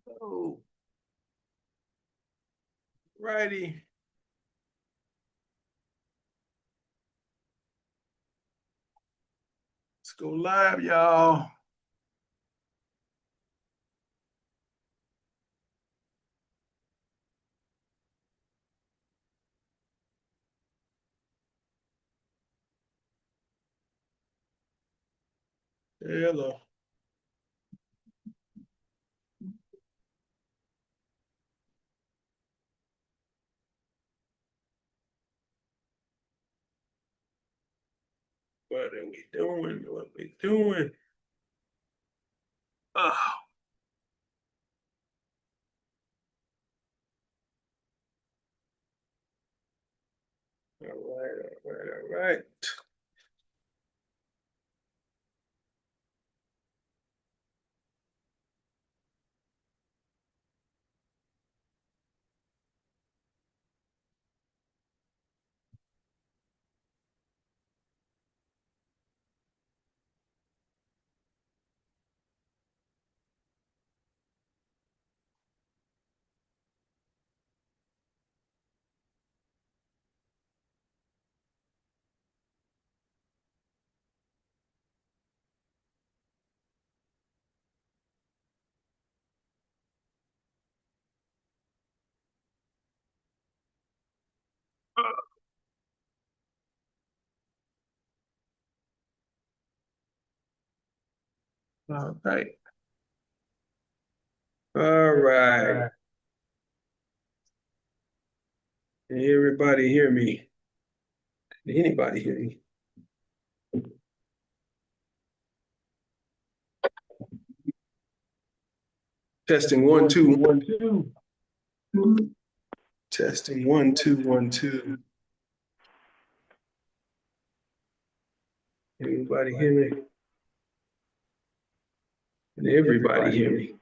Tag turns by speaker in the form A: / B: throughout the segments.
A: Oh, righty. Let's go live, y'all. Hello. What are we doing? What we doing? Oh, all right, all right, all right. All right. All right. Can everybody hear me? Can anybody hear me? Testing 1 2 1 2. Testing 1 2 1 2. Everybody hear me? Can everybody hear me?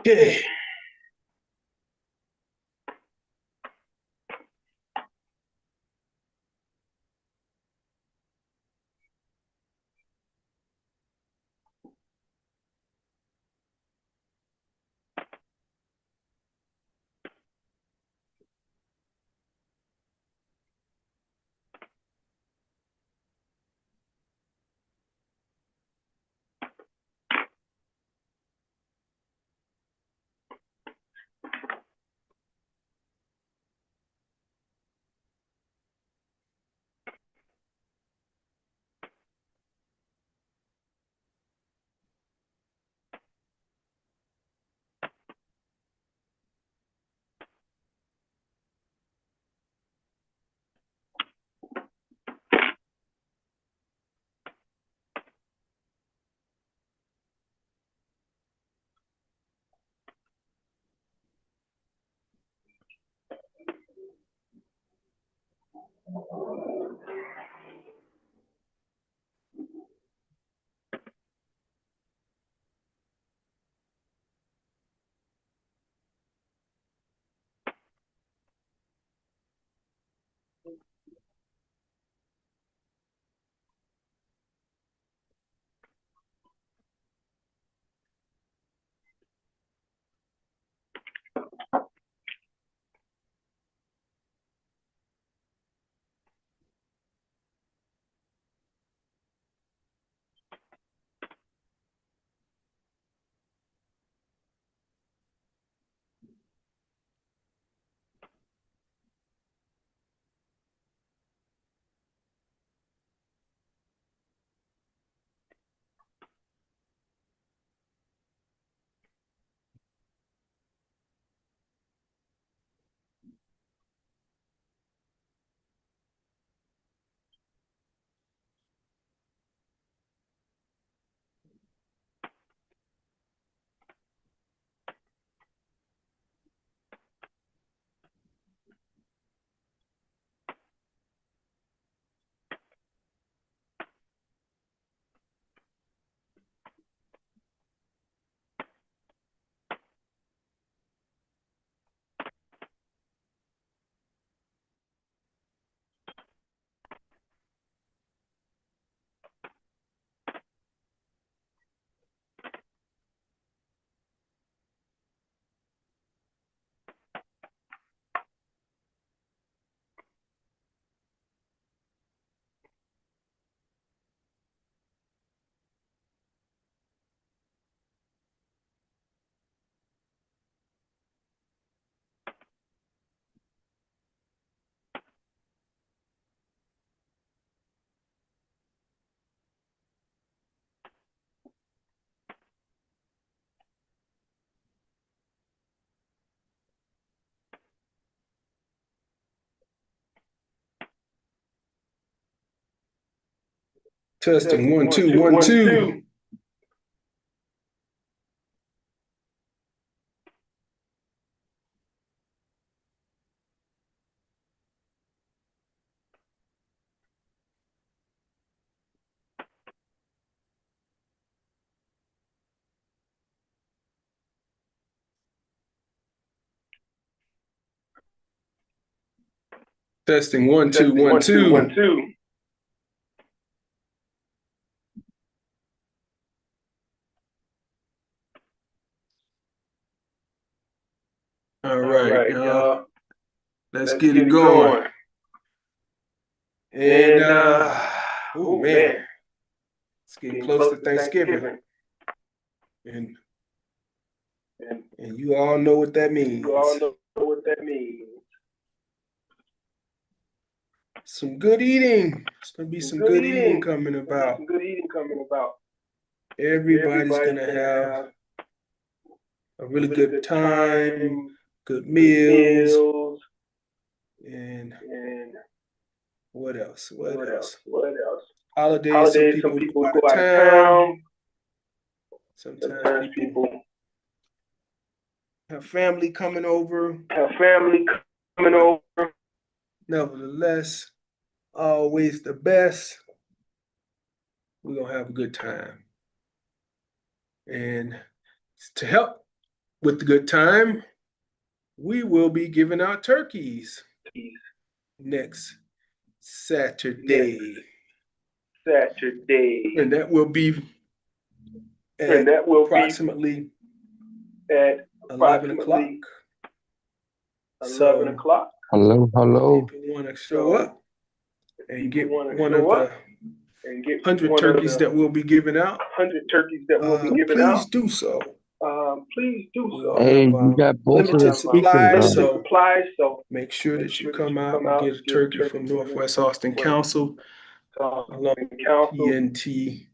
A: Okay. Testing 1 2 1 2. Testing 1 2 1 2. All right, y'all. Let's get it going. And oh man, it's getting close to Thanksgiving. And you all know what that means. some good eating. It's gonna be some good eating coming
B: There's gonna be
A: about.
B: some good eating coming about.
A: Everybody's
B: Everybody's
A: gonna
B: gonna
A: have
B: have
A: a
B: a
A: really
B: really
A: good
B: good
A: time,
B: time,
A: good
B: good
A: meals,
B: meals,
A: and
B: and
A: what else? What
B: what else?
A: else?
B: What else?
A: Holidays, some
B: Holidays, some
A: people
B: people
A: go
B: would
A: out of
B: go out of
A: town.
B: town.
A: Sometimes
B: Sometimes
A: people
B: people
A: have family coming over.
B: have family coming
A: But
B: over.
A: nevertheless, always the best. We're gonna have a good time. And to help with the good time, we will be giving out turkeys next Saturday. And that will be
B: And
A: at
B: that will be
A: approximately
B: at
A: 11 o'clock.
B: approximately 11
A: So
B: o'clock.
C: Hello, hello.
A: people want to show up and get
B: want to
A: one
B: show
A: of
B: up
A: the
B: and get
A: 100
B: one of
A: turkeys
B: the
A: that we'll be giving out,
B: 100 turkeys that will be given
A: please
B: out,
A: do so.
B: please do
A: We'll
B: so.
C: Hey,
A: have
C: you got both of the
A: limited
C: speakers
A: supplies,
C: on.
A: so
B: supplies, so
A: make sure
B: make
A: that you
B: sure that
A: come
B: you
A: out
B: come
A: and
B: out
A: get a
B: and get a
A: turkey
B: turkey
A: from
B: from
A: Northwest Austin Council along with
B: Council
A: TNT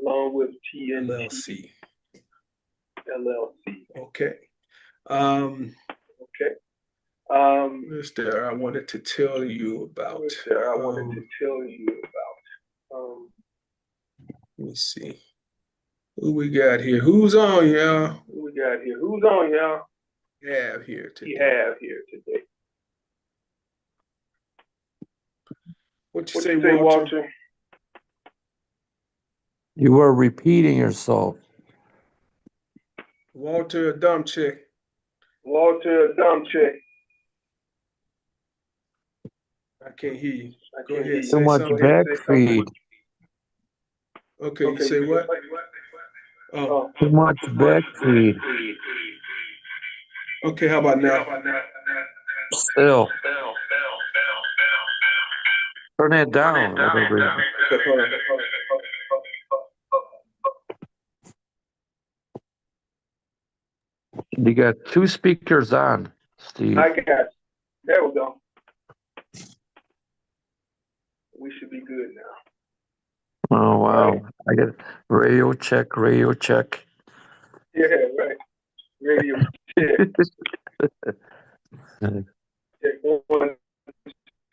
B: along with TNT
A: LLC.
B: LLC.
A: Okay.
B: Okay.
A: Where's there I wanted to tell you about?
B: I wanted to tell you about.
A: Let me see. Who we got here? Who's on, y'all?
B: Who we got here? Who's on, y'all?
A: We have here today. What you say, Walter?
C: You were repeating yourself.
A: Walter, a dumb chick. I can't hear you. Go ahead,
C: Too
A: say
C: much
A: something.
C: backfeed.
A: Okay, you say what? Oh.
C: Too much backfeed.
A: Okay, how about now?
C: Still. Turn it down. Whatever.
A: Okay, hold on.
C: You got two speakers on, Steve.
B: I got. There we go. We should be good now.
C: Oh, wow.
B: Right.
C: I get radio check, radio check.
B: Yeah, right. Radio check. Check 1,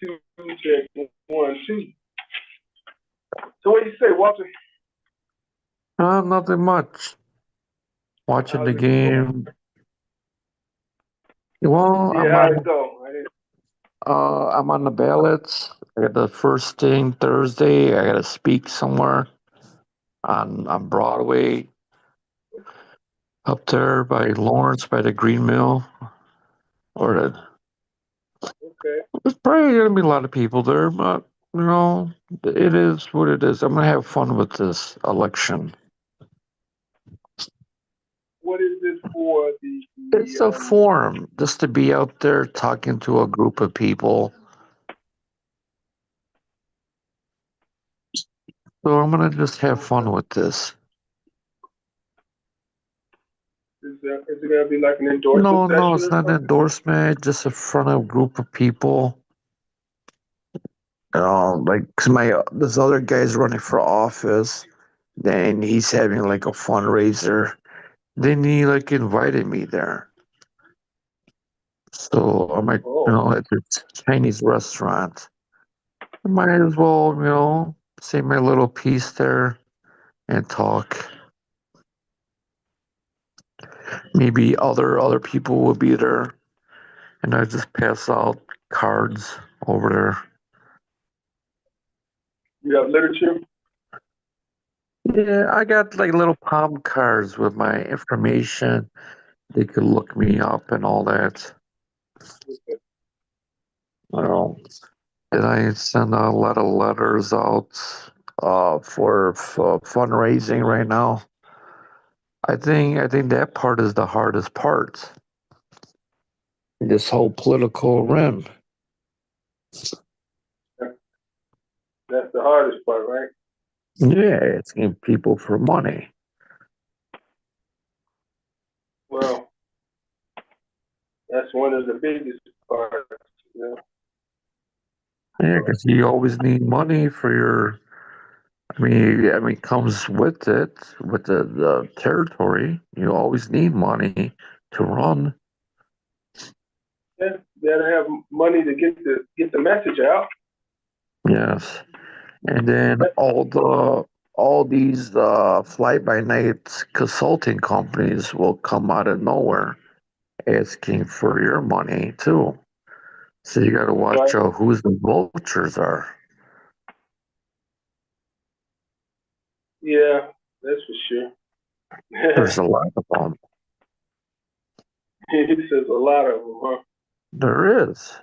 B: 2, check 1, 2. So what do you say, Walter?
C: Nothing much. Watching
B: How's
C: the
B: it
C: game. Well,
B: Yeah, how'd it go?
C: I'm on the ballots. I got the first thing Thursday. I got to speak somewhere on Broadway, up there by Lawrence, by the Green Mill. Or the,
B: Okay.
C: there's probably gonna be a lot of people there, but you know, it is what it is. I'm gonna have fun with this election.
B: What is this for?
C: It's a forum just to be out there talking to a group of people. So I'm gonna just have fun with this.
B: Is it gonna be like an endorsement session?
C: No, it's not an endorsement. Just in front of a group of people. Like, cause this other guy's running for office, then he's having like a fundraiser. Then he like invited me there. So I'm like, it's a Chinese restaurant. I might as well, say my little piece there and talk. Maybe other people will be there, and I just pass out cards over there.
B: You have literature?
C: Yeah, I got like little palm cards with my information. They could look me up and all that. Well, and I send a lot of letters out for fundraising right now. I think that part is the hardest part. This whole political rim.
B: That's the hardest part, right?
C: Yeah, it's getting people for money.
B: Well, that's one of the biggest parts.
C: Yeah, because you always need money for your. I mean, comes with it with the territory. You always need money to run.
B: Yeah, you gotta have money to get the message out.
C: Yes, and then all these fly by night consulting companies will come out of nowhere asking for your money too. So you got to watch
B: Right?
C: out who the vultures are.
B: Yeah, that's for sure.
C: There's a lot of them.
B: He says a lot of them, huh?
C: There is.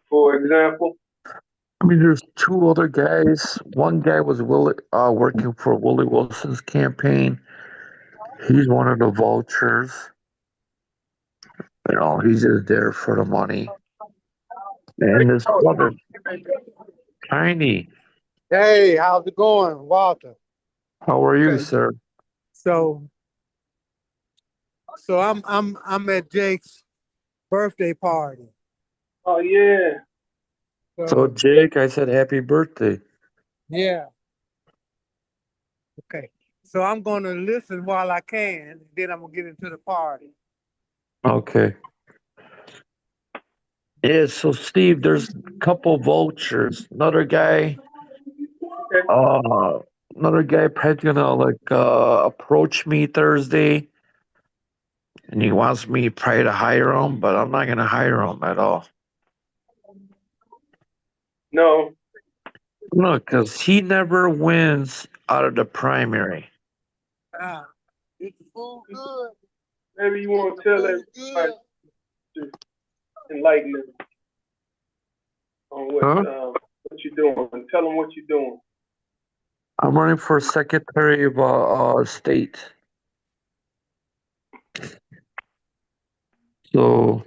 B: For example.
C: I mean, there's two other guys. One guy was working for Willie Wilson's campaign. He's one of the vultures. He's just there for the money. And this other tiny.
D: Hey, how's it going, Walter?
C: How are you,
D: Okay,
C: sir?
D: so I'm at Jake's birthday party.
B: Oh yeah.
C: So,
D: So
C: Jake, I said happy birthday.
D: yeah, okay. So I'm gonna listen while I can, then I'm gonna get into the party.
C: Okay. Yeah, so Steve, there's a couple vultures.
B: Okay.
C: Uh, another guy probably gonna approach me Thursday, and he wants me probably to hire him, but I'm not gonna hire him at all.
B: No.
C: No, because he never wins out of the primary.
D: Ah, is the food good?
B: Maybe you
D: Is
B: want
D: the
B: to tell
D: food
B: everybody
D: good?
B: to enlighten them on
C: Huh?
B: what you're doing. Tell them what you're doing.
C: I'm running for Secretary of State. So,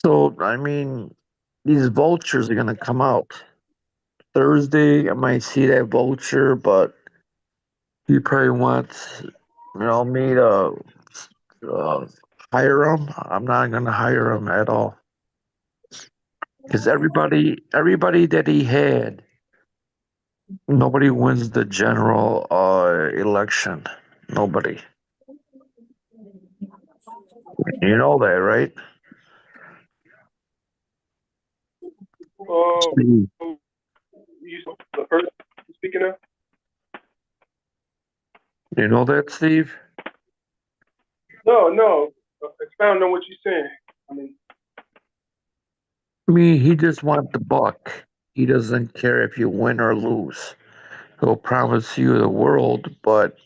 C: so I mean, these vultures are gonna come out Thursday. I might see that vulture, but he probably wants, me to uh, hire him. I'm not gonna hire him at all because everybody that he had, nobody wins the general election. Nobody. You know that, right?
B: Oh,
C: Steve,
B: you the person speaking of?
C: you know that, Steve?
B: No, no. Expound on what you're saying. I mean,
C: I mean, he just wants the buck. He doesn't care if you win or lose. He'll promise you the world, but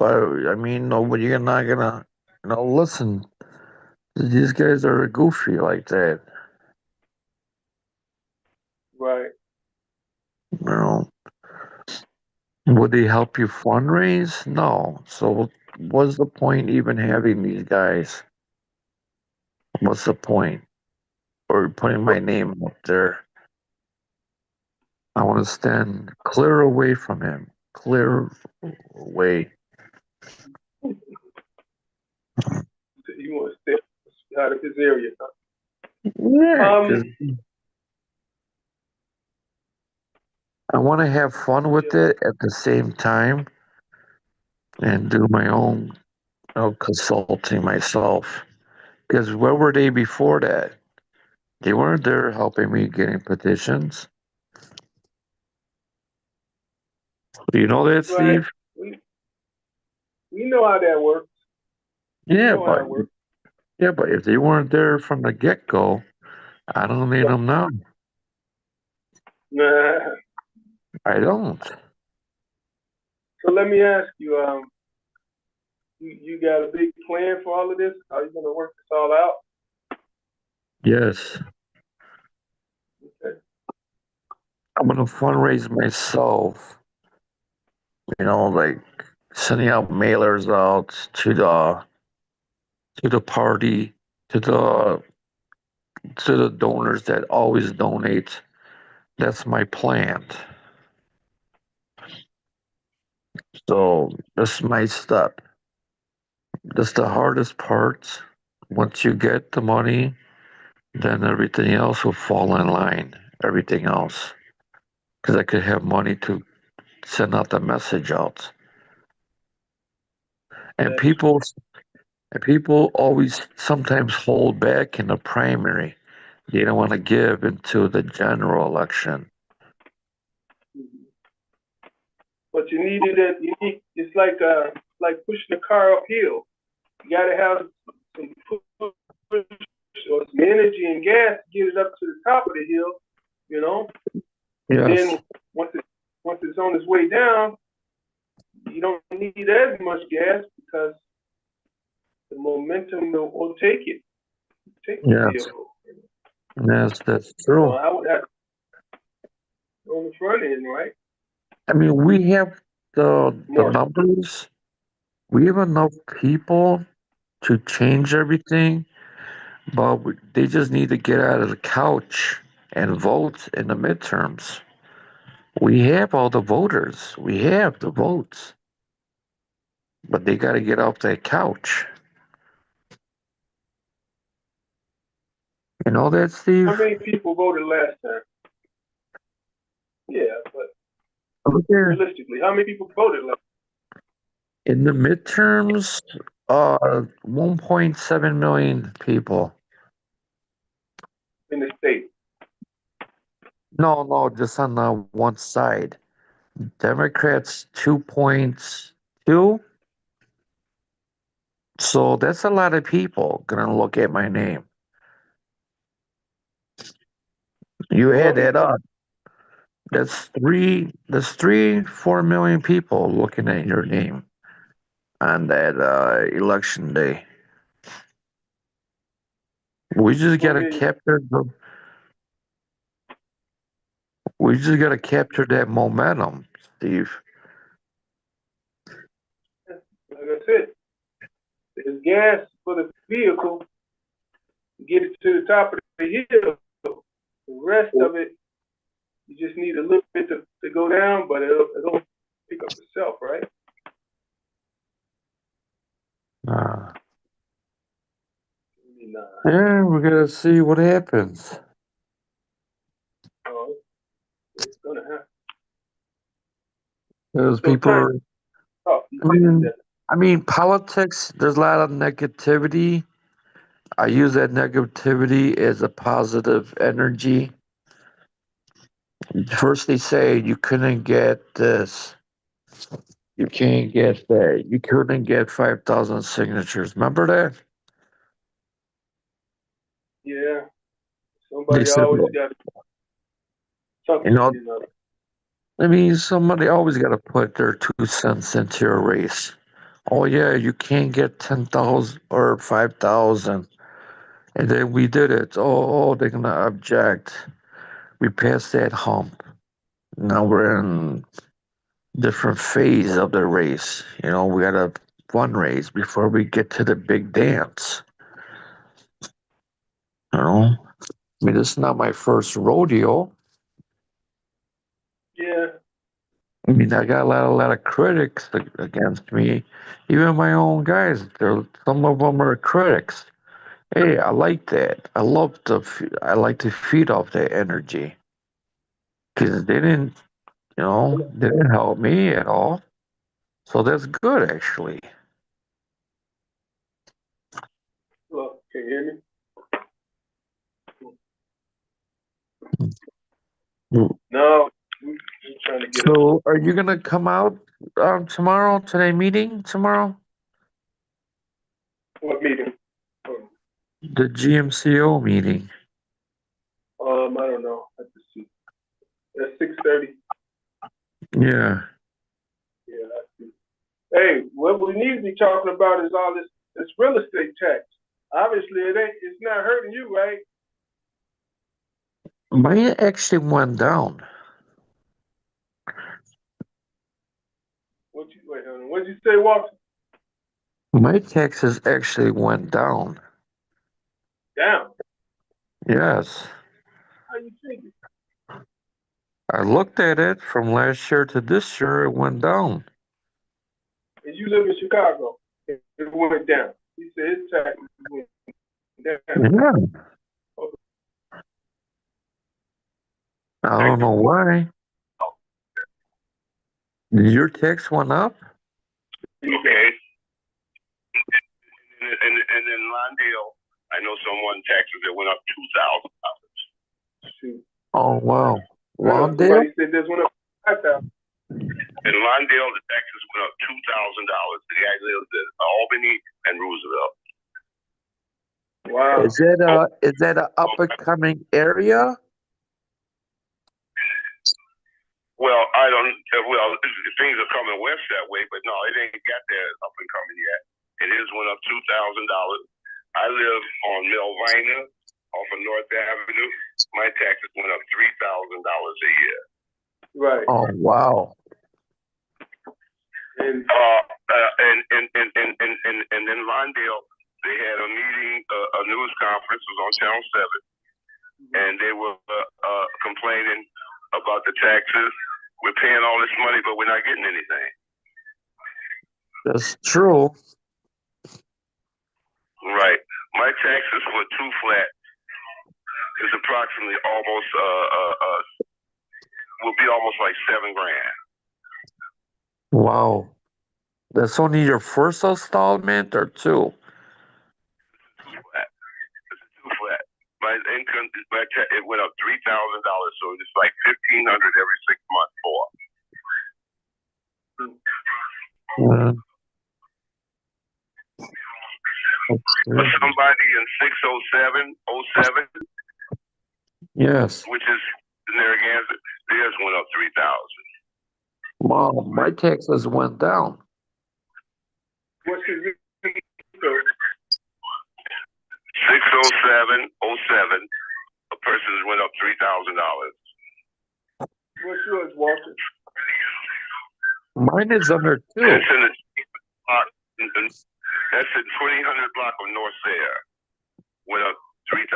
C: I mean, nobody, you're not gonna, listen. These guys are goofy like that.
B: right.
C: You know, would they help you fundraise? No. So what's the point even having these guys? What's the point? Or putting my name up there? I want to stand clear away from him. Clear away.
B: You want to stay out of his area. Huh?
C: Yeah,
B: Um,
C: because I want to have fun with
B: yeah,
C: it at the same time and do my own consulting myself. Because where were they before that? They weren't there helping me getting petitions. Do you know that,
B: right.
C: Steve?
B: We, we know how that works. We
C: Yeah,
B: know how
C: but
B: it works.
C: if they weren't there from the get go, I don't need them now.
B: Nah.
C: I don't.
B: So let me ask you, you got a big plan for all of this? How are you gonna work this all out?
C: Yes,
B: Okay.
C: I'm gonna fundraise myself. Like sending out mailers out to the party, to the donors that always donate. That's my plan. So that's my step. That's the hardest part. once you get the money, then everything else will fall in line. Everything else, because I could have money to send out the message out. And
B: That's
C: people and people always sometimes hold back in the primary. They don't want to give into the general election.
B: But you needed it. You need. It's like pushing a car uphill. You got to have some push or some energy and gas to get it up to the top of the hill. You know. And
C: Yes.
B: then once it's on its way down, you don't need as much gas because the momentum will take it. Take the
C: Yes.
B: vehicle.
C: Yes, that's
B: So
C: true.
B: I would have on the front end, right?
C: I mean, we have the
B: More.
C: numbers. We have enough people to change everything, but they just need to get out of the couch and vote in the midterms. We have all the voters. We have the votes, but they got to get off that couch. You know that, Steve?
B: How many people voted last time? Yeah, but
C: Look there.
B: realistically, how many people voted last
C: In the midterms, 1.7 million people.
B: in the state?
C: No, just on the one side. Democrats 2.2. So that's a lot of people gonna look at my name. You add
B: Well,
C: that up. That's 4 million people looking at your name on that election day. We just
B: 4
C: gotta
B: million.
C: capture we just gotta capture that momentum, Steve.
B: Like I said, there's gas for the vehicle to get it to the top of the hill. The rest of it, you just need a little bit to go down, but it'll pick up itself, right?
C: Uh,
B: Nah.
C: yeah, we're gonna see what happens.
B: Oh, it's gonna happen.
C: Those
B: So
C: people
B: time
C: are,
B: off.
C: I mean, politics, there's a lot of negativity. I use that negativity as a positive energy. First, they say you couldn't get this, you can't get that, you couldn't get 5,000 signatures. Remember that?
B: Yeah,
C: They
B: somebody
C: said,
B: always
C: well,
B: got
C: you
B: something,
C: know,
B: you know.
C: I mean, somebody always got to put their 2 cents into a race. Oh, yeah, you can't get 10,000 or 5,000. And then we did it. They're going to object. We passed that hump. Now we're in different phase of the race. You know, we got to fundraise before we get to the big dance. You know, I mean, this is not my first rodeo.
B: Yeah,
C: I mean, I got a lot of critics against me. Even my own guys, some of them are critics. Hey, I like that. I like to feed off that energy because they didn't help me at all. So that's good, actually.
B: well, can you hear me? No, we're trying to get it.
C: So, are you gonna come out tomorrow to that meeting tomorrow?
B: What meeting?
C: The GMCO meeting.
B: I don't know. I have to see. At 6:30.
C: Yeah.
B: Yeah, I see. Hey, what we need to be talking about is all this real estate tax. Obviously, it's not hurting you, right?
C: Mine actually went down.
B: Wait, hold on. What'd you say, Walter?
C: My taxes actually went down.
B: Down.
C: Yes.
B: How you thinking?
C: I looked at it from last year to this year, it went down.
B: And you live in Chicago. It went down. He said his taxes went Yeah.
C: Yeah. I don't know why. Your tax went up?
E: Okay. And then Lawndale, I know someone taxes that went up $2,000.
B: Shoot.
C: Oh, wow.
B: I know
C: Lawndale?
B: somebody said this went up 5,000.
E: In Lawndale, the taxes went up $2,000. The guy lives in Albany and Roosevelt.
B: Wow.
C: Is that a up and coming area?
E: Well, I don't. Things are coming west that way, but no, it ain't got that up and coming yet. It is went up $2,000. I live on Melvina off of North Avenue. My taxes went up $3,000 a year.
B: Right.
C: Oh, wow.
B: And
E: And then Lawndale, they had a meeting, a news conference, it was on Channel 7, and they were complaining about the taxes. We're paying all this money, but we're not getting anything.
C: That's true.
E: Right. My taxes for two flat is approximately almost will be almost like $7,000.
C: Wow. That's only your first installment or two?
E: Two flat. It's a two flat. My income, it went up $3,000, so it's like $1,500 every 6 months more.
C: Yeah.
E: But somebody in 60707,
C: Yes.
E: which is Narragansett, theirs went up 3,000.
C: Wow, my taxes went down.
B: what's your zip code?
E: 60707, a person went up $3,000.
B: What's yours, Walter?
C: Mine is under two.
E: That's in the that's the 2000 block of North Sayre. Went up $3,000.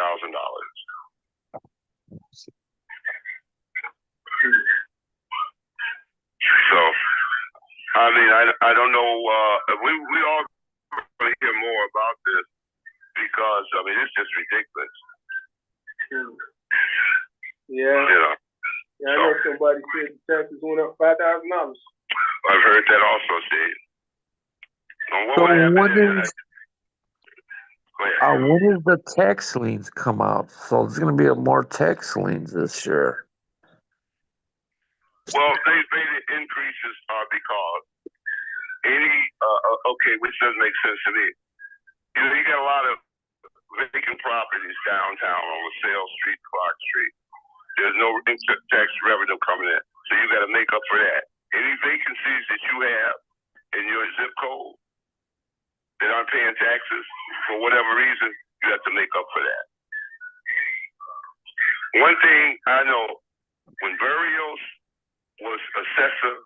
E: So, I mean, I don't know. We all going to hear more about this because I mean it's just ridiculous.
B: Yeah.
E: You know,
B: Yeah, I know somebody said the taxes went up $5,000.
E: I've heard that also, Steve. And what
C: So
E: would happen
C: when
E: is,
C: when is the tax liens come out? So there's going to be more tax liens this year.
E: well, they the increases are because any okay, which doesn't make sense to me. You know, you got a lot of vacant properties downtown on LaSalle Street, Clark Street. There's no tax revenue coming in, so you got to make up for that. Any vacancies that you have in your zip code that aren't paying taxes for whatever reason, you have to make up for that. One thing I know, when Berrios was assessor,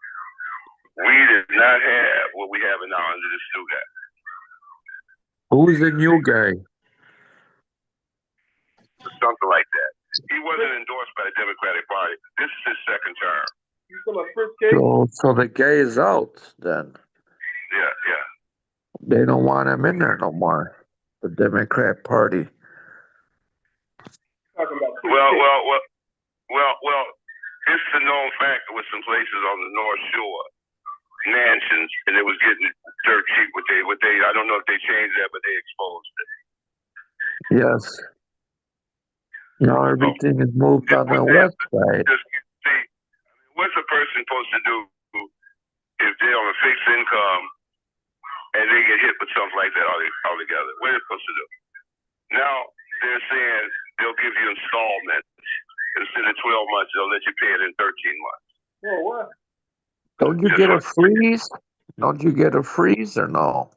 E: we did not have what we have now under this new guy.
C: Who's the new guy?
E: Something like that. He wasn't endorsed by the Democratic Party. This is his second term.
B: You talking about First Case?
C: So the guy is out then.
E: Yeah, yeah.
C: They don't want him in there no more. The Democrat Party.
B: Talking about First
E: Well, it's a known fact with some places on the North Shore, mansions, and it was getting dirt cheap. What they I don't know if they changed that, but they exposed it.
C: Yes. Now everything is moved on the west side.
E: Just see, what's a person supposed to do if they're on a fixed income and they get hit with something like that altogether? What are they supposed to do? Now they're saying they'll give you installments. Instead of 12 months, they'll let you pay it in 13 months.
B: Oh, what?
C: Don't you get a freeze? Don't you get a freeze or no?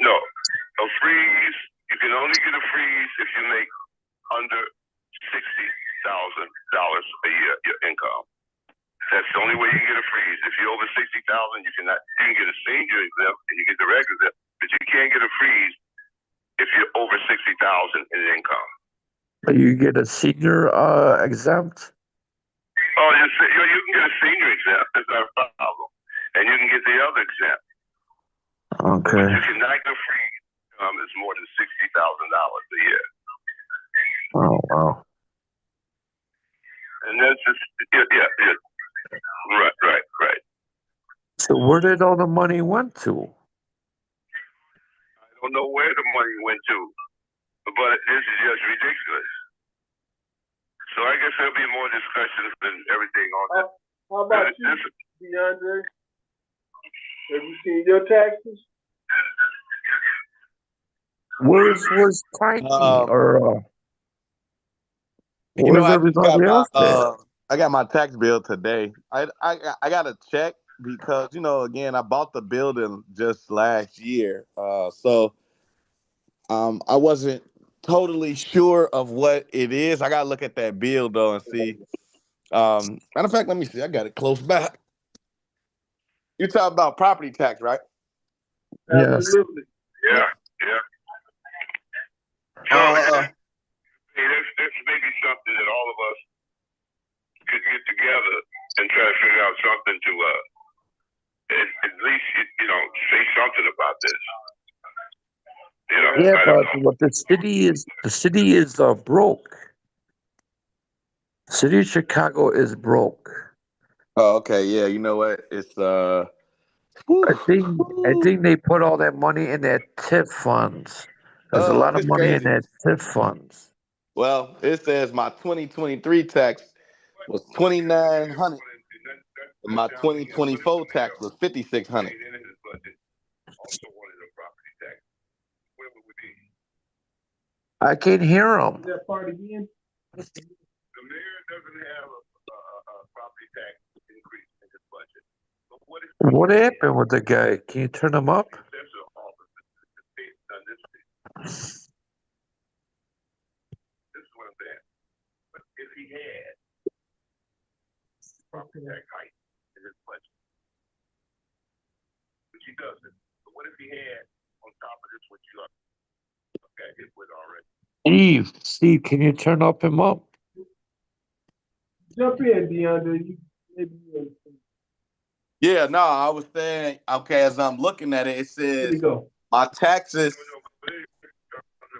E: No. A freeze, you can only get a freeze if you make under $60,000 a year, your income. That's the only way you can get a freeze. If you're over 60,000, you can get a senior exempt and you get the regular exempt, but you can't get a freeze if you're over 60,000 in income.
C: But you get a senior exempt?
E: Oh, you can get a senior exempt. That's not a problem. And you can get the other exempt.
C: Okay.
E: But you cannot get a freeze is more than $60,000 a year.
C: Oh, wow.
E: And that's just, yeah. Right.
C: So where did all the money went to?
E: I don't know where the money went to, but this is just ridiculous. So I guess there'll be more discussions and everything on this.
B: How about you, DeAndre? Have you seen your taxes?
C: Where's Tiny or
F: You know,
C: where's
F: I just got
C: everybody
F: my
C: else at?
F: I got my tax bill today. I got a check because again I bought the building just last year, so I wasn't totally sure of what it is. I gotta look at that bill though and see. Matter of fact, let me see. I got it close by. You talking about property tax, right?
C: Yes.
B: Absolutely.
E: Yeah. So
F: Uh,
E: hey, that's maybe something that all of us could get together and try to figure out something to at least say something about this.
C: Yeah,
E: I don't
C: but
E: know.
C: what the city is broke. City of Chicago is broke.
F: oh, okay, yeah. You know what? It's
C: I think they put all that money in that TIF funds. There's a lot of
F: it's
C: money in
F: crazy.
C: that TIF funds.
F: Well, it says my 2023 tax was 2,900. And my 2024 tax was 5,600.
E: Also wanted a property tax. Where would we be?
C: I can't hear
B: Is
C: them.
B: that part again?
E: The mayor doesn't have a property tax increase in his budget. But what if
C: What happened with the guy? Can you turn him up?
E: special office the state done this thing? This is what I'm saying. But if he had property tax hike in his budget, which he doesn't. But what if he had on top of this what you got hit with already?
C: Steve, can you turn him up?
B: Jump in, DeAndre.
F: Yeah, no, I was saying, okay, as I'm looking at it, it
B: Here we
F: says
B: go.
F: my taxes.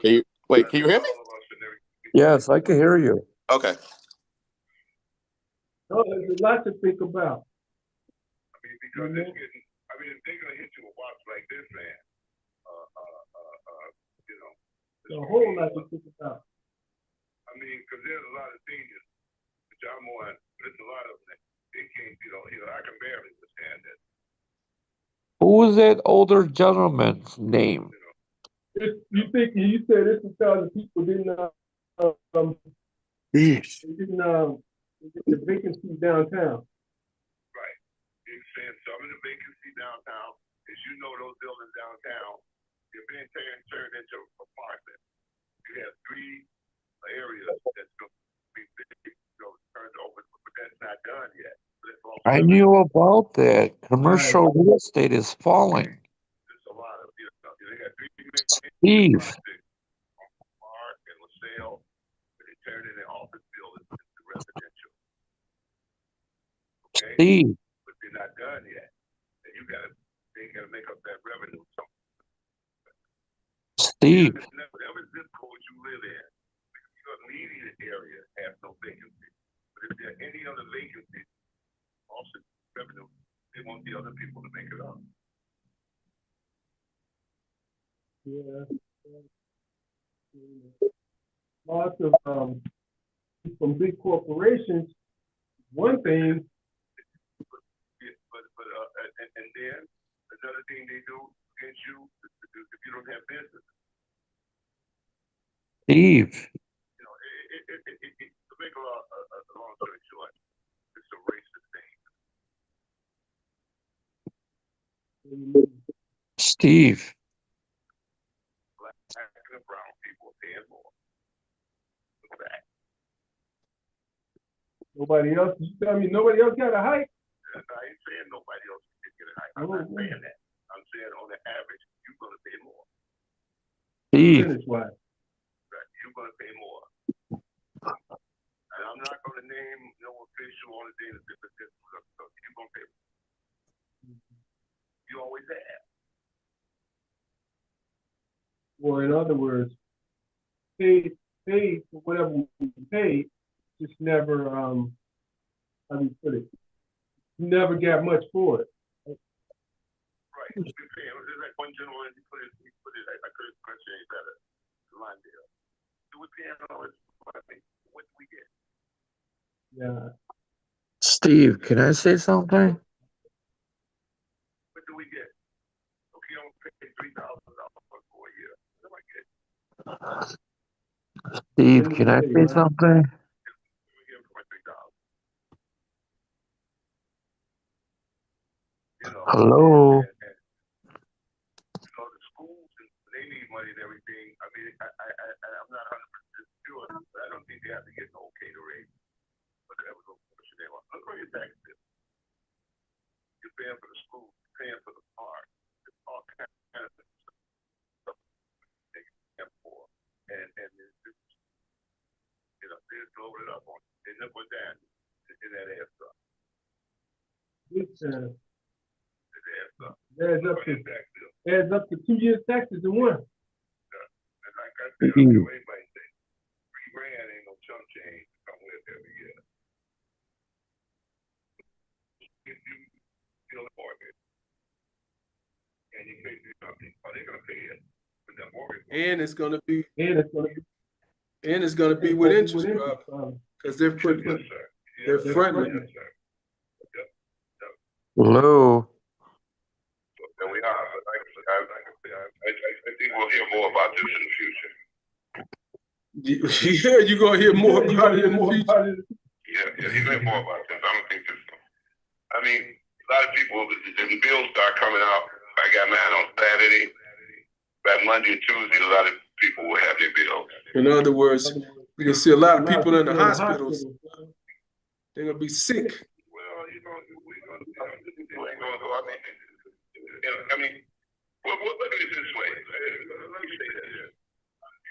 F: Can you hear me?
C: Yes, I can hear you.
F: Okay.
B: Oh, there's a lot to think about.
E: I mean, because it's getting. I mean, if they're gonna hit you with watch like this, man.
B: There's a whole lot to think about.
E: I mean, because there's a lot of seniors, which I'm on. There's a lot of them. They can't, I can barely understand that.
C: Who was that older gentleman's name?
B: You said this because the people didn't
F: Yes.
B: get the vacancies downtown.
E: Right. You're saying some of the vacancy downtown is those buildings downtown, you're being turned into apartments. You have 3 areas that's going to be turned over, but that's not done yet.
C: I knew about that. Commercial real estate is falling.
E: There's a lot of, they got 3
C: Steve.
E: Park and LaSalle, but they turned in their office buildings into residential. Okay?
C: Steve.
E: But they're not done yet. And they gotta make up that revenue.
C: Steve.
E: Whatever zip code you live in, your immediate area has no vacancy. But if there are any other vacancies, also revenue, they want the other people to make it up.
B: Yeah. Lots of from big corporations. One thing.
E: But and then another thing they do against you if you don't have business.
C: Steve.
E: To make a long story short, it's a racist thing.
C: Steve.
E: Black and brown people paying more.
B: Nobody else. You tell me nobody else got a hike?
E: I ain't saying nobody else can get a hike. I'm not saying that. I'm saying on the average, you're gonna pay more.
C: Steve.
B: Percentage-wise.
E: Right. You're gonna pay more. And I'm not gonna name no official on the day that you're gonna pay more. You always have.
B: Or in other words, paid for whatever we paid, just never, how do you put it? Never got much for it.
E: Right. We're paying. There's like one gentleman, he put it, I could have changed that line there. So we're paying all this money. What do we get?
B: Yeah.
C: Steve, can I say something?
E: What do we get? Okay, I'm gonna pay $3,000 for a year. What do I get?
C: Steve, can I say something?
E: We get for my $3,000. You know,
C: Hello?
E: you know, the schools, they need money and everything. I mean, I'm not 100% sure, but I don't think they have to get an okay to raise. But that was a question they want. Look where your tax bill. You're paying for the school, you're paying for the park, all kinds of stuff they can for. And it's, you know, they load it up on, they nibble down in that adds up.
B: It's,
E: It adds up.
B: adds up to 2 years taxes in one.
E: And like I said, everybody say, $3 grand ain't no chump change to come with every year. If you feel the mortgage, and you pay something, are they gonna pay it with that mortgage?
A: And it's gonna be
B: And it's gonna be
A: with interest, probably, because they're putting,
E: Yes, sir.
A: they're
E: Yes,
A: fronting
E: yes,
A: it.
E: sir.
C: Hello?
E: And we are, but I think we'll hear more about this in the future.
A: Yeah, you're gonna hear more about it in the future.
E: Yeah, you hear more about this. I don't think this. I mean, a lot of people, the bills start coming out. I got mine on Saturday. By Monday and Tuesday, a lot of people will have their bills.
A: In other words, you can see a lot of people in the hospitals. They're gonna be sick.
E: Well, you know, we ain't gonna go. I mean, well, look at it this way. Let me say this.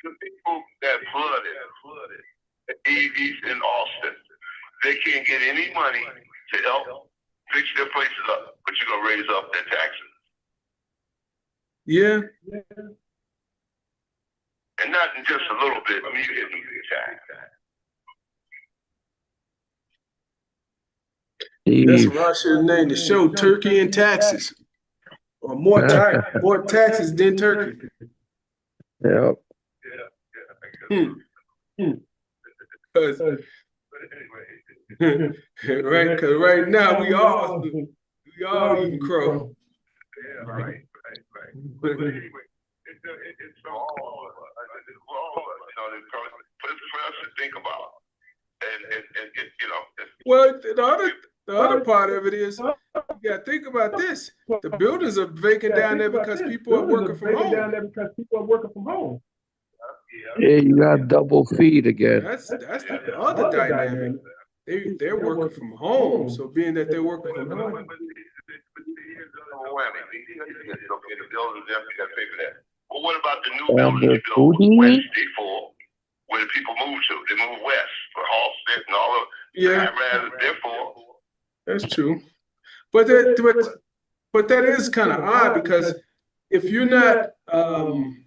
E: The people that flooded East in Austin, they can't get any money to help fix their places up, but you're gonna raise up their taxes.
A: Yeah,
E: And not just a little bit, I mean, you're getting big tax.
A: that's
C: Steve,
A: what I should name the show, Turkey and Taxes. Or more taxes than turkey.
C: yep.
A: Cause, right, cause right now we all eating crow.
E: Yeah, right. But anyway, it's all of us. You know, for us to think about, and you know.
A: Well, the other part of it is, you gotta think about this. The buildings are vacant down there because people are working from home.
C: Yeah, you got double feed again.
A: That's the other dynamic. They're working from home, so being that they're working from home.
E: Well, what about the new building you built Wednesday for where the people move to? They move west for Halstead and all of
A: Yeah,
E: therefore.
A: that's true. But that is kind of odd because if you're not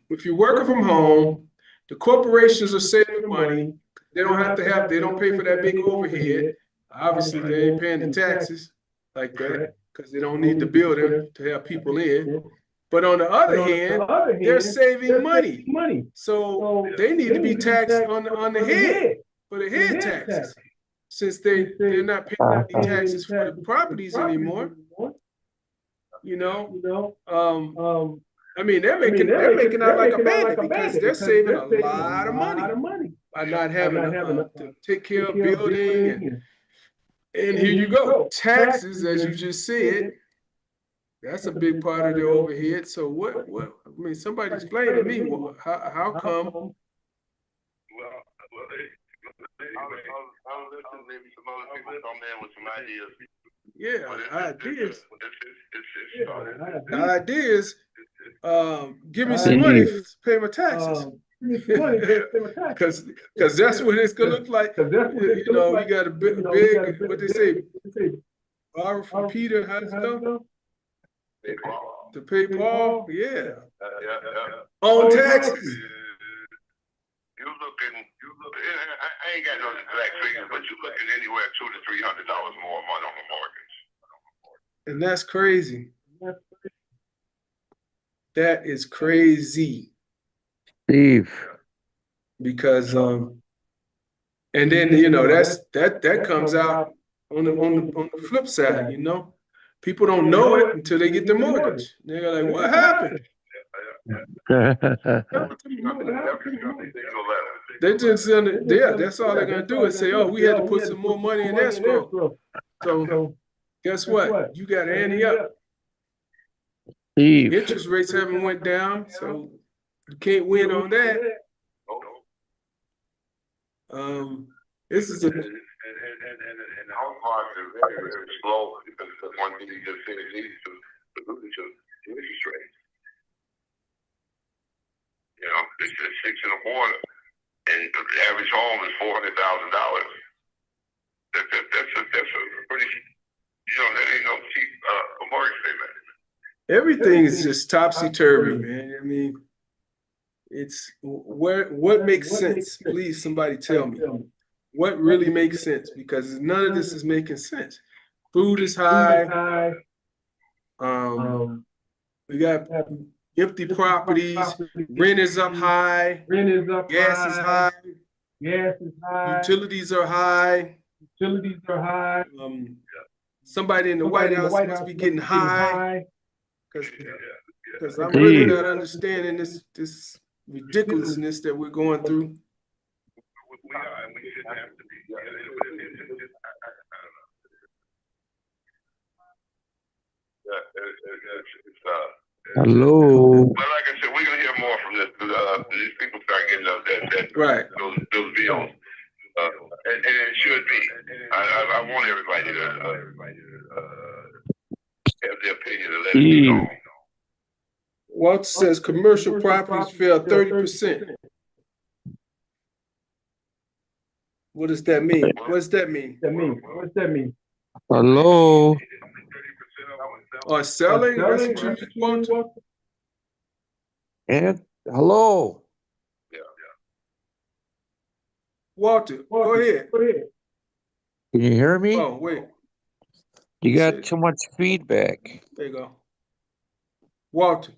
A: if you're working from home, the corporations are saving money. They don't pay for that big overhead. Obviously, they ain't paying the taxes like that because they don't need the building to have people in. But on the other hand, they're saving money. So they need to be taxed on the head for the head taxes. Since they're not paying any taxes for the properties anymore. You know, I mean, they're making out like a bandit because they're saving a lot of money by not having to take care of building. And here you go, taxes, as you just said, that's a big part of their overhead. So what, I mean, somebody explain to me, how come?
E: Well, I'll listen, maybe some other people come in with some ideas.
A: Yeah, ideas.
E: The
A: idea is, give me some money to pay my taxes. Because that's what it's gonna look like. You know, you got a big, what they say, borrow from Peter, how's it go? To pay Paul? Yeah.
E: Yeah.
A: On taxes.
E: You looking? I ain't got no exact figures, but you looking anywhere $200 to $300 more a month on the mortgage.
A: And that's crazy. That is crazy.
C: Steve.
A: Because and then that comes out on the flip side, you know. People don't know it until they get the mortgage. They're like, what happened? They just that's all they're gonna do is say, oh, we had to put some more money in escrow. So guess what? You got to ante up.
C: Steve.
A: Interest rates haven't went down, so you can't win on that. This is
E: and house market is very, very slow because one thing you just said is interest rates. You know, it's just 6.25, and the average home is $400,000. That's a pretty, that ain't no cheap mortgage payment.
A: Everything is just topsy-turvy, man. I mean, it's what makes sense? Please, somebody tell me. What really makes sense? Because none of this is making sense. Food is high. We got empty properties. Rent is up high. Gas is high. Utilities are high. Somebody in the White House must be getting high. Because I'm really not understanding this ridiculousness that we're going through.
E: We are, and we shouldn't have to be.
C: Hello.
E: But like I said, we're gonna hear more from these people start getting those bills, and it should be. I want everybody to have their opinion and let it be known.
A: Walter says commercial properties fell 30%. What does that mean? What does that mean?
C: Hello.
A: Or selling? That's what you mean, Walter?
C: And hello.
A: Walter, go ahead.
C: Can you hear me?
A: Oh, wait.
C: You got too much feedback.
A: There you go. Walter.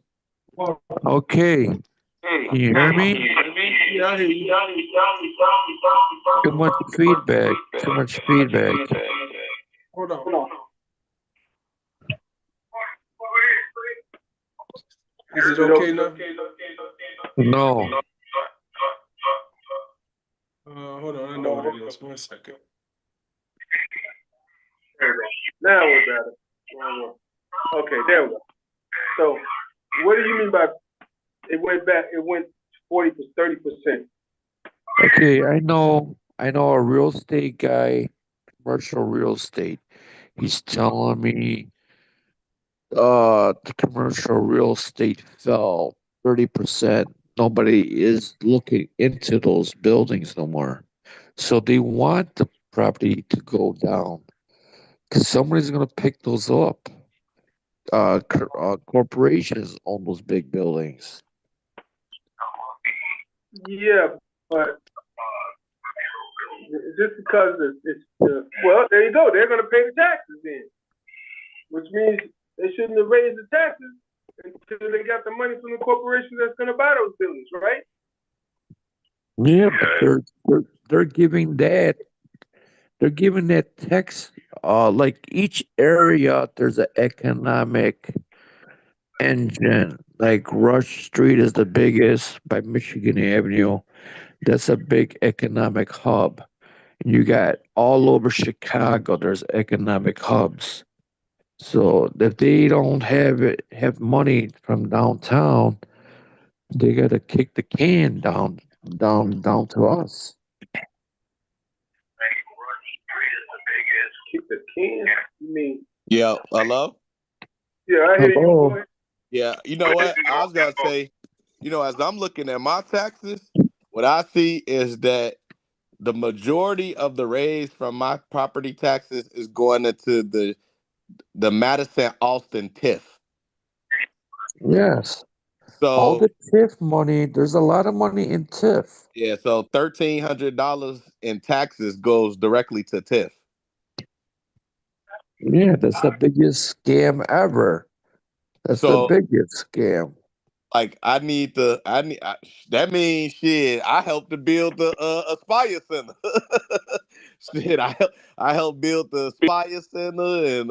C: Okay. Can you hear me?
A: Yeah, I hear you.
C: Too much feedback. Too much feedback.
A: Hold on. Is it okay now?
C: No.
A: Hold on, I know what it is. 1 second.
B: Now we're better. Okay, there we go. So, what do you mean by it went back? It went 40 to 30%.
C: Okay, I know a real estate guy, commercial real estate. He's telling me the commercial real estate fell 30%. Nobody is looking into those buildings no more. So they want the property to go down because somebody's going to pick those up. Corporations own those big buildings.
B: Yeah, but just because well, there you go. They're going to pay the taxes then, which means they shouldn't have raised the taxes until they got the money from the corporation that's going to buy those buildings, right?
C: Yeah, but they're giving that. They're giving that tax. Like each area, there's an economic engine. Like Rush Street is the biggest by Michigan Avenue. That's a big economic hub. You got all over Chicago, there's economic hubs. So if they don't have money from downtown, they gotta kick the can down to us.
B: Kick the can? You mean?
F: Yeah, hello?
B: Yeah, I hear you. Go ahead.
F: Yeah, you know what? I was gonna say, as I'm looking at my taxes, what I see is that the majority of the raise from my property taxes is going into the Madison Austin TIF.
C: Yes. All
F: So
C: the TIF money, there's a lot of money in TIF.
F: yeah, so $1,300 in taxes goes directly to TIF.
C: Yeah, that's the biggest scam ever. That's the
F: So
C: biggest scam.
F: like that means shit. I helped to build the Aspire Center. Shit, I helped build the Aspire Center and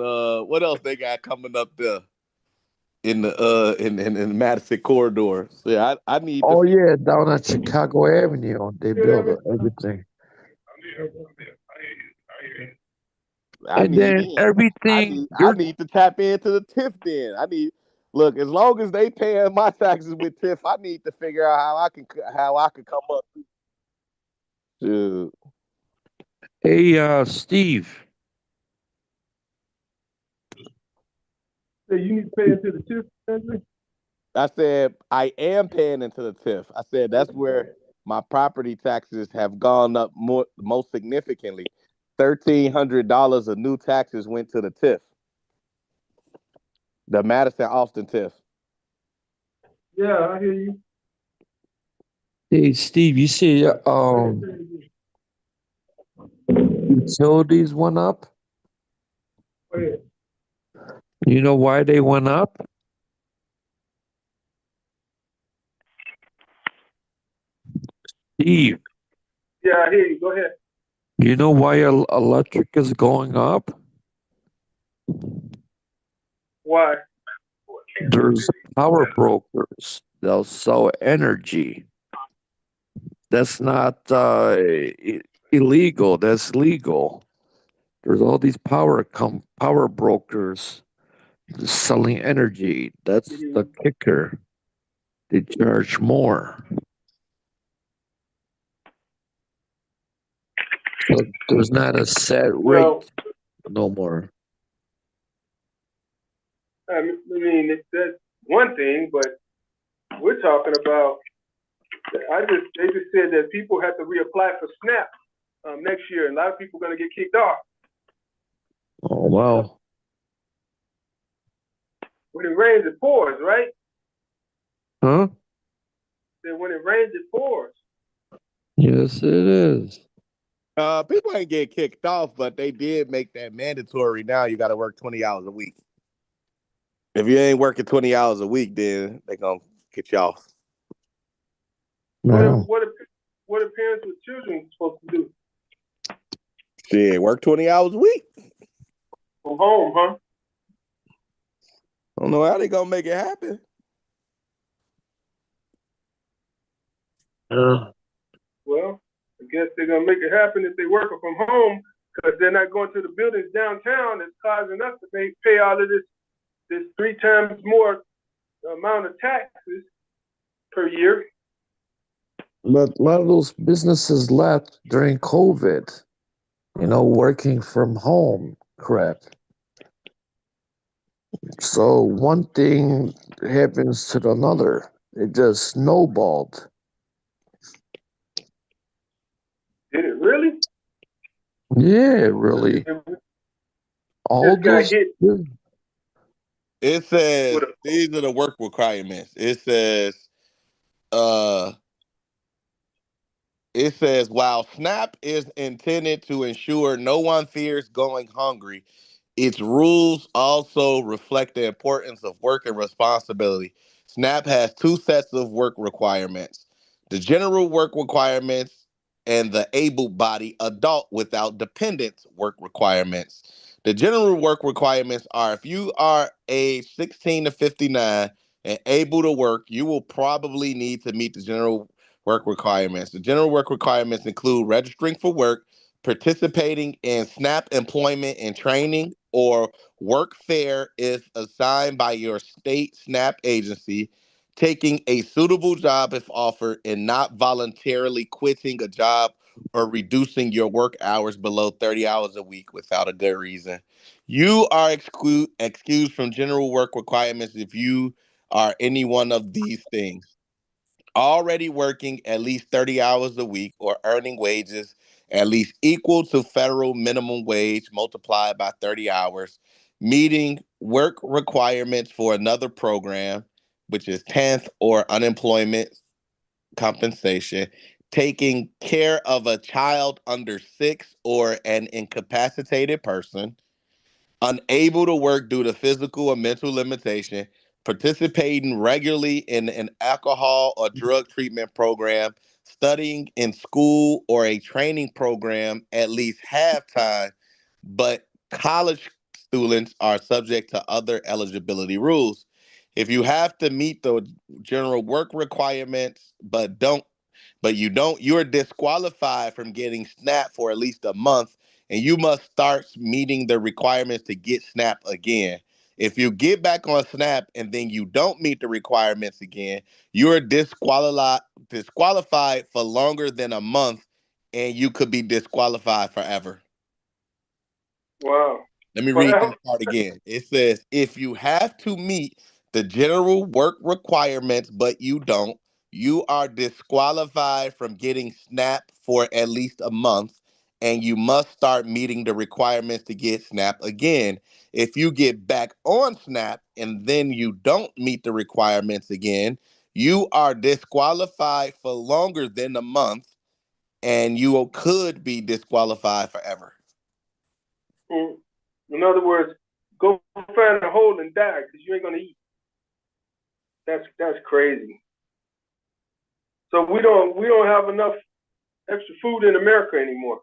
F: what else they got coming up there in the in the Madison corridor. So yeah, I need to
C: Oh yeah, down at Chicago Avenue, they build everything.
F: I
C: And
F: need
C: then
F: in.
C: everything
F: I
C: you're
F: need to tap into the TIF then. Look, as long as they paying my taxes with TIF, I need to figure out how I can come up. Dude,
C: Hey Steve,
B: So you need to pay into the TIF, Bentley?
F: I said I am paying into the TIF. I said that's where my property taxes have gone up most significantly. $1,300 of new taxes went to the TIF, the Madison Austin TIF.
B: Yeah, I hear you.
C: hey Steve, you see utilities went up.
B: Go ahead.
C: You know why they went up? Steve,
B: Yeah, I hear you. Go ahead.
C: you know why electric is going up?
B: Why?
C: There's power brokers. They'll sell energy. That's not illegal. That's legal. There's all these power brokers selling energy. That's the kicker. They charge more. So there's not a set
B: Well,
C: rate no more.
B: I mean, that's one thing, but we're talking about. They just said that people have to reapply for SNAP next year, and a lot of people are going to get kicked off.
C: Oh wow.
B: When it rains, it pours, right?
C: Huh?
B: Then when it rains, it pours.
C: Yes, it is.
F: People ain't get kicked off, but they did make that mandatory. Now you got to work 20 hours a week. If you ain't working 20 hours a week, then they gonna kick you off.
C: No.
B: What are parents with children supposed to do?
F: Shit, work 20 hours a week.
B: From home, huh?
F: I don't know how they gonna make it happen.
B: Well, I guess they're gonna make it happen if they working from home, because they're not going to the buildings downtown. It's causing us to pay all of this 3 times more amount of taxes per year.
C: But a lot of those businesses left during COVID, working from home crap. So one thing happens to another. It just snowballed.
B: Did it really?
C: Yeah, really.
B: It
C: All
B: just got
C: this.
B: hit
F: It says
B: with a.
F: these are the work requirements. Uh it says while SNAP is intended to ensure no one fears going hungry, its rules also reflect the importance of work and responsibility. SNAP has two sets of work requirements: the general work requirements and the able bodied adult without dependents work requirements. The general work requirements are if you are age 16 to 59 and able to work, you will probably need to meet the general work requirements. The general work requirements include registering for work, participating in SNAP employment and training, or work fair if assigned by your state SNAP agency, taking a suitable job if offered, and not voluntarily quitting a job or reducing your work hours below 30 hours a week without a good reason. You are excused from general work requirements if you are any one of these things: already working at least 30 hours a week or earning wages at least equal to federal minimum wage multiplied by 30 hours, meeting work requirements for another program, which is 10th, or unemployment compensation, taking care of a child under 6 or an incapacitated person, unable to work due to physical or mental limitation, participating regularly in an alcohol or drug treatment program, studying in school or a training program at least half time, but college students are subject to other eligibility rules. If you have to meet the general work requirements but you are disqualified from getting SNAP for at least a month, and you must start meeting the requirements to get SNAP again. If you get back on SNAP and then you don't meet the requirements again, you are disqualified for longer than a month, and you could be disqualified forever.
B: Wow.
F: Let me read
B: Well,
F: this part again. It says, if you have to meet the general work requirements, but you don't, you are disqualified from getting SNAP for at least a month, and you must start meeting the requirements to get SNAP again. If you get back on SNAP and then you don't meet the requirements again, you are disqualified for longer than a month, and you could be disqualified forever.
B: in other words, go find a hole and die because you ain't gonna eat. That's crazy. So we don't have enough extra food in America anymore.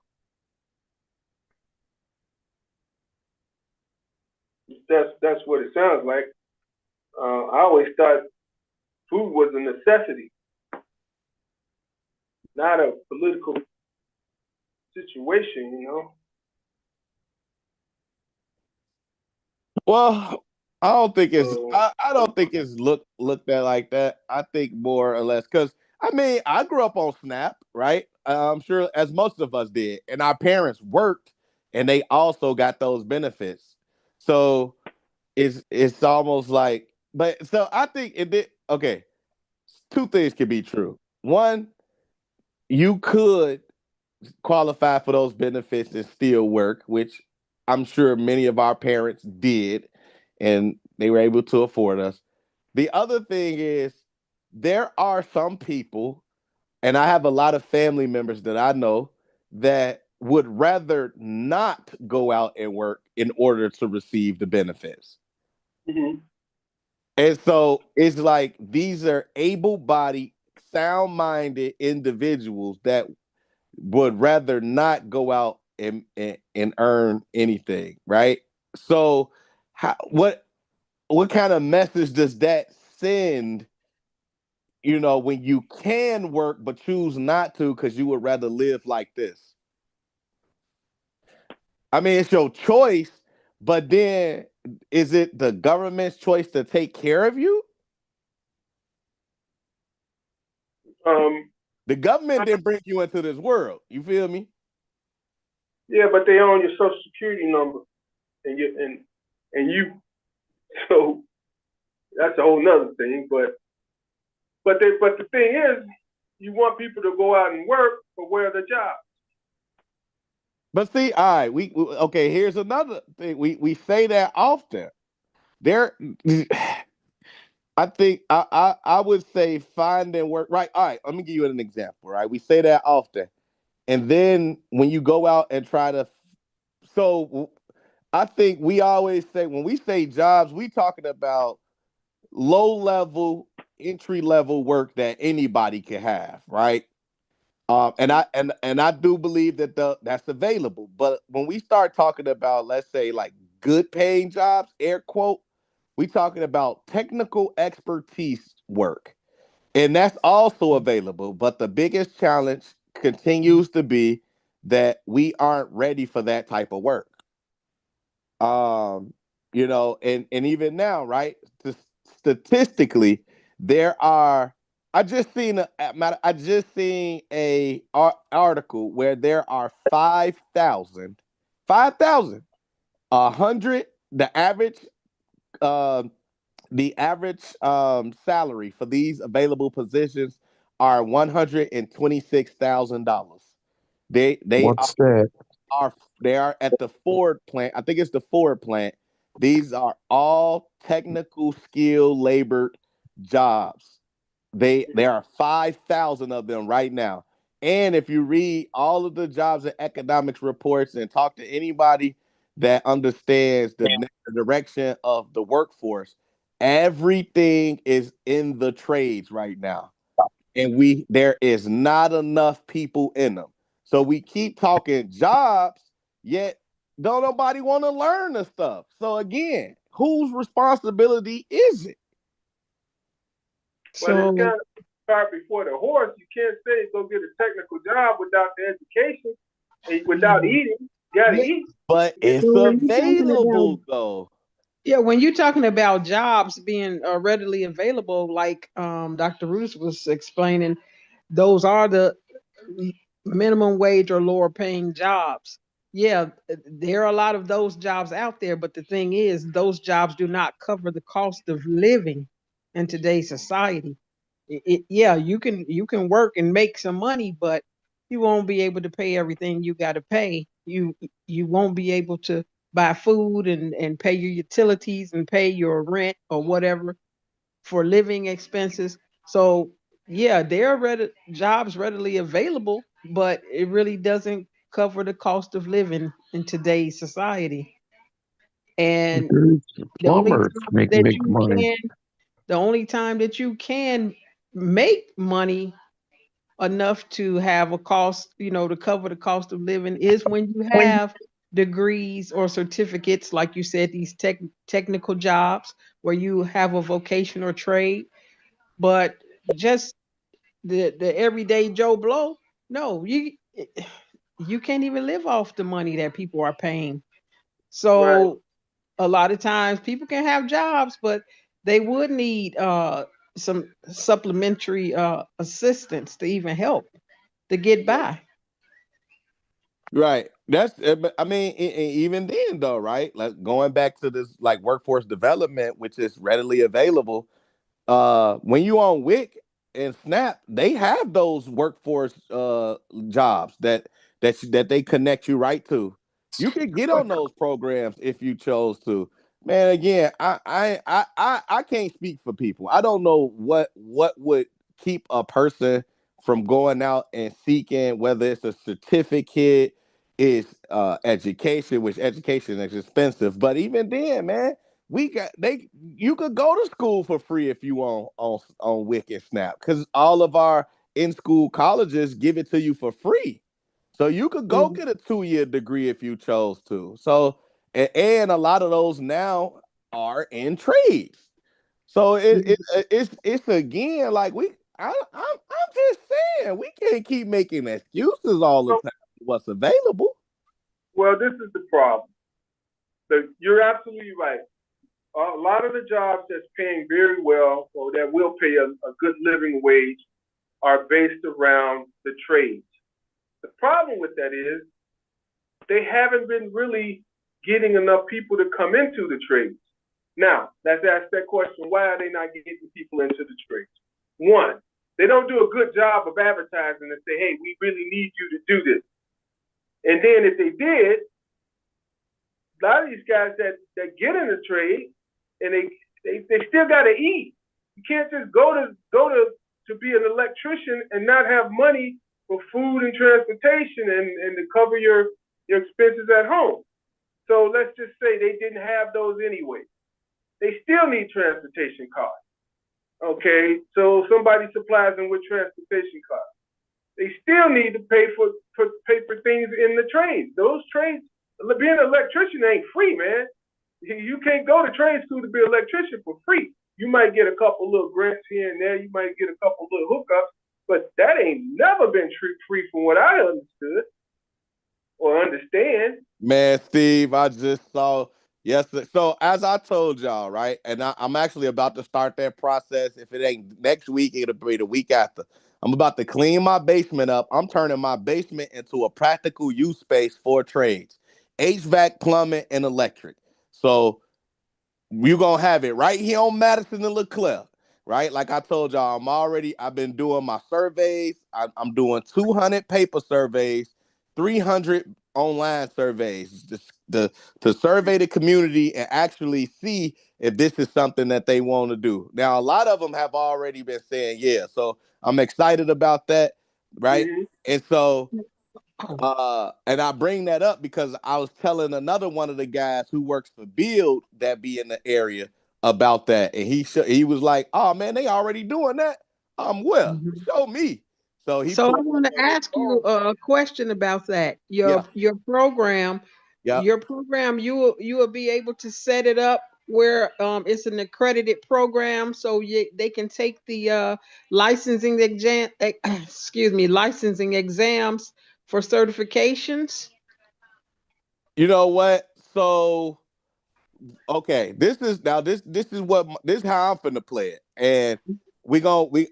B: That's what it sounds like. I always thought food was a necessity, not a political situation, you know.
F: Well, I don't think it's
B: So,
F: I don't think it's looked at like that. I think more or less because I mean I grew up on SNAP, right? I'm sure as most of us did, and our parents worked, and they also got those benefits. So it's almost like, but so I think it did. Okay, two things can be true. One, you could qualify for those benefits and still work, which I'm sure many of our parents did, and they were able to afford us. The other thing is, there are some people, and I have a lot of family members that I know that would rather not go out and work in order to receive the benefits.
B: mhm.
F: And so it's like these are able bodied, sound minded individuals that would rather not go out and earn anything, right? So how what kind of message does that send, when you can work but choose not to because you would rather live like this? I mean, it's your choice, but then is it the government's choice to take care of you?
B: um,
F: The government didn't bring you into this world. You feel me?
B: yeah, but they own your social security number and you. So that's a whole nother thing. But the thing is, you want people to go out and work for where the job.
F: But see, all right, okay. Here's another thing. We say that often. There, I think I would say finding work. Right. All right. Let me give you an example. Right. We say that often, and then when you go out and try to, so I think we always say when we say jobs, we talking about low level, entry level work that anybody can have. Right. And I do believe that that's available. But when we start talking about, let's say, like good paying jobs, air quote, we talking about technical expertise work, and that's also available. But the biggest challenge continues to be that we aren't ready for that type of work. Um, and even now, right? Statistically, there are. I just seen a article where there are 5,000, 100. Um, the average salary for these available positions are $126,000. They
C: What's that?
F: are they are at the Ford plant. I think it's the Ford plant. These are all technical skill labored jobs. There are 5,000 of them right now. And if you read all of the jobs and economics reports and talk to anybody that understands the direction of the workforce, everything is in the trades right now. And there is not enough people in them. So we keep talking jobs, yet don't nobody want to learn the stuff. So again, whose responsibility is it?
B: Well, it's
G: So,
B: kind of cart before the horse. You can't say go get a technical job without the education and without eating. You gotta eat.
F: But it's
G: so when you're talking
F: available
G: about,
F: though.
G: yeah, when you're talking about jobs being readily available, like Dr. Roos was explaining, those are the minimum wage or lower paying jobs. Yeah, there are a lot of those jobs out there, but the thing is, those jobs do not cover the cost of living in today's society. Yeah, you can work and make some money, but you won't be able to pay everything you got to pay. You won't be able to buy food and pay your utilities and pay your rent or whatever for living expenses. So yeah, there are jobs readily available, but it really doesn't cover the cost of living in today's society. And
C: There's
G: the only
C: plumbers
G: time
C: make
G: that
C: make
G: you
C: money.
G: can, the only time that you can make money enough to have a cost, to cover the cost of living is when you have degrees or certificates, like you said, these technical jobs where you have a vocation or trade. But just the everyday Joe Blow, no, you can't even live off the money that people are paying.
B: Right.
G: So a lot of times people can have jobs, but they would need some supplementary assistance to even help to get by.
F: Right. I mean, even then though, right? Like going back to this like workforce development, which is readily available. When you on WIC and Snap, they have those workforce jobs that they connect you right to. You can get on those programs if you chose to. Man, again, I can't speak for people. I don't know what would keep a person from going out and seeking, whether it's a certificate, is education, which education is expensive. But even then, man, you could go to school for free if you on Wicked Snap, because all of our in school colleges give it to you for free. So you could go
G: Mhm.
F: get a 2-year degree if you chose to. So and a lot of those now are in trades. So it's again like I'm just saying we can't keep making excuses all the
B: So,
F: time for what's available.
B: well, this is the problem. You're absolutely right. A lot of the jobs that's paying very well or that will pay a good living wage are based around the trades. The problem with that is they haven't been really getting enough people to come into the trades. Now, let's ask that question, why are they not getting people into the trades? One, they don't do a good job of advertising and say, hey, we really need you to do this. And then if they did, a lot of these guys that get in the trade and they still got to eat. You can't just go to be an electrician and not have money for food and transportation and to cover your expenses at home. So let's just say they didn't have those anyway. They still need transportation costs. Okay, so somebody supplies them with transportation costs. They still need to pay for things in the trades. Those trades, being an electrician ain't free, man. You can't go to trade school to be an electrician for free. You might get a couple little grants here and there. You might get a couple little hookups, but that ain't never been free from what I understood or understand.
F: Man, Steve, I just saw yesterday. So as I told y'all, right, and I'm actually about to start that process. If it ain't next week, it'll be the week after. I'm about to clean my basement up. I'm turning my basement into a practical use space for trades, HVAC, plumbing, and electric. So you're gonna have it right here on Madison and Leclerc, right? Like I told y'all, I've been doing my surveys. I'm doing 200 paper surveys, 300 online surveys to survey the community and actually see if this is something that they want to do. Now, a lot of them have already been saying yeah, so I'm excited about that, right?
B: Mhm.
F: And so, and I bring that up because I was telling another one of the guys who works for Build that be in the area about that, and he was like, "Oh man, they already doing that." Well,
G: Mhm.
F: show me. So he
G: So I
F: pulled
G: want
F: up
G: to
F: on his
G: ask you
F: phone.
G: a question about that.
F: Yeah,
G: Your program,
F: yeah.
G: you will be able to set it up where it's an accredited program, so they can take the licensing exam, excuse me, licensing exams for certifications.
F: You know what? So okay, this is what this is how I'm finna play it, and we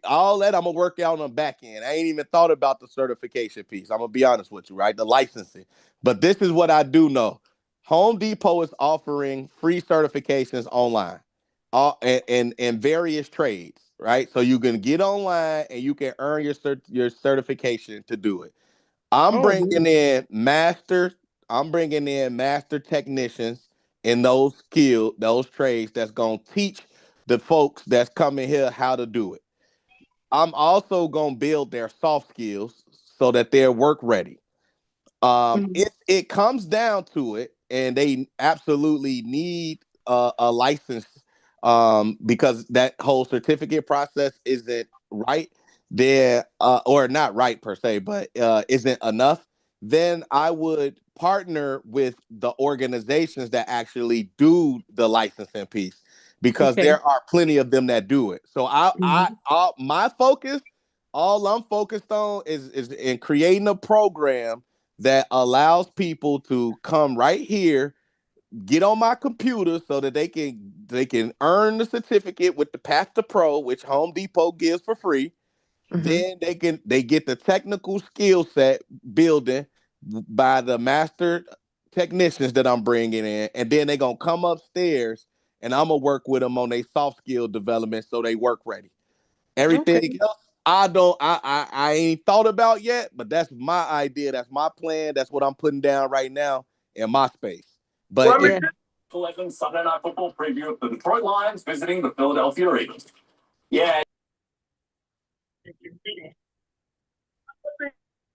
F: all that I'm gonna work out on the back end. I ain't even thought about the certification piece. I'm gonna be honest with you, right? The licensing, but this is what I do know. Home Depot is offering free certifications online, all in various trades, right? So you can get online and you can earn your certification to do it. I'm
G: Oh,
F: bringing
G: really?
F: in master. I'm bringing in master technicians in those trades that's gonna teach the folks that's coming here how to do it. I'm also gonna build their soft skills so that they're work ready.
G: Mhm.
F: If it comes down to it, and they absolutely need a license, because that whole certificate process isn't right there, or not right per se, but isn't enough, then I would partner with the organizations that actually do the licensing piece, because
G: Okay.
F: there are plenty of them that do it. So
G: Mhm.
F: my focus, all I'm focused on is in creating a program that allows people to come right here, get on my computer so that they can earn the certificate with the Path to Pro, which Home Depot gives for free.
G: Mhm.
F: Then they get the technical skill set building by the master technicians that I'm bringing in, and then they're gonna come upstairs and I'm gonna work with them on their soft skill development so they work ready.
G: Okay.
F: Everything else, I ain't thought about yet, but that's my idea. That's my plan. That's what I'm putting down right now in my space.
B: Well,
F: But
B: I mean,
G: Yeah.
H: Legends Sunday Night Football preview of the Detroit Lions visiting the Philadelphia Eagles. Yeah.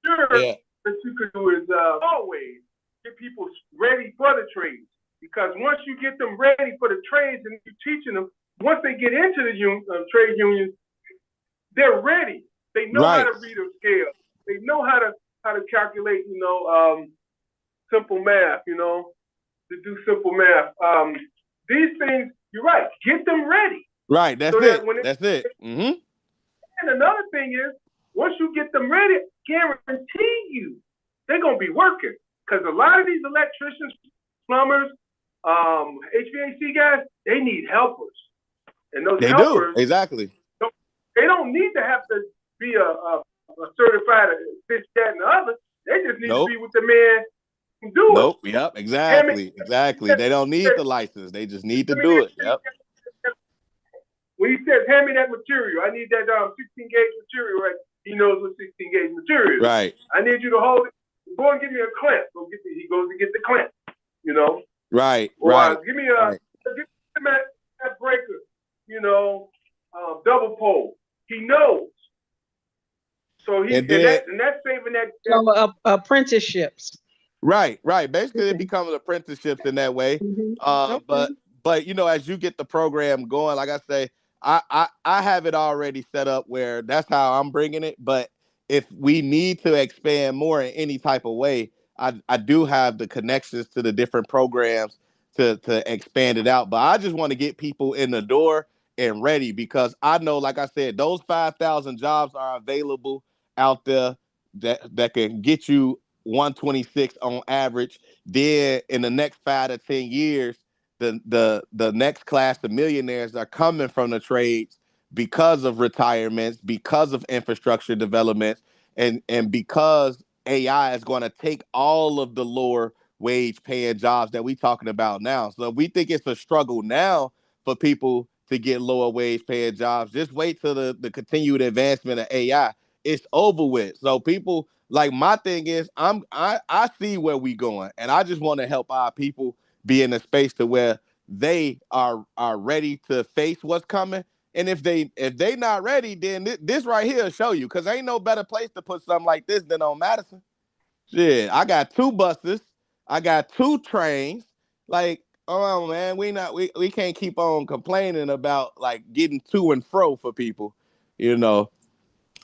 B: sure
F: yeah,
B: that you could do is always get people ready for the trades. Because once you get them ready for the trades and you're teaching them, once they get into the trade unions, they're ready. They know how
F: right,
B: to read a scale. They know how to calculate, simple math, to do simple math. These things, you're right. Get them ready
F: right. That's
B: so that
F: it.
B: when
F: That's it.
B: and another thing is, once you get them ready, guarantee you they're gonna be working. Because a lot of these electricians, plumbers, HVAC guys, they need helpers, and those
F: They do
B: helpers,
F: exactly.
B: they don't need to have to be a certified this, that, and the other. They just need to
F: Nope.
B: be with the man who do it.
F: Nope. Yep.
B: Hand me,
F: Exactly. Exactly. They don't need the license. They just need to
B: hand me
F: do it. Yep.
B: when he says, hand me that material, I need that 16 gauge material, right? He knows what 16 gauge material is.
F: Right.
B: I need you to hold it. Go and give me a clamp. He goes to get the clamp,
F: Right.
B: Or
F: Right.
B: give me
F: Right.
B: that breaker, double pole. He knows. So
F: And then
B: that's saving that.
G: So apprenticeships.
F: right, right. Basically, it
G: Okay.
F: becomes apprenticeships in that way.
G: Mhm.
F: Uh,
G: Okay.
F: but but as you get the program going, like I say, I have it already set up where that's how I'm bringing it. But if we need to expand more in any type of way, I do have the connections to the different programs to expand it out. But I just want to get people in the door and ready, because I know, like I said, those 5,000 jobs are available out there that can get you 126 on average. Then in the next 5 to 10 years, the next class of millionaires are coming from the trades because of retirements, because of infrastructure development, and because AI is going to take all of the lower wage paying jobs that we talking about now. So if we think it's a struggle now for people to get lower wage paying jobs, just wait till the continued advancement of AI. it's over with. So people, like, my thing is, I see where we going, and I just want to help our people be in a space to where they are ready to face what's coming. And if they not ready, then this right here will show you, because ain't no better place to put something like this than on Madison. Shit, I got 2 buses, I got 2 trains. Like, oh man, we can't keep on complaining about like getting to and fro for people, you know.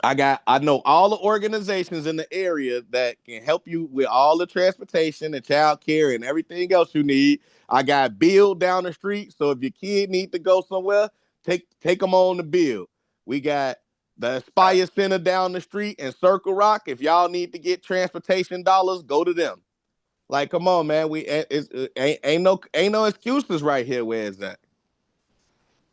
F: I know all the organizations in the area that can help you with all the transportation and child care and everything else you need. I got Build down the street, so if your kid need to go somewhere, take them on the Build. We got the Aspire Center down the street and Circle Rock. If y'all need to get transportation dollars, go to them. Like, come on, man. Ain't no excuses right here. Where is that?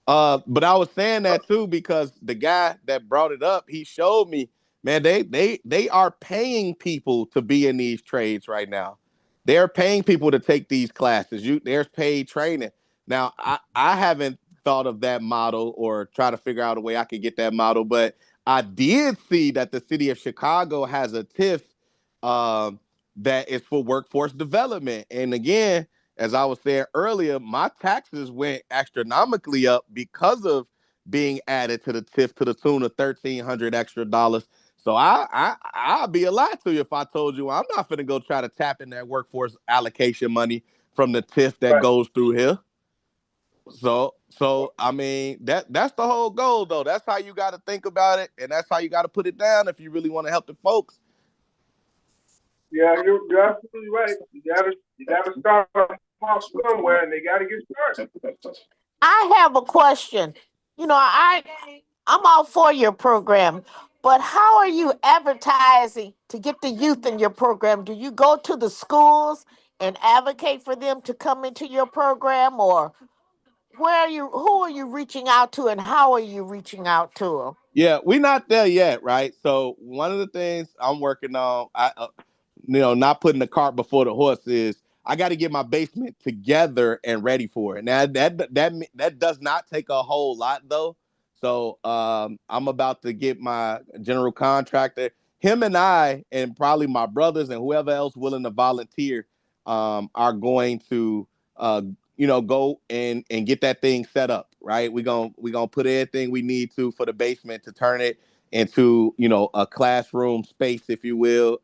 F: But I was saying that too because the guy that brought it up, he showed me, man, they are paying people to be in these trades right now. They're paying people to take these classes. There's paid training. Now, I haven't thought of that model or try to figure out a way I could get that model, but I did see that the city of Chicago has a TIF that is for workforce development. And again, as I was saying earlier, my taxes went astronomically up because of being added to the TIF to the tune of $1,300 extra dollars. So I'll be a lie to you if I told you I'm not going to go try to tap in that workforce allocation money from the TIF that goes through here. So I mean that's the whole goal though. That's how you got to think about it, and that's how you got to put it down if you really want to help the folks.
B: Yeah, you're absolutely right. You gotta start off somewhere, and they gotta get started.
I: I have a question. I'm all for your program, but how are you advertising to get the youth in your program? Do you go to the schools and advocate for them to come into your program, or who are you reaching out to, and how are you reaching out to them?
F: Yeah, we're not there yet, right? So one of the things I'm working on, not putting the cart before the horse, is I got to get my basement together and ready for it. Now that does not take a whole lot though. So I'm about to get my general contractor, him and I, and probably my brothers and whoever else willing to volunteer, are going to go and get that thing set up, right? We're gonna put everything we need to for the basement to turn it into, a classroom space, if you will.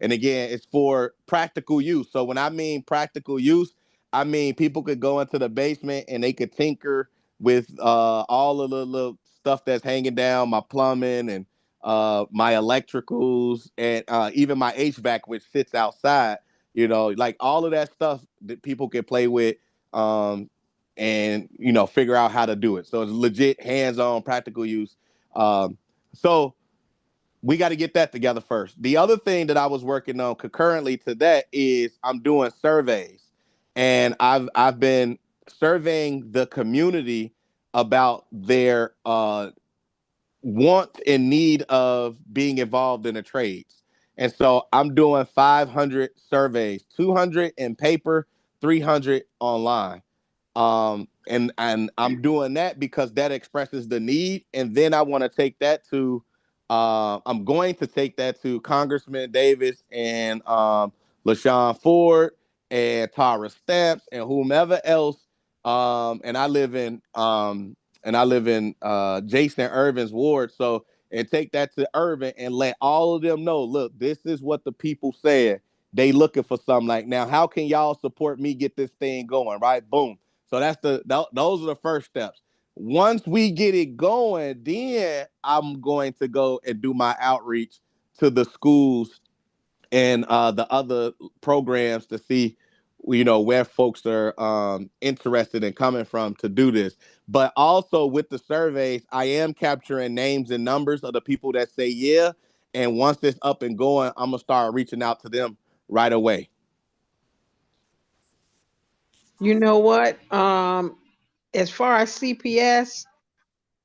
F: And again, it's for practical use. So when I mean practical use, I mean people could go into the basement and they could tinker with all of the little stuff that's hanging down, my plumbing and my electricals, and even my HVAC, which sits outside. Like all of that stuff that people can play with, and figure out how to do it. So it's legit hands-on practical use. So we got to get that together first. The other thing that I was working on concurrently to that is I'm doing surveys, and I've been surveying the community about their want and need of being involved in the trades. And so I'm doing 500 surveys, 200 in paper, 300 online. And I'm doing that because that expresses the need. And then I want to take that to, I'm going to take that to Congressman Davis and LaShawn Ford and Tara Stamps and whomever else. And I live in Jason Irvin's ward. So, and take that to Irvin and let all of them know, look, this is what the people said. They looking for something. Like, now, how can y'all support me get this thing going? Right? Boom. So those are the first steps. Once we get it going, then I'm going to go and do my outreach to the schools and the other programs to see, where folks are interested in coming from to do this. But also with the surveys, I am capturing names and numbers of the people that say yeah. And once it's up and going, I'm gonna start reaching out to them right away.
G: You know what? As far as CPS,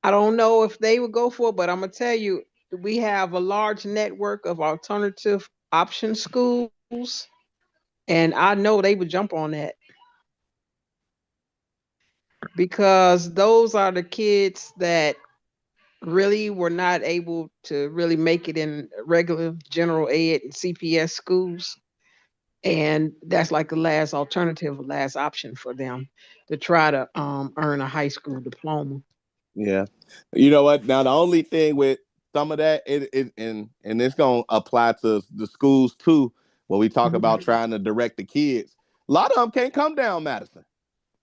G: I don't know if they would go for it, but I'm gonna tell you, we have a large network of alternative option schools, and I know they would jump on that because those are the kids that really were not able to really make it in regular general ed and CPS schools. And that's like the last alternative, last option for them to try to earn a high school diploma.
F: Yeah. You know what? Now the only thing with some of that, and it's gonna apply to the schools too, when we talk about
G: Mhm.
F: trying to direct the kids. A lot of them can't come down Madison.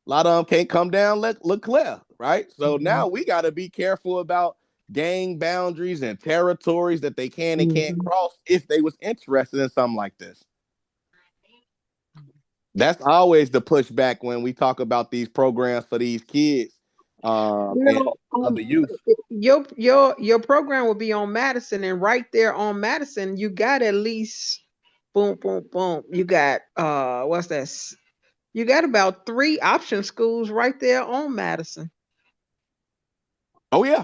F: A lot of them can't come down Leclerc, right? So now
G: Mhm.
F: we got to be careful about gang boundaries and territories that they can and can't
G: Mhm.
F: cross if they was interested in something like this. That's always the pushback when we talk about these programs for these kids
G: You
F: and
G: know,
F: of the youth.
G: your program will be on Madison, and right there on Madison, you got at least boom, boom, boom. You got what's that? You got about 3 option schools right there on Madison.
F: Oh yeah.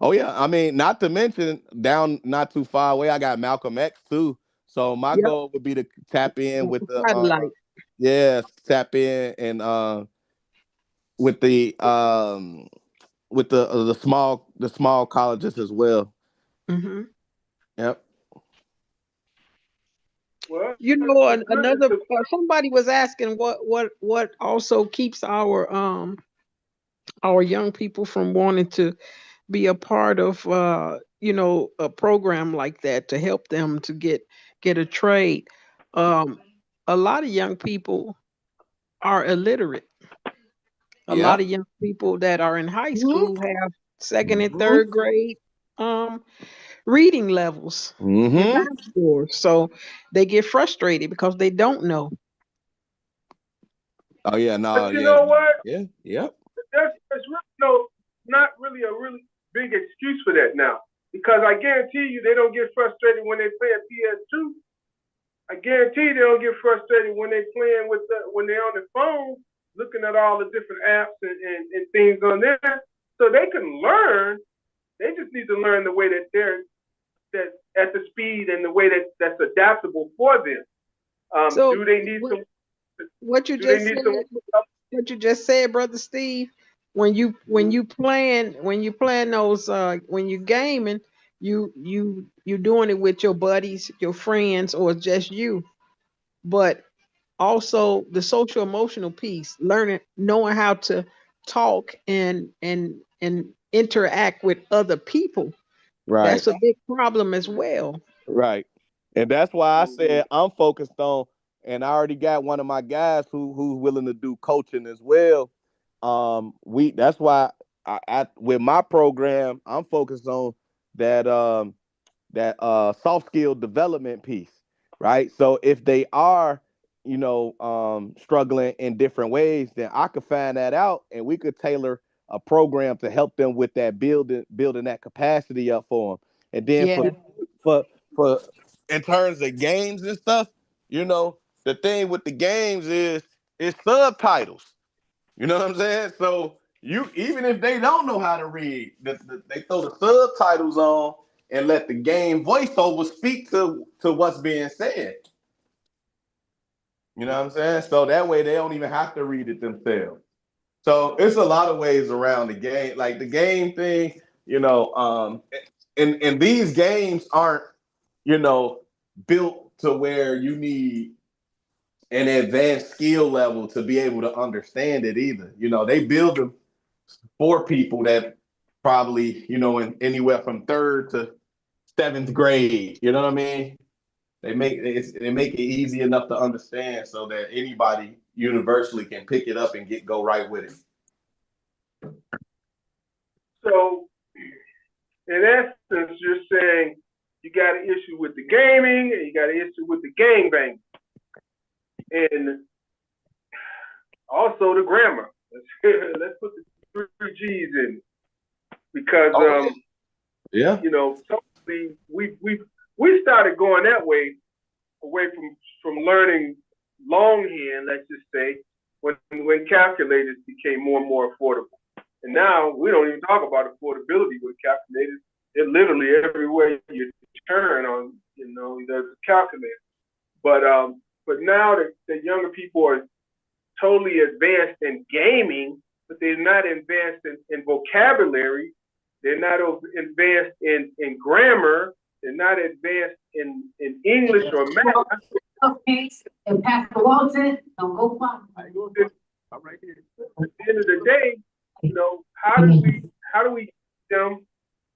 F: Oh yeah. I mean, not to mention down not too far away, I got Malcolm X too. So my
G: Yep.
F: goal would be to tap in with the
G: Satellite.
F: yes, tap in and with the the small colleges as well.
G: Hmm.
F: Yep.
B: Well,
G: You know,
B: it's good
G: another
B: to
G: somebody was asking what also keeps our young people from wanting to be a part of a program like that to help them to get a trade. Um, a lot of young people are illiterate. A lot
F: Yep.
G: of young people that are in high
F: Mm-hmm.
G: school have second and third grade um, reading levels and
F: Mm-hmm.
G: math scores, so they get frustrated because they don't know.
F: Oh yeah, no,
B: but you
F: yeah,
B: know what?
F: yeah, yep.
B: There's really not really a really big excuse for that now. Because I guarantee you they don't get frustrated when they play at PS2. I guarantee they don't get frustrated when they playing when they're on the phone looking at all the different apps and things on there. So they can learn. They just need to learn the way that they're that at the speed and the way that's adaptable for them.
G: So
B: Do they need
G: what,
B: some?
G: what you
B: Do they
G: just
B: need
G: said,
B: some?
G: what you just said, brother Steve, when you playing those when you gaming, you doing it with your buddies, your friends, or just you. But also the social emotional piece, learning, knowing how to talk and interact with other people.
F: Right,
G: That's a big problem as well.
F: right. And that's why I said I'm focused on, and I already got one of my guys who's willing to do coaching as well. We that's why I with my program I'm focused on that soft skill development piece, right? So if they are, struggling in different ways, then I could find that out and we could tailor a program to help them with that building that capacity up for them. And then
G: Yeah.
F: for in terms of games and stuff, the thing with the games is it's subtitles. You know what I'm saying? So you even if they don't know how to read, they throw the subtitles on and let the game voiceover speak to what's being said. You know what I'm saying? So that way they don't even have to read it themselves. So it's a lot of ways around the game. Like the game thing, and these games aren't, you know, built to where you need an advanced skill level to be able to understand it either. They build them for people that probably, in anywhere from third to seventh grade. You know what I mean? They make it easy enough to understand so that anybody universally can pick it up and go right with it.
B: So in essence, you're saying you got an issue with the gaming and you got an issue with the gangbang, and also the grammar. Let's put the 3 G's in because
F: Oh, yeah.
B: totally we started going that way away from learning longhand. Let's just say when calculators became more and more affordable. And now we don't even talk about affordability with calculators. It literally everywhere you turn on, there's a calculator. But now the younger people are totally advanced in gaming, but they're not advanced in vocabulary They're not advanced in grammar. They're not advanced in English or math.
J: Okay, and Pastor Walton, don't go far.
B: I'm right here. At the end of the day, you know, how do we get them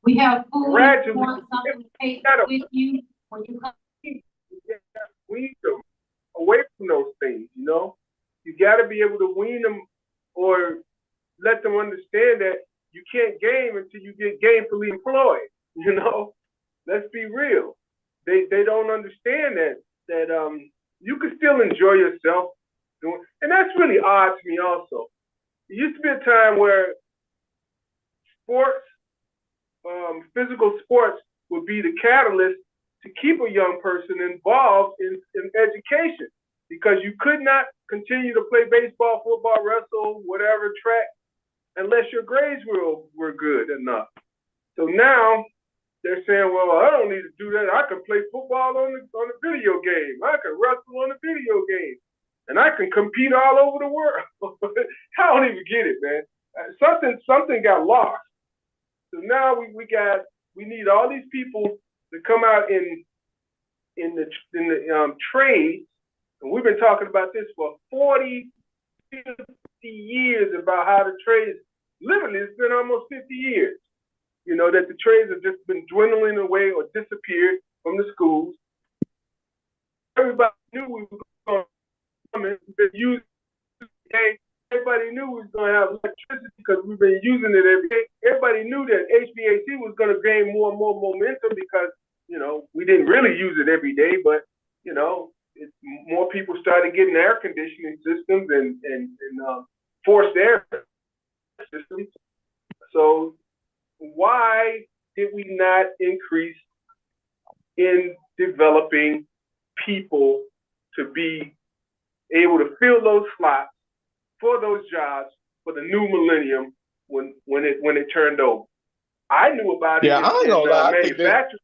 J: We have food,
B: gradually?
J: want something to take with you when you come.
B: Wean them away from those things, you know. You got to be able to wean them or let them understand that you can't game until you get gainfully employed. You know, let's be real. They don't understand that you can still enjoy yourself doing, and that's really odd to me also. It used to be a time where sports, physical sports, would be the catalyst to keep a young person involved in education, because you could not continue to play baseball, football, wrestle, whatever, track, unless your grades were good enough. So now they're saying, well, I don't need to do that. I can play football on the video game. I can wrestle on the video game. And I can compete all over the world. I don't even get it, man. Something got lost. So now we need all these people to come out in the trades, and we've been talking about this for 40, 50 years about how the trades, literally it's been almost 50 years, you know, that the trades have just been dwindling away or disappeared from the schools. Everybody knew we were going to come and use it. Everybody knew we was going to have electricity because we've been using it every day. Everybody knew that HVAC was going to gain more and more momentum because, you know, we didn't really use it every day, but, you know, more people started getting air conditioning systems and forced air systems. So why did we not increase in developing people to be able to fill those slots for those jobs for the new millennium when it turned over? I knew about it.
F: Yeah, I ain't gonna lie.
B: Manufacturing.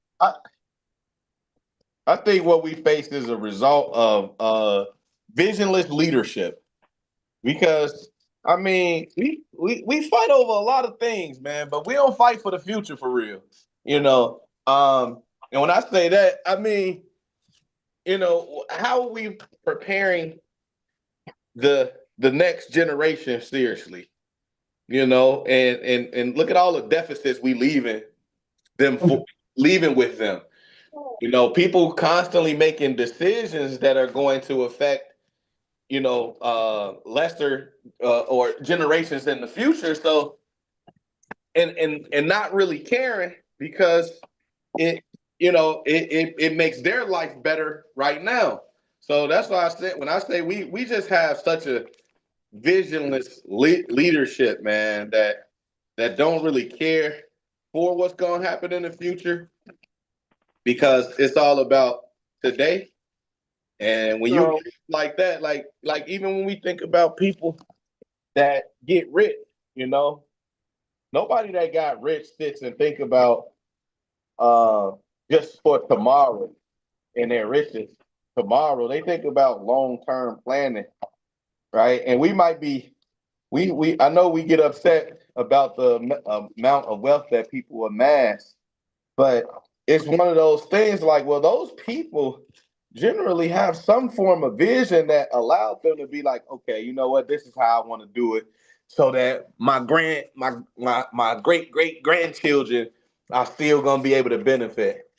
F: I think what we face is a result of visionless leadership. Because I mean, we fight over a lot of things, man, but we don't fight for the future for real. You know, and when I say that, I mean, you know, how are we preparing the next generation seriously? You know, and look at all the deficits we leaving with them. You know, people constantly making decisions that are going to affect, you know, lesser or generations in the future. So, and not really caring because it, you know, it makes their life better right now. So that's why I said, when I say we just have such a visionless leadership, man, that don't really care for what's going to happen in the future, because it's all about today. And when you like that, like even when we think about people that get rich, you know, nobody that got rich sits and think about just for tomorrow and their riches tomorrow. They think about long-term planning, right? And we might be, I know we get upset about the amount of wealth that people amass, but it's one of those things like, well, those people generally have some form of vision that allows them to be like, okay, you know what, this is how I want to do it, so that my great great grandchildren are still gonna be able to benefit.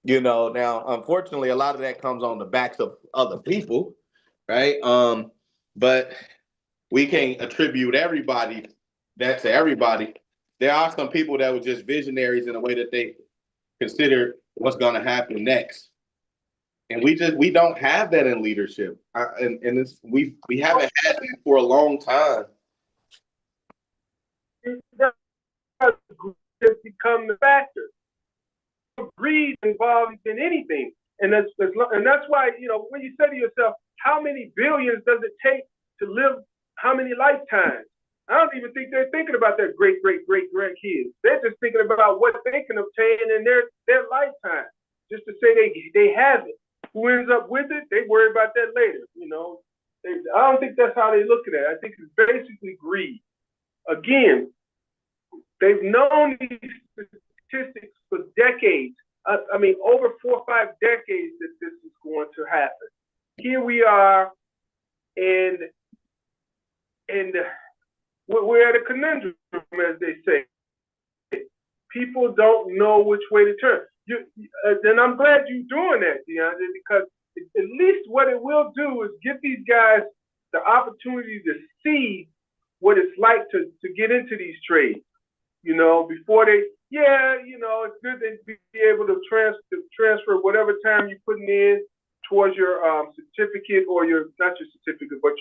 F: You know, now unfortunately, a lot of that comes on the backs of other people, right? But we can't attribute that to everybody. There are some people that were just visionaries in the way that they consider what's going to happen next, and we don't have that in leadership, and we haven't had it for a long time.
B: It's become the factor. Greed involved in anything, and that's why, you know, when you say to yourself, how many billions does it take to live how many lifetimes? I don't even think they're thinking about their great grandkids. They're just thinking about what they can obtain in their lifetime, just to say they have it. Who ends up with it, they worry about that later. You know, I don't think that's how they look at it. I think it's basically greed. Again, they've known these statistics for decades. I mean, over 4 or 5 decades that this is going to happen. Here we are, and we're at a conundrum, as they say. People don't know which way to turn. And I'm glad you're doing that, DeAndre, because at least what it will do is give these guys the opportunity to see what it's like to get into these trades. You know, before they, it's good to be able to transfer whatever time you're putting in towards your certificate, or not your certificate, but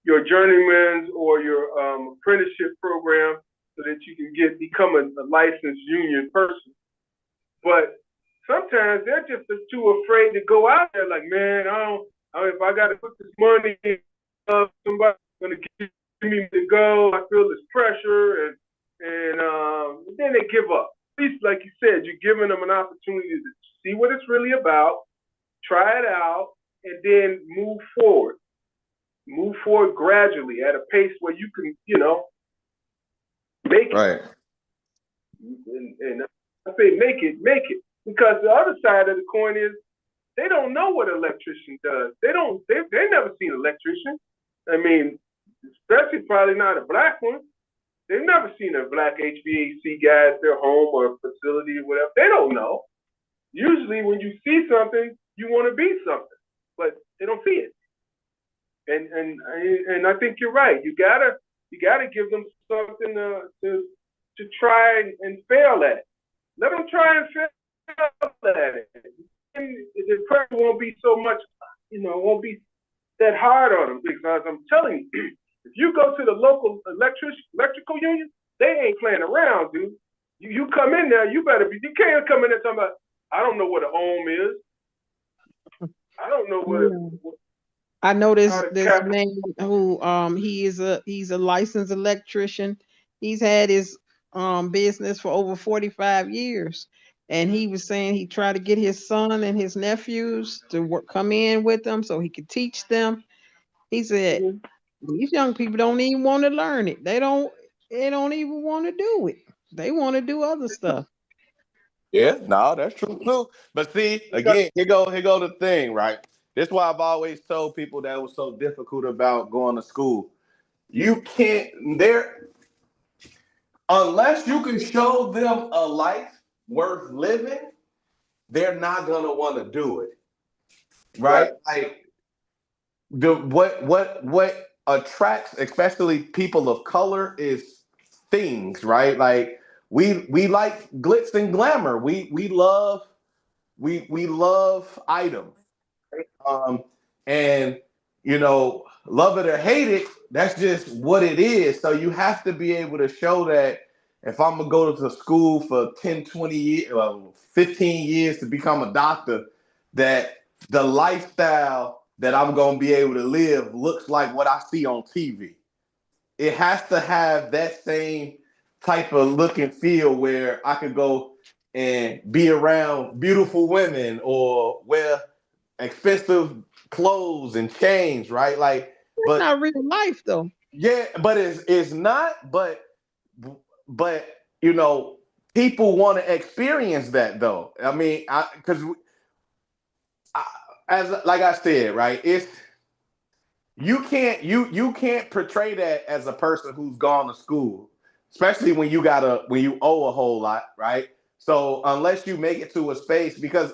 B: your journeyman's or your apprenticeship program, so that you can become a licensed union person. But sometimes they're just too afraid to go out there. Like, man, if I got to put this money in, somebody's going to give me to go. I feel this pressure, and then they give up. At least, like you said, you're giving them an opportunity to see what it's really about, try it out, and then move forward. Move forward gradually at a pace where you can, make it.
F: Right.
B: And I say make it. Because the other side of the coin is they don't know what an electrician does. They've never seen an electrician. I mean, especially probably not a black one. They've never seen a black HVAC guy at their home or facility or whatever. They don't know. Usually when you see something, you want to be something, but they don't see it. And I think you're right. You gotta give them something to try and fail at. Let them try and fail at it. And the pressure won't be so much, won't be that hard on them, because I'm telling you, if you go to the local electrical union, they ain't playing around, dude. You come in there, you can't come in there talking about, I don't know what an ohm is. I don't know what.
G: I know this man who he's a licensed electrician. He's had his business for over 45 years, and he was saying he tried to get his son and his nephews to come in with him so he could teach them. He said these young people don't even want to learn it. They don't even want to do it. They want to do other stuff.
F: Yeah, no, that's true too. But see, again, here go the thing, right? This is why I've always told people that was so difficult about going to school. You can't unless you can show them a life worth living, they're not gonna want to do it. Right? Like what attracts especially people of color is things, right? Like we like glitz and glamour. We love items. And love it or hate it, that's just what it is. So you have to be able to show that if I'm gonna go to school for 10, 20 years, 15 years to become a doctor, that the lifestyle that I'm gonna be able to live looks like what I see on TV. It has to have that same type of look and feel where I could go and be around beautiful women or wear expensive clothes and chains, right? Like, but
G: it's not real life though.
F: Yeah, but it's not. But people want to experience that though. I mean, as like I said, right? It's you can't portray that as a person who's gone to school, especially when you owe a whole lot, right? So unless you make it to a space, because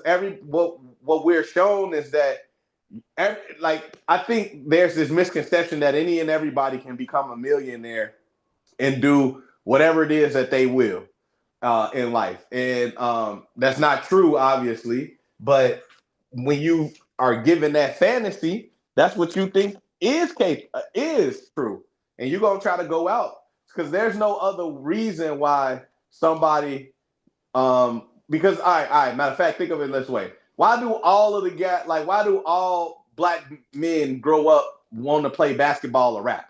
F: what we're shown is that I think there's this misconception that any and everybody can become a millionaire and do whatever it is that they will in life, and that's not true, obviously. But when you are given that fantasy, that's what you think is true, and you're gonna try to go out because there's no other reason why somebody. Because all right, matter of fact, think of it this way. Why do all black men grow up wanting to play basketball or rap?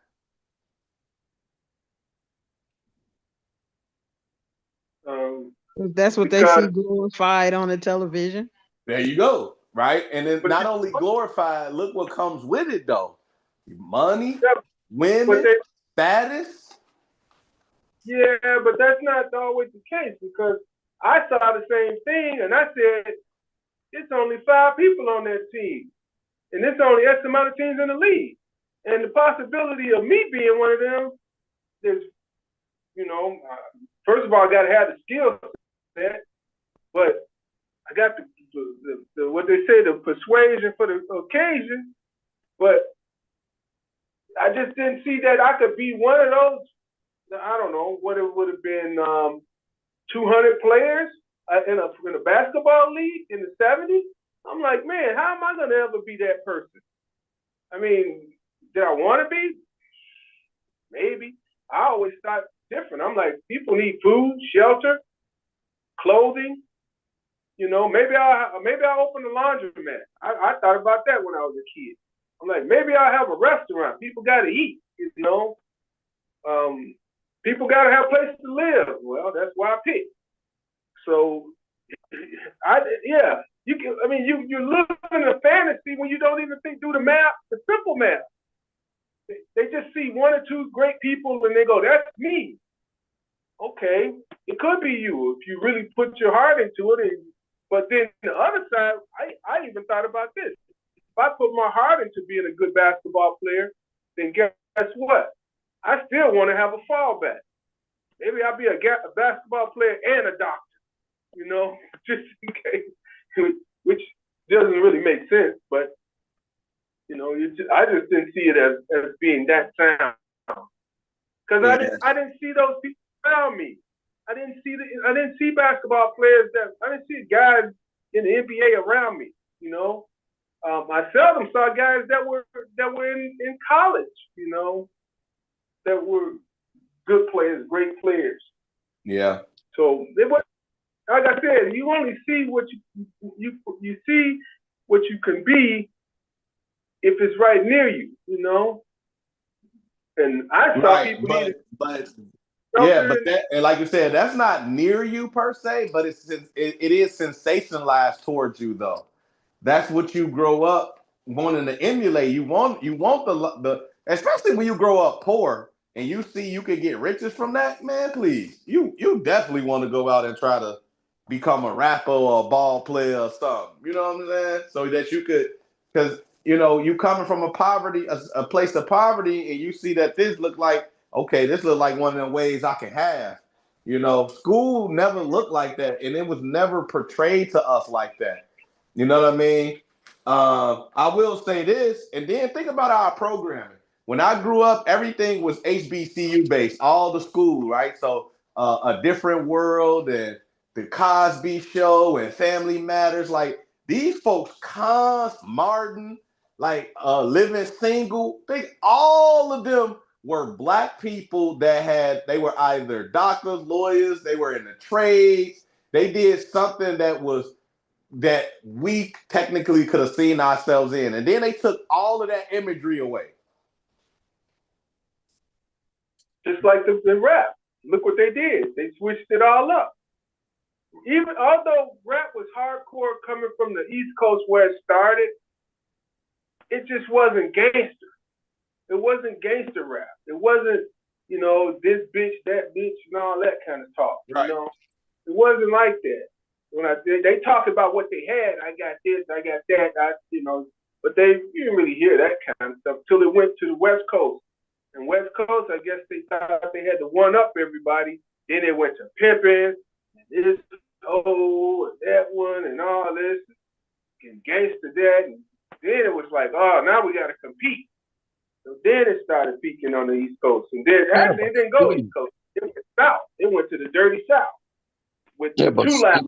G: That's what they see glorified on the television.
F: There you go, right? And then not only glorified, look what comes with it though. Money, women, status.
B: Yeah, but that's not always the case because I saw the same thing and I said it's only 5 people on that team, and it's only X amount of teams in the league, and the possibility of me being one of them is, first of all, I got to have the skill set, but I got the what they say, the persuasion for the occasion, but I just didn't see that I could be one of those. I don't know what it would have been, 200 players in a basketball league in the 70s. I'm like, man, how am I going to ever be that person? I mean, did I want to be? Maybe. I always thought different. I'm like, people need food, shelter, clothing. Maybe I'll open a laundromat. I thought about that when I was a kid. I'm like, maybe I'll have a restaurant. People got to eat, people got to have places to live. Well, that's why I picked. So, you live in a fantasy when you don't even do the math, the simple math. They just see 1 or 2 great people and they go, that's me. Okay, it could be you if you really put your heart into it. But then the other side, I even thought about this. If I put my heart into being a good basketball player, then guess what? I still want to have a fallback. Maybe I'll be a basketball player and a doctor, just in case, which doesn't really make sense. But, I just didn't see it as being that sound. Because I didn't see those people around me. I didn't see basketball players I didn't see guys in the NBA around me, I seldom saw guys that were in college, that were good players, great players.
F: Yeah.
B: So they were, like I said, you only see what you see what you can be if it's right near you, And I saw people
F: but that, and like you said, that's not near you per se, but it is sensationalized towards you though. That's what you grow up wanting to emulate. You want the especially when you grow up poor and you see you can get riches from that, man, please. You definitely want to go out and try to become a rapper or a ball player or something. You know what I'm saying? So that you could, because you coming from a place of poverty, and you see that this look like, okay, this look like one of them ways I can have. School never looked like that, and it was never portrayed to us like that. You know what I mean? I will say this, and then think about our programming. When I grew up, everything was HBCU based, all the school, right? So A Different World and The Cosby Show and Family Matters, like these folks, Martin, like Living Single, all of them were Black people they were either doctors, lawyers, they were in the trades. They did something that we technically could have seen ourselves in. And then they took all of that imagery away.
B: Just like the rap. Look what they did. They switched it all up. Even although rap was hardcore coming from the East Coast where it started, it just wasn't gangster. It wasn't gangster rap. It wasn't, this bitch, that bitch, and all that kind of talk.
F: Right.
B: It wasn't like that. When they talked about what they had, I got this, I got that, but you didn't really hear that kind of stuff till it went to the West Coast. And West Coast, I guess they thought they had to one up everybody. Then they went to pimping, and this, and that one, and all this, and gangster that, and then it was like, oh, now we got to compete. So then it started peaking on the East Coast, and then actually it didn't go East Coast. It went South. It went to the dirty South with 2 laps.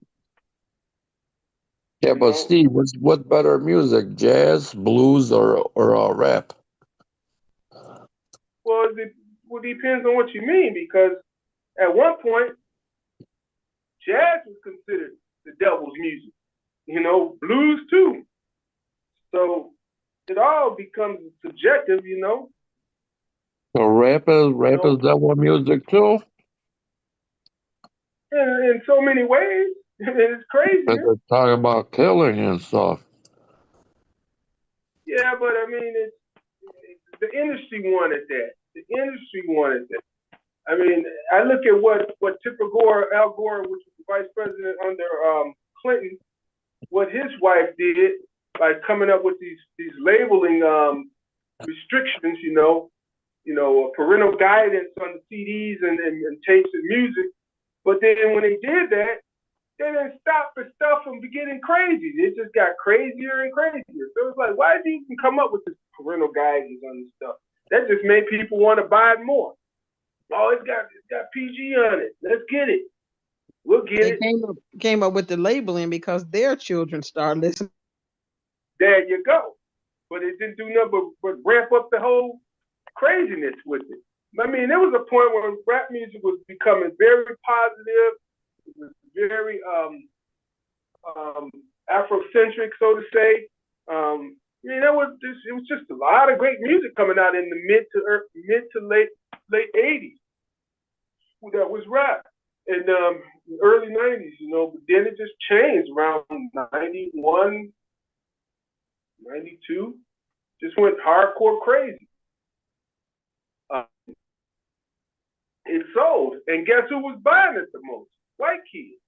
C: Yeah, but Steve, what's better music, jazz, blues, or rap?
B: Well, it depends on what you mean, because at one point, jazz was considered the devil's music. Blues too. So it all becomes subjective,
C: So rap is devil music too?
B: In so many ways. It's crazy.
C: They're talking about killing and stuff.
B: Yeah, but I mean, the industry wanted that. I mean, I look at what Tipper Gore, Al Gore, which was the vice president under Clinton, what his wife did by coming up with these labeling restrictions, parental guidance on the CDs and tapes and music. But then when they did that, they didn't stop the stuff from getting crazy. It just got crazier and crazier. So it's like, why did you even come up with this parental guidance on this stuff? That just made people want to buy it more. Oh, it's got PG on it. Let's get it. We'll get
G: They
B: it.
G: came up with the labeling because their children started listening.
B: There you go. But it didn't do nothing but ramp up the whole craziness with it. I mean, there was a point where rap music was becoming very positive. It was very Afrocentric, so to say. It was just a lot of great music coming out in the mid to late '80s. That was rap. In the early '90s, but then it just changed around '91, '92. Just went hardcore crazy. It sold, and guess who was buying it the most? White kids.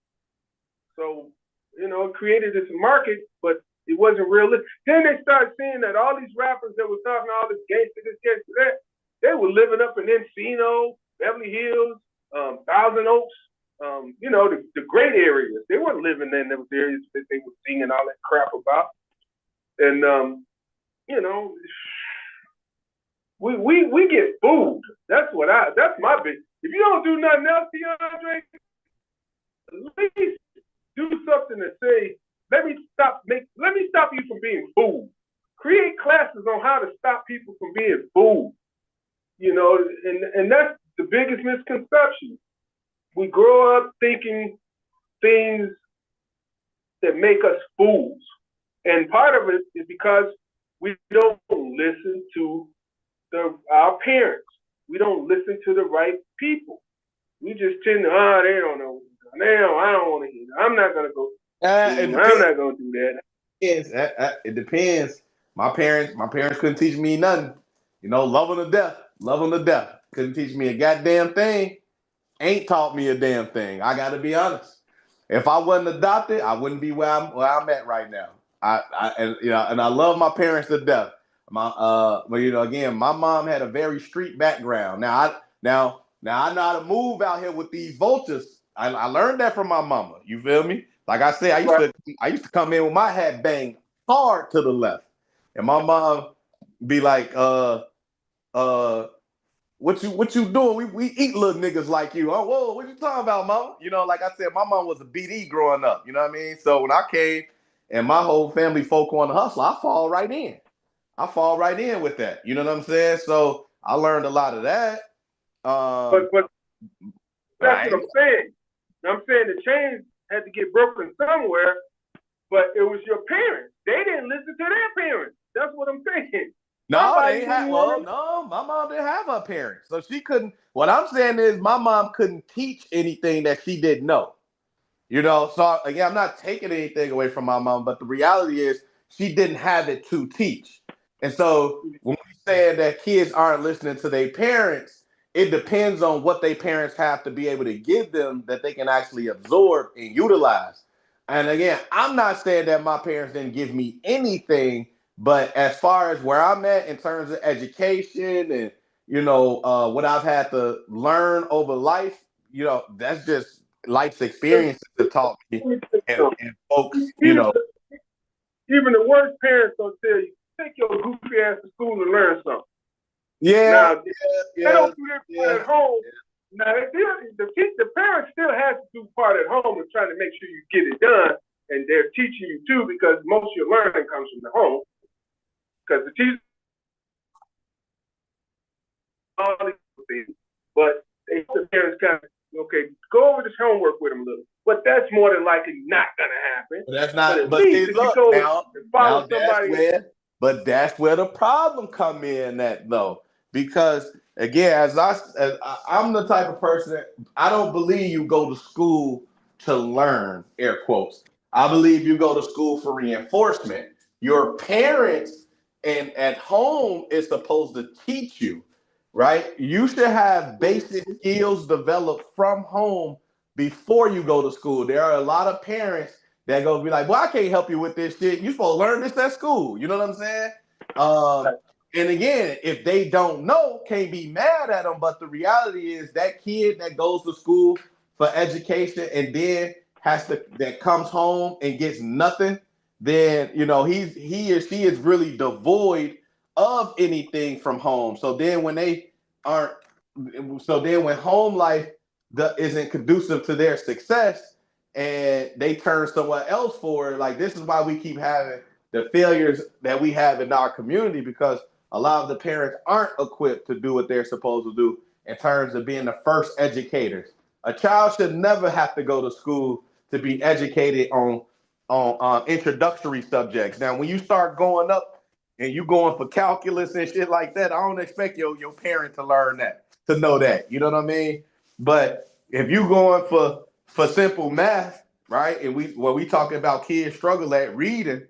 B: So, it created this market, but it wasn't realistic. Then they started seeing that all these rappers that were talking all this gangster, this gangster, that, they were living up in Encino, Beverly Hills, Thousand Oaks, the great areas. They weren't living in those areas that they were singing all that crap about. And, we get fooled. That's my big. If you don't do nothing else, DeAndre, at least do something to say, let me stop you from being fooled. Create classes on how to stop people from being fooled. And that's the biggest misconception. We grow up thinking things that make us fools. And part of it is because we don't listen to our parents. We don't listen to the right people. We just tend to, they don't know. I don't want to hear that. I'm not going to go. I'm not going to do that.
F: It depends. My parents couldn't teach me nothing. Love them to death. Couldn't teach me a goddamn thing. Ain't taught me a damn thing. I got to be honest. If I wasn't adopted, I wouldn't be where I'm at right now. And I love my parents to death. But again, my mom had a very street background. Now I know how to move out here with these vultures. I learned that from my mama. You feel me? Like I said, I used to come in with my hat banged hard to the left, and my mom be like, what you doing? We eat little niggas like you. Oh, whoa, what you talking about, mama? Like I said, my mom was a BD growing up. You know what I mean? So when I came and my whole family folk on the hustle, I fall right in with that. You know what I'm saying? So I learned a lot of that.
B: But that's what I'm saying. I'm saying the chains had to get broken somewhere, but it was your parents. They didn't listen to their parents. That's what I'm saying.
F: No, my mom didn't have her parents. So she couldn't. What I'm saying is my mom couldn't teach anything that she didn't know. So again, I'm not taking anything away from my mom, but the reality is she didn't have it to teach. And so when we say that kids aren't listening to their parents, it depends on what their parents have to be able to give them that they can actually absorb and utilize. And again, I'm not saying that my parents didn't give me anything, but as far as where I'm at in terms of education and, what I've had to learn over life, that's just life's experiences that taught me and folks,
B: Even the worst parents don't tell you, take your goofy ass to school and learn something.
F: Yeah.
B: Now, they don't do their part at home. Now, the parents still have to do part at home and trying to make sure you get it done. And they're teaching you too, because most of your learning comes from the home. Because the teacher, all these things, but the parents kind of, okay, go over this homework with them a little. But that's more than likely not going to happen.
F: But that's not.
B: But see, look,
F: But that's where the problem come in at though, because again, I'm the type of person that I don't believe you go to school to learn, air quotes. I believe you go to school for reinforcement. Your parents and at home is supposed to teach you. right? You should have basic skills developed from home before you go to school. There are a lot of parents that go be like, "Well, I can't help you with this shit. You supposed to learn this at school." You know what I'm saying? And again, if they don't know, can't be mad at them. But the reality is that kid that goes to school for education and then that comes home and gets nothing, then he or she is really devoid of anything from home. So then when home life isn't conducive to their success and they turn somewhere else for it, like this is why we keep having the failures that we have in our community, because a lot of the parents aren't equipped to do what they're supposed to do in terms of being the first educators. A child should never have to go to school to be educated on introductory subjects. Now, when you start going up and you going for calculus and shit like that, I don't expect your parent to learn that, to know that. You know what I mean? But if you going for simple math, right? And we talking about kids struggle at reading,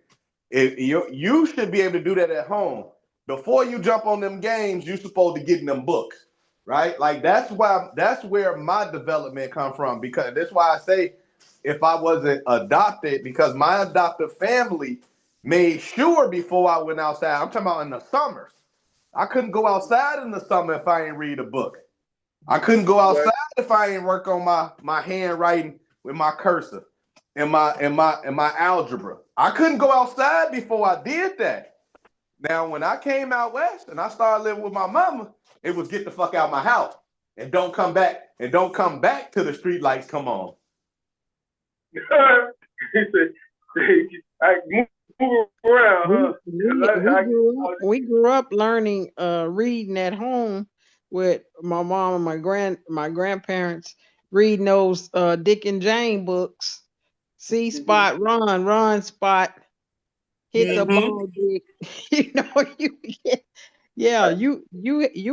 F: you should be able to do that at home. Before you jump on them games, you're supposed to get in them books, right? Like that's where my development come from, because that's why I say if I wasn't adopted, because my adoptive family made sure before I went outside, I'm talking about in the summers, I couldn't go outside in the summer if I ain't read a book. I couldn't go outside if I ain't work on my handwriting with my cursive and my algebra. I couldn't go outside before I did that. Now, when I came out west and I started living with my mama, it was get the fuck out of my house and don't come back till the street lights come on.
B: I move around.
G: We grew up learning reading at home with my mom and my grandparents, reading those Dick and Jane books. See spot, run spot, hit the ball, Dick. You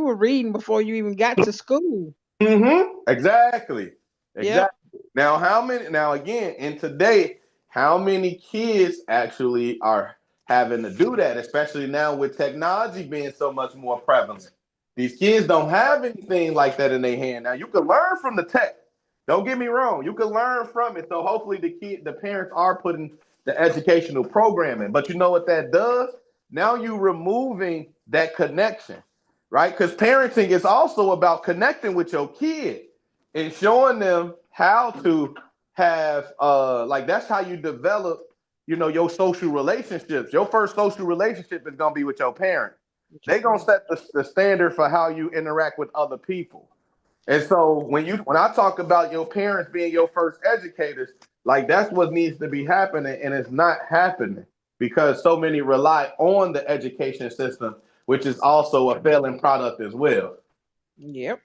G: were reading before you even got to school.
F: Exactly.
G: Yep.
F: Now again, in today, how many kids actually are having to do that, especially now with technology being so much more prevalent? These kids don't have anything like that in their hand. Now you can learn from the tech. Don't get me wrong. You can learn from it. So hopefully the parents are putting the educational programming. But you know what that does? Now you're removing that connection, right? Because parenting is also about connecting with your kid and showing them how to have that's how you develop, your social relationships. Your first social relationship is gonna be with your parent. They're gonna set the standard for how you interact with other people. And so when I talk about your parents being your first educators, like that's what needs to be happening, and it's not happening because so many rely on the education system, which is also a failing product as well.
G: Yep.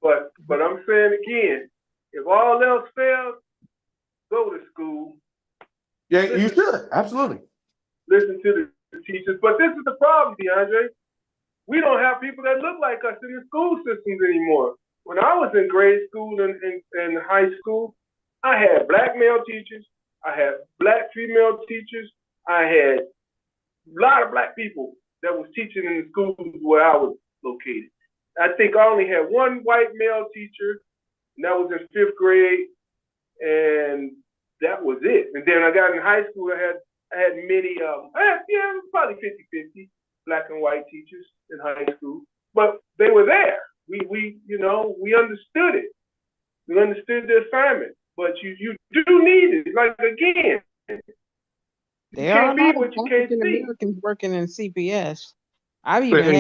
B: But I'm saying again, if all else fails, go to school.
F: Yeah, you should. Absolutely.
B: Listen to the teachers. But this is the problem, DeAndre. We don't have people that look like us in the school systems anymore. When I was in grade school and high school, I had black male teachers. I had black female teachers. I had a lot of black people that was teaching in the schools where I was located. I think I only had one white male teacher, and that was in 5th grade, and that was it. And then I got in high school, I had many, it was probably 50-50 black and white teachers in high school, but they were there. We understood it. We understood the assignment, but you do need it. Like again,
G: there are a lot of African Americans working in CPS. I've even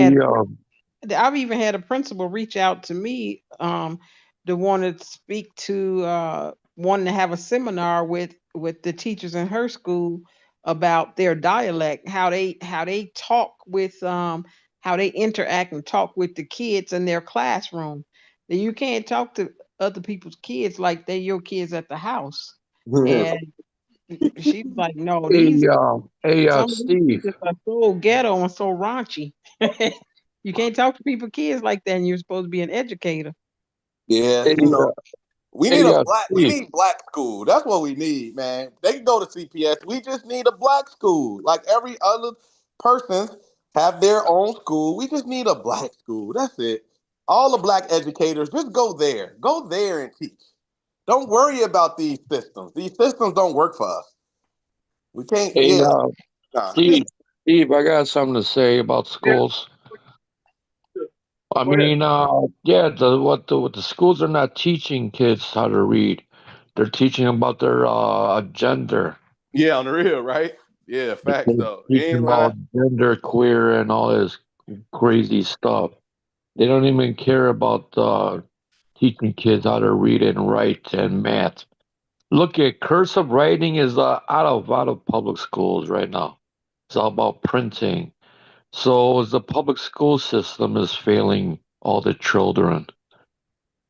G: had a principal reach out to me to want to speak to wanting to have a seminar with the teachers in her school about their dialect, how they talk with how they interact and talk with the kids in their classroom. That you can't talk to other people's kids like they're your kids at the house. And she's like, no,
C: Steve.
G: These are so ghetto and so raunchy. You can't talk to people's kids like that, and you're supposed to be an educator.
F: Yeah, we need black school. That's what we need, man. They can go to CPS. We just need a black school. Like every other person have their own school. We just need a black school. That's it. All the black educators, just go there. Go there and teach. Don't worry about these systems. These systems don't work for us. We can't.
C: Hey,
F: Yeah. Nah.
C: Steve, I got something to say about schools. I
B: Go ahead.
C: mean, yeah, what the schools are not teaching kids how to read. They're teaching about their gender.
F: Yeah, on the real, right? Yeah, facts
C: They're
F: though. You
C: teaching
F: ain't
C: about
F: lying.
C: gender queer and all this crazy stuff. They don't even care about teaching kids how to read and write and math. Look at cursive writing is out of public schools right now. It's all about printing. So the public school system is failing all the children.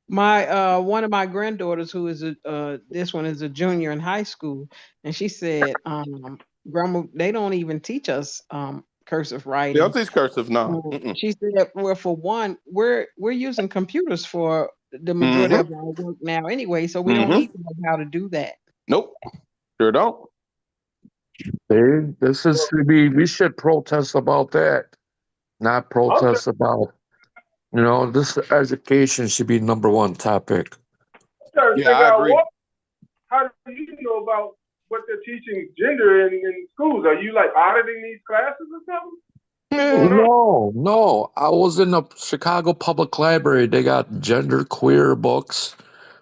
G: My one of my granddaughters, who is this one is a junior in high school, and she said, Grandma, they don't even teach us cursive
F: They don't
G: writing.
F: teach cursive now. Mm-mm.
G: She said, well, for one, we're using computers for the majority
F: Mm-hmm.
G: of our work now anyway, so we don't
F: Mm-hmm.
G: need to know how to do that.
F: Nope. Sure don't.
C: This is to be. We should protest about that, not protest about. This education should be number one topic.
B: Trying to
F: Yeah,
B: figure
F: I
B: out
F: agree.
B: how do you know about what they're teaching gender in schools? Are you like auditing these classes or something? What's going on?
C: No. I was in the Chicago Public Library. They got gender queer books,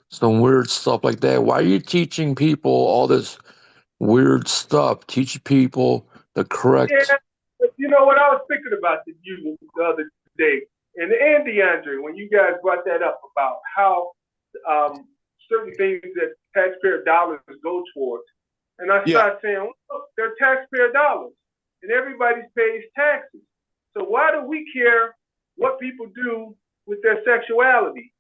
C: some weird stuff like that. Why are you teaching people all this weird stuff? Teach people the correct.
B: Yeah, but you know what? I was thinking about you the other day, and DeAndre, when you guys brought that up about how certain things that taxpayer dollars go towards, and I
F: Yeah.
B: started saying, well, they're taxpayer dollars, and everybody pays taxes. So why do we care what people do with their sexuality?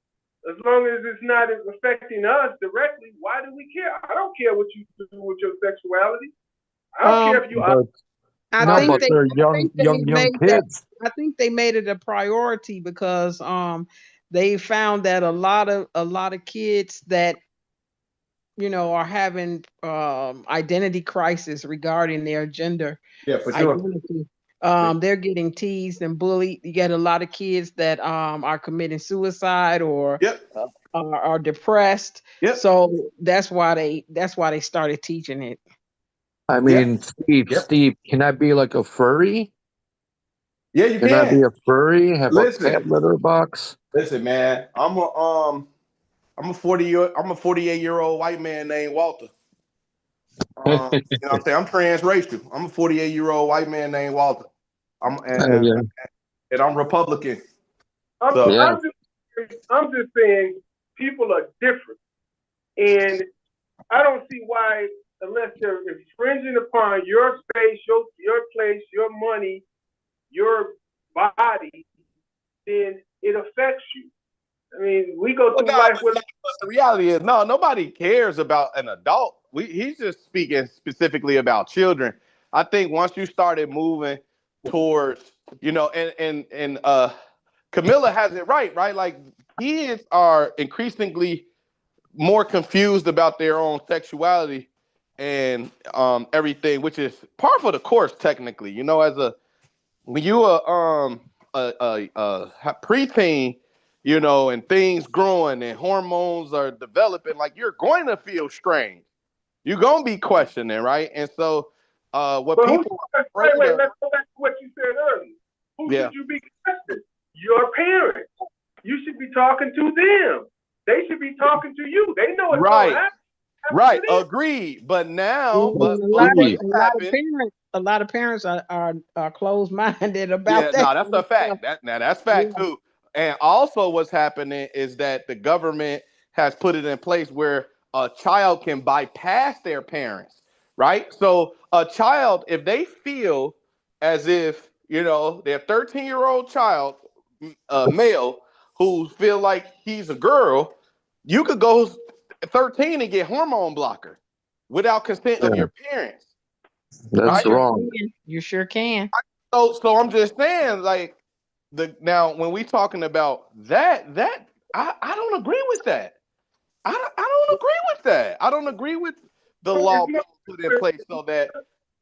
B: As long as it's not affecting us directly, why do we care? I don't care what you do with your sexuality. I don't care if you.
C: But,
G: I
C: no,
G: think
C: but
G: they,
C: they're
G: I
C: young,
G: think they
C: young
G: made that.
C: kids.
G: I think they made it a priority because they found that a lot of kids that are having identity crisis regarding their gender
F: Yeah, for sure.
G: identity. They're getting teased and bullied. You get a lot of kids that are committing suicide or
F: Yep.
G: are depressed.
F: Yep.
G: So that's why they started teaching it.
C: I mean, Steve, can I be like a furry?
F: Yeah, you
C: Can I be
F: can.
C: a furry? Have a
F: Listen.
C: cat litter box?
F: Listen, man. I'm a 48-year-old white man named Walter. You know what I'm saying? I'm transracial. I'm a 48-year-old white man named Walter.
C: Yeah.
F: And I'm Republican.
B: I'm just saying people are different. And I don't see why, unless they're infringing upon your space, your place, your money, your body, then it affects you. I mean, we go through life with.
F: The reality is, no, nobody cares about an adult. He's just speaking specifically about children. I think once you started moving towards, and Camilla has it right? Like kids are increasingly more confused about their own sexuality and everything, which is par for the course technically. When you are a preteen, and things growing and hormones are developing, like you're going to feel strange. You're gonna be questioning, right? And so, what
B: But
F: people
B: let's go back to what you said earlier. Who should you be questioning? Your parents. You should be talking to them. They should be talking to you. They know it's going to happen.
F: Right, agreed. But now,
G: a lot of parents are closed-minded about that.
F: No, that's a fact. That's fact too. And also, what's happening is that the government has put it in place where a child can bypass their parents, right? So a child, if they feel as if their 13-year-old child, male, who feel like he's a girl, you could go 13 and get hormone blocker without consent of your parents.
C: That's wrong.
G: You sure can.
F: So I'm just saying, like, now when we talking about that I don't agree with that. I don't agree with that. I don't agree with the law put in place so that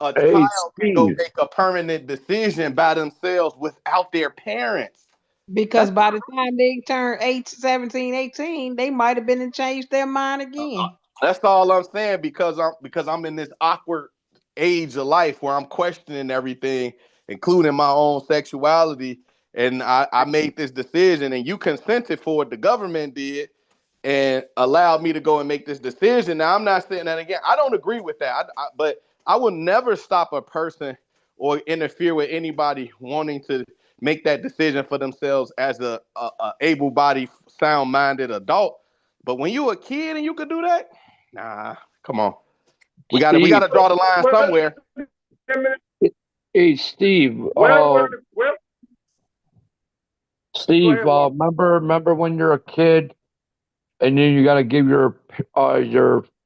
F: a
C: Hey,
F: child can go
C: Steve.
F: make a permanent decision by themselves without their parents.
G: Because
F: That's
G: by the time they turn 17, 18, they might have been and changed their mind again.
F: That's all I'm saying, because I'm in this awkward age of life where I'm questioning everything, including my own sexuality. And I made this decision, and you consented for it. The government did, and allowed me to go and make this decision. Now, I'm not saying that again. I don't agree with that, but I will never stop a person or interfere with anybody wanting to make that decision for themselves as a able-bodied, sound-minded adult. But when you a kid and you could do that, nah, come on. We got
C: Steve.
F: to draw the line
B: Well,
F: somewhere.
C: Hey, Steve.
B: well, go
C: Steve.
B: ahead, Walter.
C: Remember when you're a kid and then you got to give your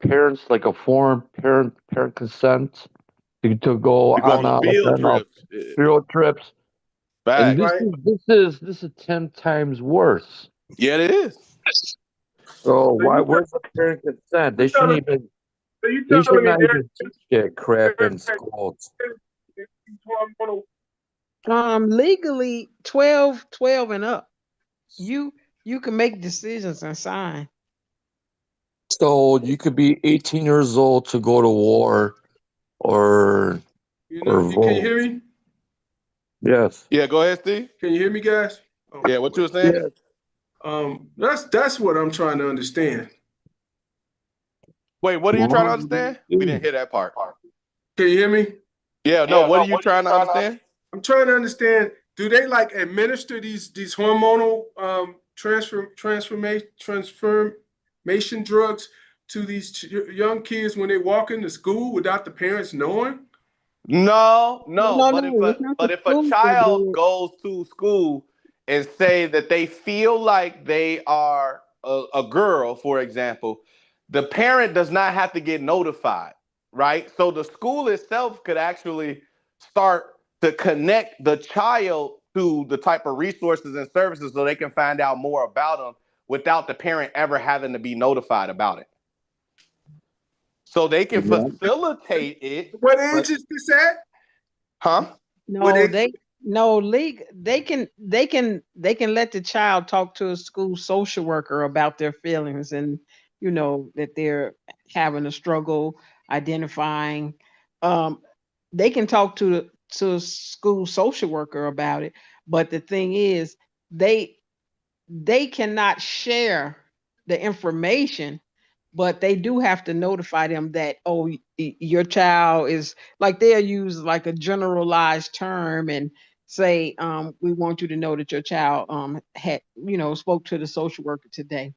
C: parents like a form parent consent to go
F: To go
C: on
F: on the field trips.
C: field trips. And
F: Facts.
C: this
B: Right.
C: is 10 times worse.
F: Yeah, it is.
C: So
B: So
C: why where's the parent consent?
B: you telling you
C: They should
B: telling me
C: not even teach that crap in
B: there's
C: schools.
G: Legally 12 and up. You can make decisions and sign.
C: So you could be 18 years old to go to war or
A: Can you
C: vote.
A: hear me?
C: Yes.
F: Yeah, go ahead, Steve.
A: Can you hear me, guys? Oh,
F: Yeah, what you were saying?
C: Yeah.
A: That's what I'm trying to understand.
F: Wait, what are you trying to understand? We didn't hear that part.
A: Can you hear me?
F: Yeah, no, what are you trying to understand?
A: I'm trying to understand. Do they like administer these hormonal transformation drugs to these young kids when they walk into school without the parents knowing?
F: No,
G: No,
F: but
G: it's not the
F: if a
G: schools that
F: child
G: do it.
F: goes to school and say that they feel like they are a girl, for example, the parent does not have to get notified, right? So the school itself could actually start to connect the child to the type of resources and services so they can find out more about them without the parent ever having to be notified about it. So they can
C: Yeah.
F: facilitate it.
A: What
F: But
A: age is this at?
F: huh?
A: What
G: No,
A: age?
G: they can let the child talk to a school social worker about their feelings and that they're having a struggle identifying. Um, they can talk to a school social worker about it, but the thing is, they cannot share the information, but they do have to notify them that, oh, your child is, like, they'll use like a generalized term and say, we want you to know that your child had spoke to the social worker today,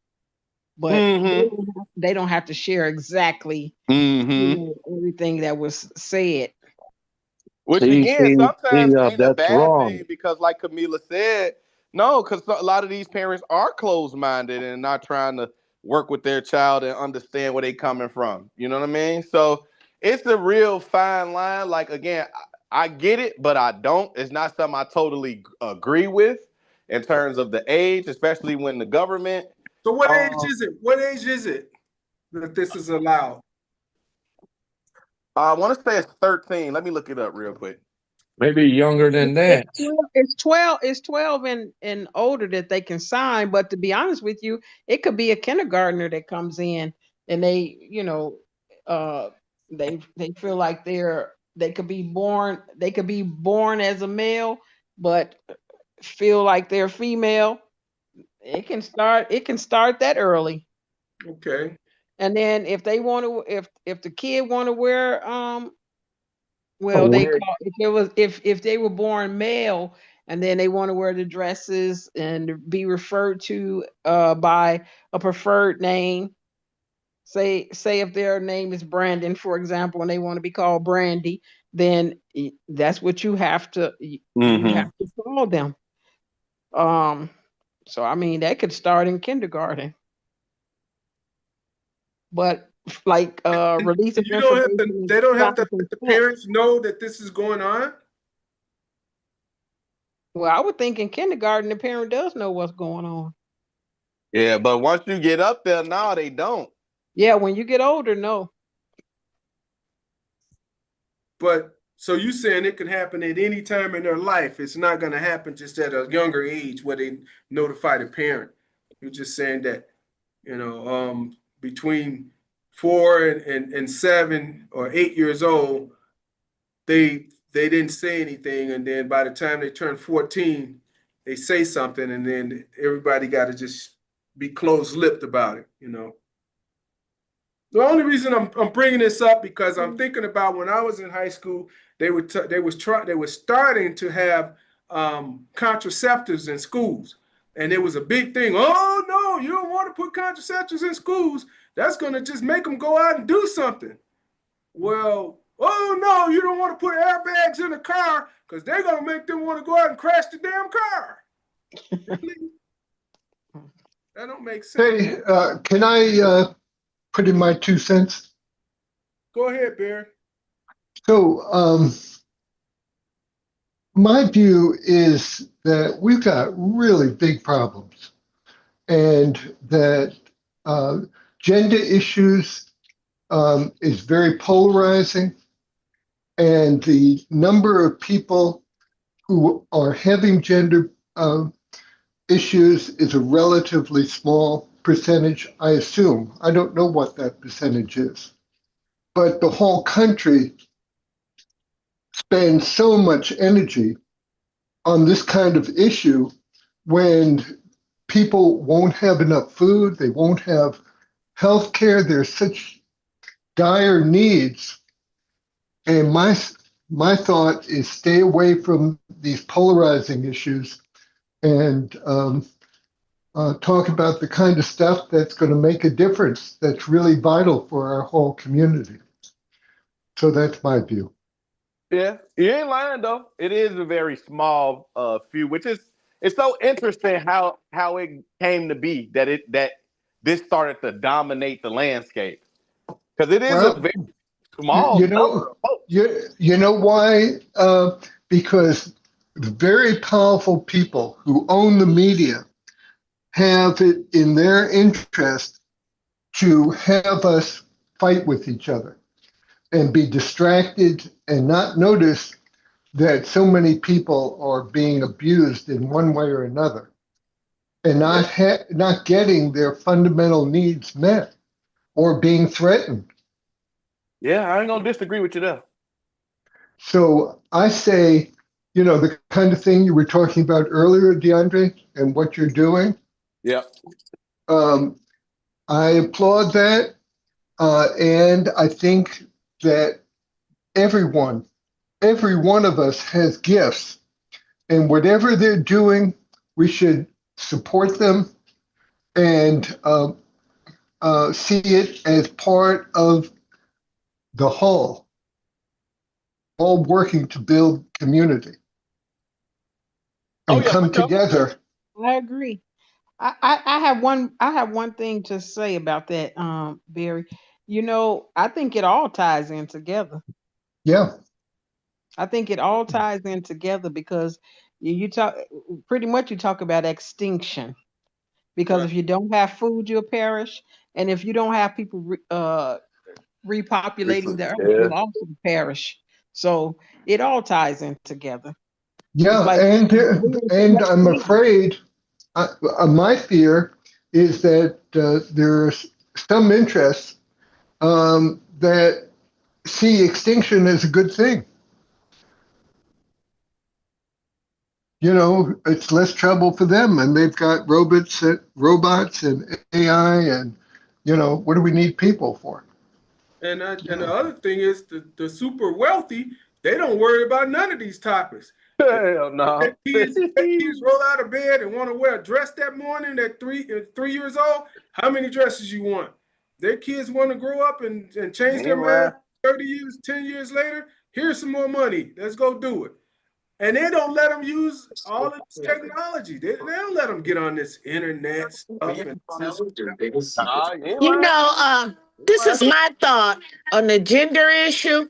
G: but
F: Mm-hmm.
G: they don't have to share exactly
F: Mm-hmm.
G: everything that was said.
F: Which
C: See,
F: again, sometimes ain't a
C: that's
F: bad
C: wrong.
F: thing because, like Camila said, no, because a lot of these parents are closed-minded and not trying to work with their child and understand where they coming from. You know what I mean? So it's a real fine line. Like again, I get it, but I don't. It's not something I totally agree with in terms of the age, especially when the government.
A: So what age
F: Um,
A: is it? What age is it that this is allowed?
F: I want to say it's 13. Let me look it up real quick.
C: Maybe younger than that.
G: It's 12 and older that they can sign, but to be honest with you, it could be a kindergartner that comes in and uh they feel like they could be born as a male but feel like they're female. It can start that early.
A: Okay.
G: And then if they want to, if the kid want to wear well,
C: Oh,
G: they
C: weird.
G: call if they were born male and then they want to wear the dresses and be referred to by a preferred name. Say if their name is Brandon, for example, and they want to be called Brandy, then that's what you have to call them. So I mean that could start in kindergarten. But like release of
A: You don't have to.
G: information
A: They don't have
G: and
A: to
G: sign
A: let the
G: consent.
A: parents know that this is going on.
G: Well, I would think in kindergarten the parent does know what's going on.
F: Yeah, but once you get up there, now they don't.
G: Yeah, when you get older, no.
A: But so you saying it can happen at any time in their life. It's not going to happen just at a younger age where they notify the parent. You're just saying that, between 4 and 7 or 8 years old, they didn't say anything, and then by the time they turn 14, they say something, and then everybody got to just be closed-lipped about it. The only reason I'm bringing this up because I'm thinking about when I was in high school, they were starting to have contraceptives in schools, and it was a big thing. Oh no, you don't want to put contraceptives in schools. That's gonna just make them go out and do something. Well, oh no, you don't want to put airbags in the car because they're gonna make them want to go out and crash the damn car. That don't make sense.
K: Hey, can I put in my 2 cents?
A: Go ahead, Barry.
K: So, my view is that we've got really big problems, and that gender issues is very polarizing, and the number of people who are having gender issues is a relatively small percentage, I assume. I don't know what that percentage is. But the whole country spends so much energy on this kind of issue when people won't have enough food, they won't have health care, there's such dire needs. And my thought is stay away from these polarizing issues and talk about the kind of stuff that's going to make a difference, that's really vital for our whole community. So that's my view.
F: Yeah, you ain't lying though. It is a very small few, which is it's so interesting how it came to be that this started to dominate the landscape, because it is a very small number of folks.
K: You know why? Because very powerful people who own the media have it in their interest to have us fight with each other and be distracted and not notice that so many people are being abused in one way or another and not getting their fundamental needs met or being threatened.
F: Yeah, I ain't gonna disagree with you there.
K: So I say, the kind of thing you were talking about earlier, DeAndre, and what you're doing.
F: Yeah.
K: I applaud that. And I think that every one of us has gifts, and whatever they're doing, we should support them and see it as part of the whole, all working to build community and come together.
G: I agree. I have one thing to say about that, Barry. I think it all ties in together.
K: Yeah.
G: I think it all ties in together because you talk about extinction. Because if you don't have food, you'll perish, and if you don't have people repopulating the earth, you'll also perish. So it all ties in together.
K: Yeah, and I'm afraid. My fear is that there's some interests that see extinction as a good thing. It's less trouble for them, and they've got robots and AI, and what do we need people for?
A: And the other thing is the super wealthy, they don't worry about none of these topics.
F: Hell no.
A: Kids roll out of bed and want to wear a dress that morning at 3 years old. How many dresses you want? Their kids want to grow up and change their mind 30 years, 10 years later. Here's some more money. Let's go do it. And they don't let them use all of this technology. They don't let them get on this internet stuff.
I: This is my thought on the gender issue.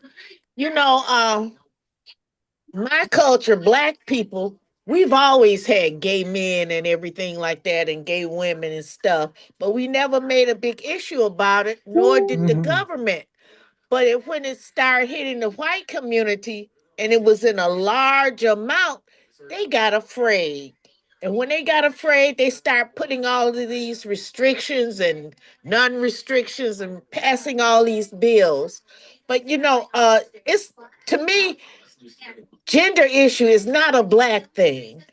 I: My culture, Black people, we've always had gay men and everything like that, and gay women and stuff, but we never made a big issue about it, nor did the government. But when it started hitting the white community and it was in a large amount, they got afraid. And when they got afraid, they start putting all of these restrictions and non-restrictions and passing all these bills. But it's to me, gender issue is not a black thing.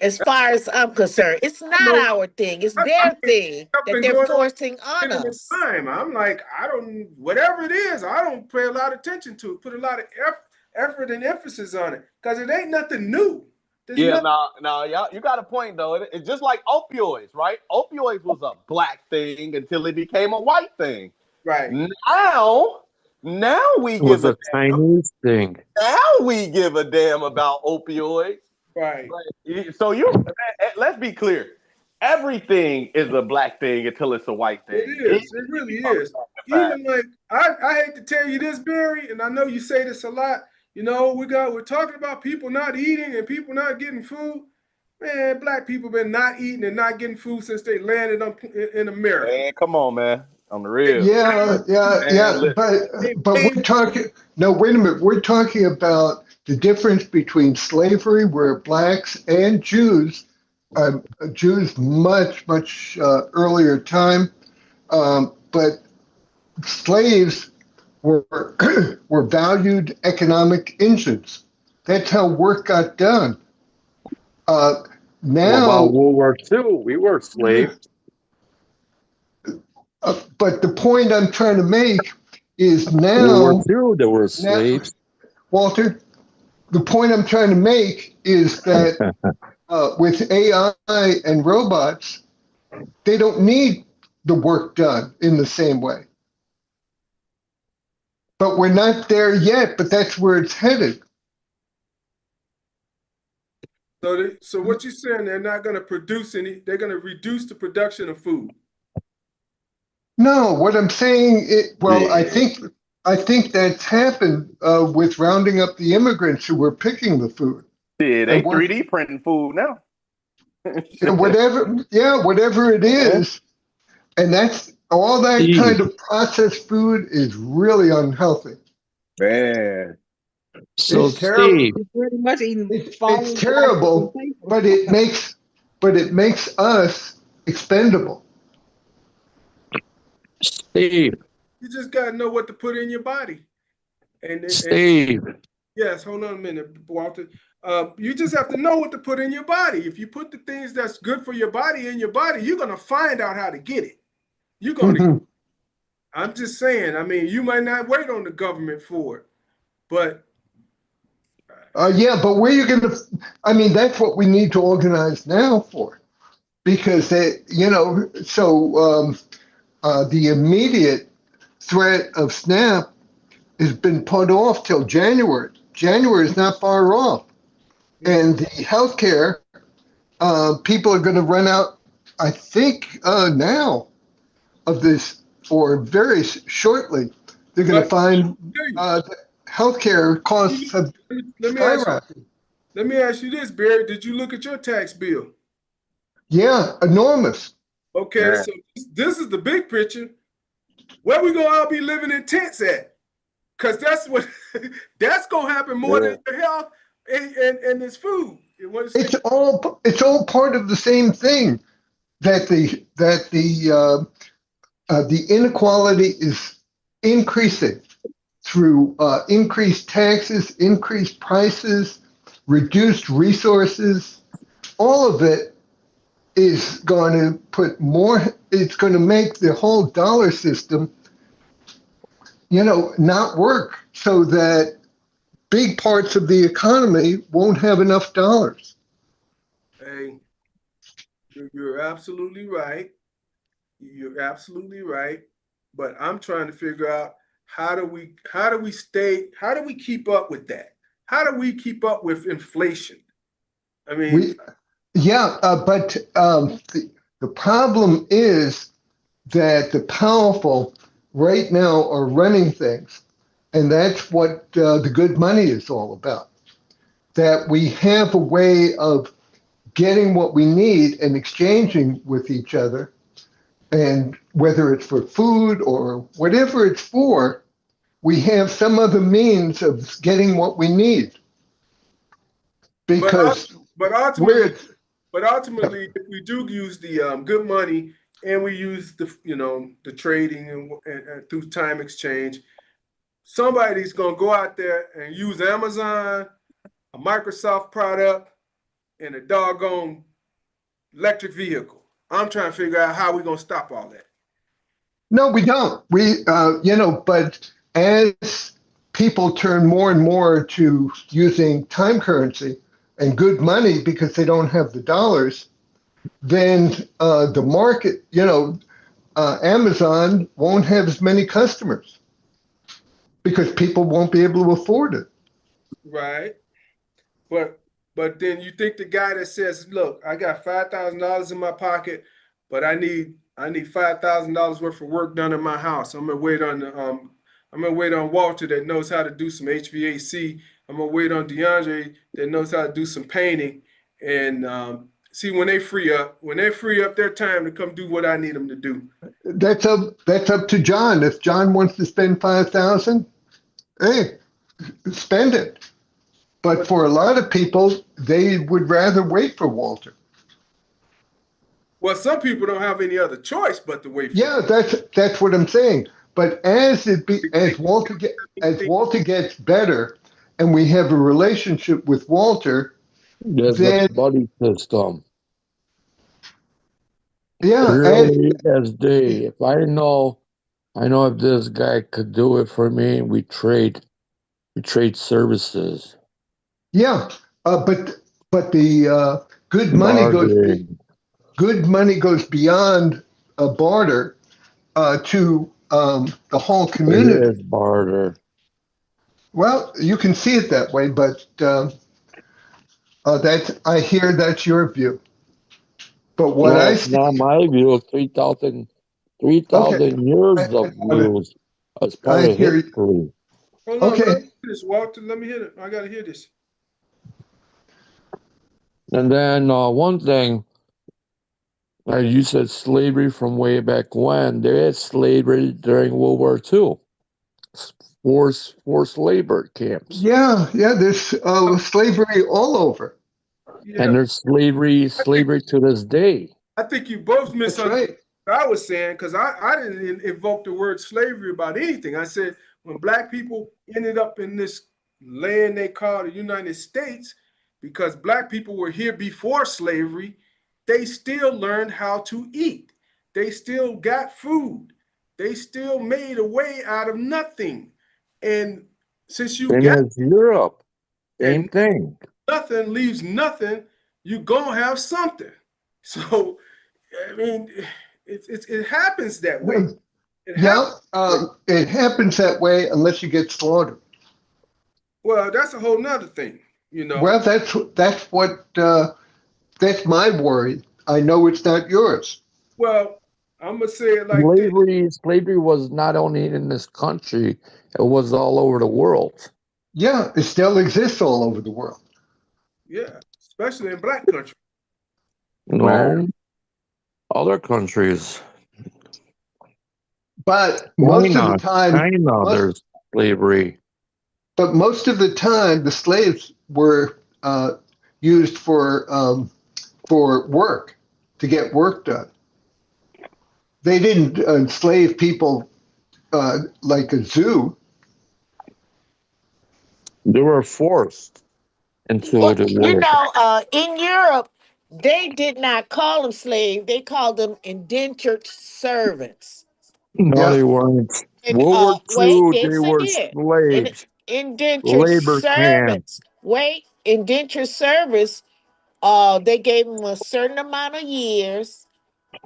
I: As far as I'm concerned, it's not
A: No,
I: our thing. It's
A: I
I: their
A: mean,
I: thing
A: I've
I: that
A: been
I: they're
A: going on
I: forcing on
A: in
I: us.
A: time. I'm like, whatever it is, I don't pay a lot of attention to it, put a lot of effort and emphasis on it because it ain't nothing new. There's
F: Yeah,
A: nothing.
F: no, yeah, you got a point though. It's just like opioids, right? Opioids was a black thing until it became a white thing.
A: Right.
F: Now we
C: It was
F: give a
C: a Chinese thing.
F: now we give a damn about opioids.
A: Right.
F: So let's be clear. Everything is a black thing until it's a white thing.
A: It is. It really is. Even like I hate to tell you this, Barry, and I know you say this a lot. We're talking about people not eating and people not getting food. Man, black people been not eating and not getting food since they landed in America.
F: Man, come on, man. On the real.
K: Yeah,
F: Man,
K: but we're talking. No, wait a minute. We're talking about the difference between slavery, where blacks and Jews much earlier time, but slaves were were valued economic engines. That's how work got done.
C: What
K: Now,
C: about World War II? We were slaves.
K: but the point I'm trying to make is
C: World
K: now,
C: War II, there were slaves.
K: Walter, the point I'm trying to make is that with AI and robots, they don't need the work done in the same way. But we're not there yet, but that's where it's headed.
A: So what you're saying, they're not going to produce any, they're going to reduce the production of food.
K: No, what I'm saying, I think that's happened with rounding up the immigrants who were picking the food.
F: yeah, they 3D printing food now.
K: Whatever it is, and that's all that kind of processed food is really unhealthy.
F: Man.
C: So
K: It's terrible.
C: Steve,
G: It's pretty much eating
K: It's terrible, but it makes us expendable.
C: Steve,
A: You just got to know what to put in your body. And
C: Steve.
A: yes, hold on a minute, Walter. You just have to know what to put in your body. If you put the things that's good for your body in your body, you're going to find out how to get it. You're going to. I'm just saying. I mean, you might not wait on the government for it, but.
K: But where you going to? I mean, that's what we need to organize now for, because the immediate threat of SNAP has been put off till January. January is not far off. And the healthcare, people are going to run out, I think, now of this, or very shortly. They're going to find healthcare costs have skyrocketed.
A: Let me ask you this, Barry. Did you look at your tax bill?
K: Yeah, enormous.
A: Okay, so this is the big picture. Where we gonna all be living in tents at? Because that's gonna happen more than your health and this food.
K: It's all part of the same thing. That the inequality is increasing through increased taxes, increased prices, reduced resources. All of it is going to put more. It's going to make the whole dollar system, not work, so that big parts of the economy won't have enough dollars.
A: Hey, you're absolutely right. You're absolutely right. But I'm trying to figure out how do we keep up with that? How do we keep up with inflation? I mean,
K: but the problem is that the powerful right now are running things. And that's what the good money is all about. That we have a way of getting what we need and exchanging with each other. And whether it's for food or whatever it's for, we have some other means of getting what we need. Because
A: But
K: we're,
A: ultimately, if we do use the good money and we use the trading and through time exchange, somebody's gonna go out there and use Amazon, a Microsoft product, and a doggone electric vehicle. I'm trying to figure out how we're gonna stop all that.
K: no, we don't. But as people turn more and more to using time currency and good money because they don't have the dollars, then the market, Amazon won't have as many customers because people won't be able to afford it.
A: Right. But then you think the guy that says, "Look, I got $5,000 in my pocket, but I need $5,000 worth of work done in my house. I'm gonna wait on Walter that knows how to do some HVAC. I'm gonna wait on DeAndre that knows how to do some painting, and see when they free up their time to come do what I need them to do."
K: That's up to John. If John wants to spend 5,000, hey, spend it. But for a lot of people, they would rather wait for Walter.
A: Well, some people don't have any other choice but to wait for
K: Yeah, that's what I'm saying. But as Walter gets better, and we have a relationship with Walter,
C: There's
K: then
C: a buddy system.
K: yeah,
C: Clearly as day. If I know if this guy could do it for me, we trade services.
K: yeah. But the good money goes beyond a barter to the whole community.
C: It is barter.
K: Well, you can see it that way, but I hear that's your view. But what
C: No,
K: I
C: it's
K: see,
C: not my view. 3,000 years of views as part
K: I
C: of
K: hear you.
C: history.
A: Hold on,
K: Okay.
A: let me hear this, Walter. Let me hear it. I gotta hear this.
C: And then one thing, you said slavery from way back when. There is slavery during World War II. Forced labor camps.
K: Yeah, there's slavery all over.
A: Yeah,
C: And there's slavery to this day.
A: I think you both
K: That's
A: misunderstood
K: right.
A: what I was saying, because I didn't invoke the word slavery about anything. I said when black people ended up in this land they call the United States, because black people were here before slavery, they still learned how to eat. They still got food. They still made a way out of nothing. And since you
C: And
A: got
C: as Europe, same
A: and
C: thing.
A: nothing leaves nothing, you gonna have something. So I mean, it happens that way.
K: It happens that way unless you get slaughtered.
A: Well, that's a whole nother thing,
K: Well, that's my worry. I know it's not yours.
A: Well, I'm gonna say it like this.
C: Slavery was not only in this country; it was all over the world.
K: Yeah, it still exists all over the world.
A: Yeah, especially in black country.
C: No, other countries.
K: But most of the time,
C: there's slavery.
K: But most of the time, the slaves were used for work, to get work done. They didn't enslave people like a zoo.
C: They were forced into
I: Well,
C: the work.
I: in Europe, they did not call them slaves; they called them indentured servants.
C: No,
K: Yeah.
C: they weren't.
I: And
C: World War
I: wait,
C: II, they
I: yes, they
C: were
I: did. And
C: slaves.
I: indentured
C: Labor camp.
I: servants. Wait, indentured service. They gave them a certain amount of years,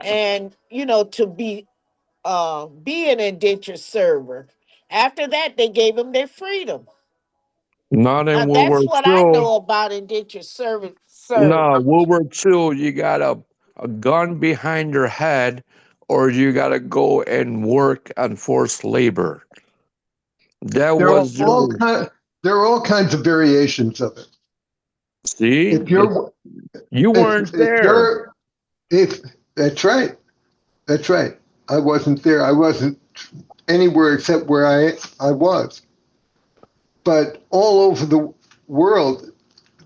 I: and to be an indentured server. After that, they gave them their freedom.
C: Not in World
I: That's
C: War
I: what I
C: II.
I: know about indentured servant.
C: No, World War II, you got a gun behind your head, or you got to go and work on forced labor. That
K: There are
C: was
K: all kinds of variations of it.
C: See,
K: If
C: you weren't there.
K: That's right. That's right. I wasn't there. I wasn't anywhere except where I was. But all over the world,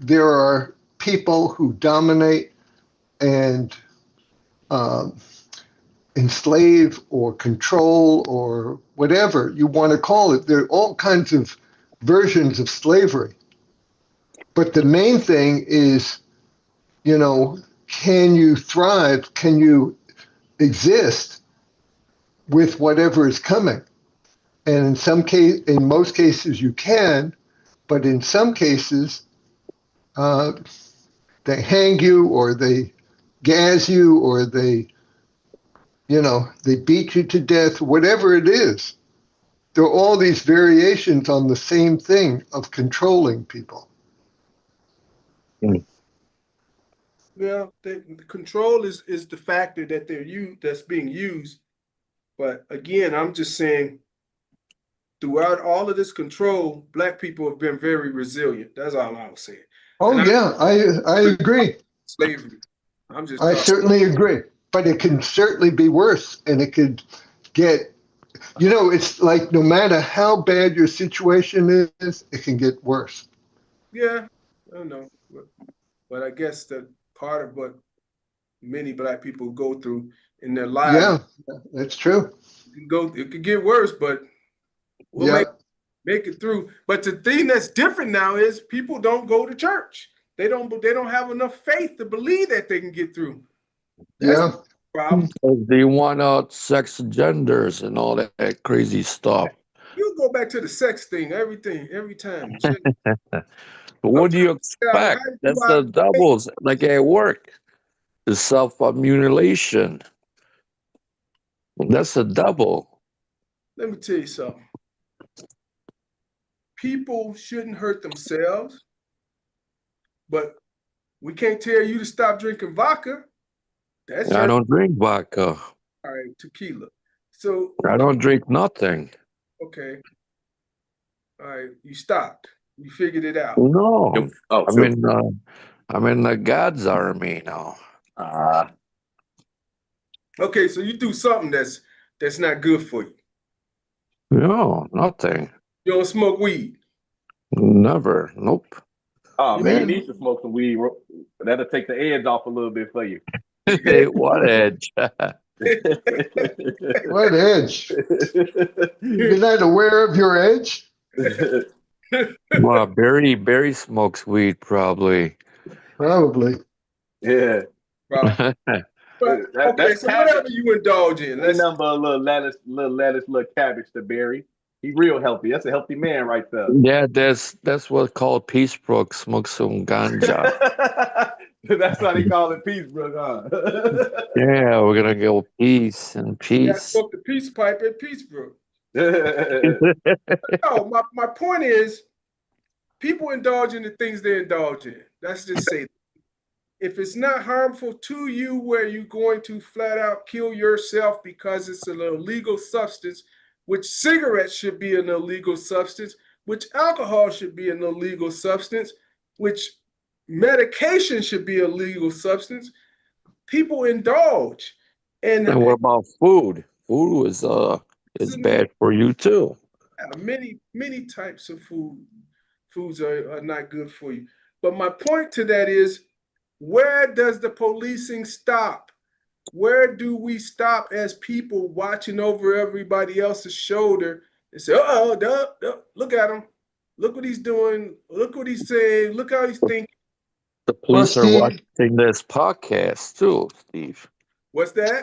K: there are people who dominate and enslave or control or whatever you want to call it. There are all kinds of versions of slavery. But the main thing is, can you thrive? Can you exist with whatever is coming? And in most cases, you can, but in some cases, they hang you or they gas you or they beat you to death, whatever it is. There are all these variations on the same thing of controlling people.
A: Yeah, the control is the factor that that's being used. But again, I'm just saying, throughout all of this control, Black people have been very resilient. That's all I was saying.
K: Oh, yeah, I agree.
A: Slavery. I'm just
K: I
A: talking.
K: certainly agree. But it can certainly be worse, and it could get, it's like no matter how bad your situation is, it can get worse.
A: Yeah, I don't know. But I guess that part of what many Black people go through in their lives.
K: Yeah, that's true.
A: It could get worse, but we'll make it through. But the thing that's different now is people don't go to church. They don't have enough faith to believe that they can get through. That's the problem.
C: They want out sex genders and all that crazy stuff.
A: You go back to the sex thing, every time.
C: What do you expect? That's the doubles, like at work. The self-mutilation. That's a double.
A: Let me tell you something. People shouldn't hurt themselves, but we can't tell you to stop drinking vodka.
C: I don't drink vodka.
A: All right, tequila. So
C: I don't drink nothing.
A: Okay. All right, you stopped. You figured it out.
C: No, I'm in the God's army now.
A: Okay, so you do something that's not good for you.
C: No, nothing.
A: You don't smoke weed?
C: Never. Nope.
L: Oh man, you need to smoke some weed. That'll take the edge off a little bit for you.
C: Hey, what edge?
K: What edge? You're not aware of your edge?
C: Well, Barry smokes weed probably.
K: Probably.
L: Yeah.
A: But, okay, so whatever you indulge in.
L: That's number a little lettuce, little cabbage to Barry. He's real healthy. That's a healthy man right there.
C: Yeah, that's what's called Peacebrook. Smoke some ganja.
L: That's why they call it Peacebrook, huh?
C: Yeah, we're gonna go peace and peace.
A: Yeah, smoke the peace pipe at Peacebrook. No, my point is, people indulge in the things they indulge in. Let's just say that. If it's not harmful to you, where you're going to flat out kill yourself because it's an illegal substance, which cigarettes should be an illegal substance, which alcohol should be an illegal substance, which medication should be a legal substance, people indulge. And
C: what about food? Food is bad for you too.
A: Many types of foods are not good for you. But my point to that is, where does the policing stop? Where do we stop as people watching over everybody else's shoulder and say, look at him. Look what he's doing. Look what he's saying. Look how he's thinking.
C: The police are watching this podcast too, Steve.
A: What's that?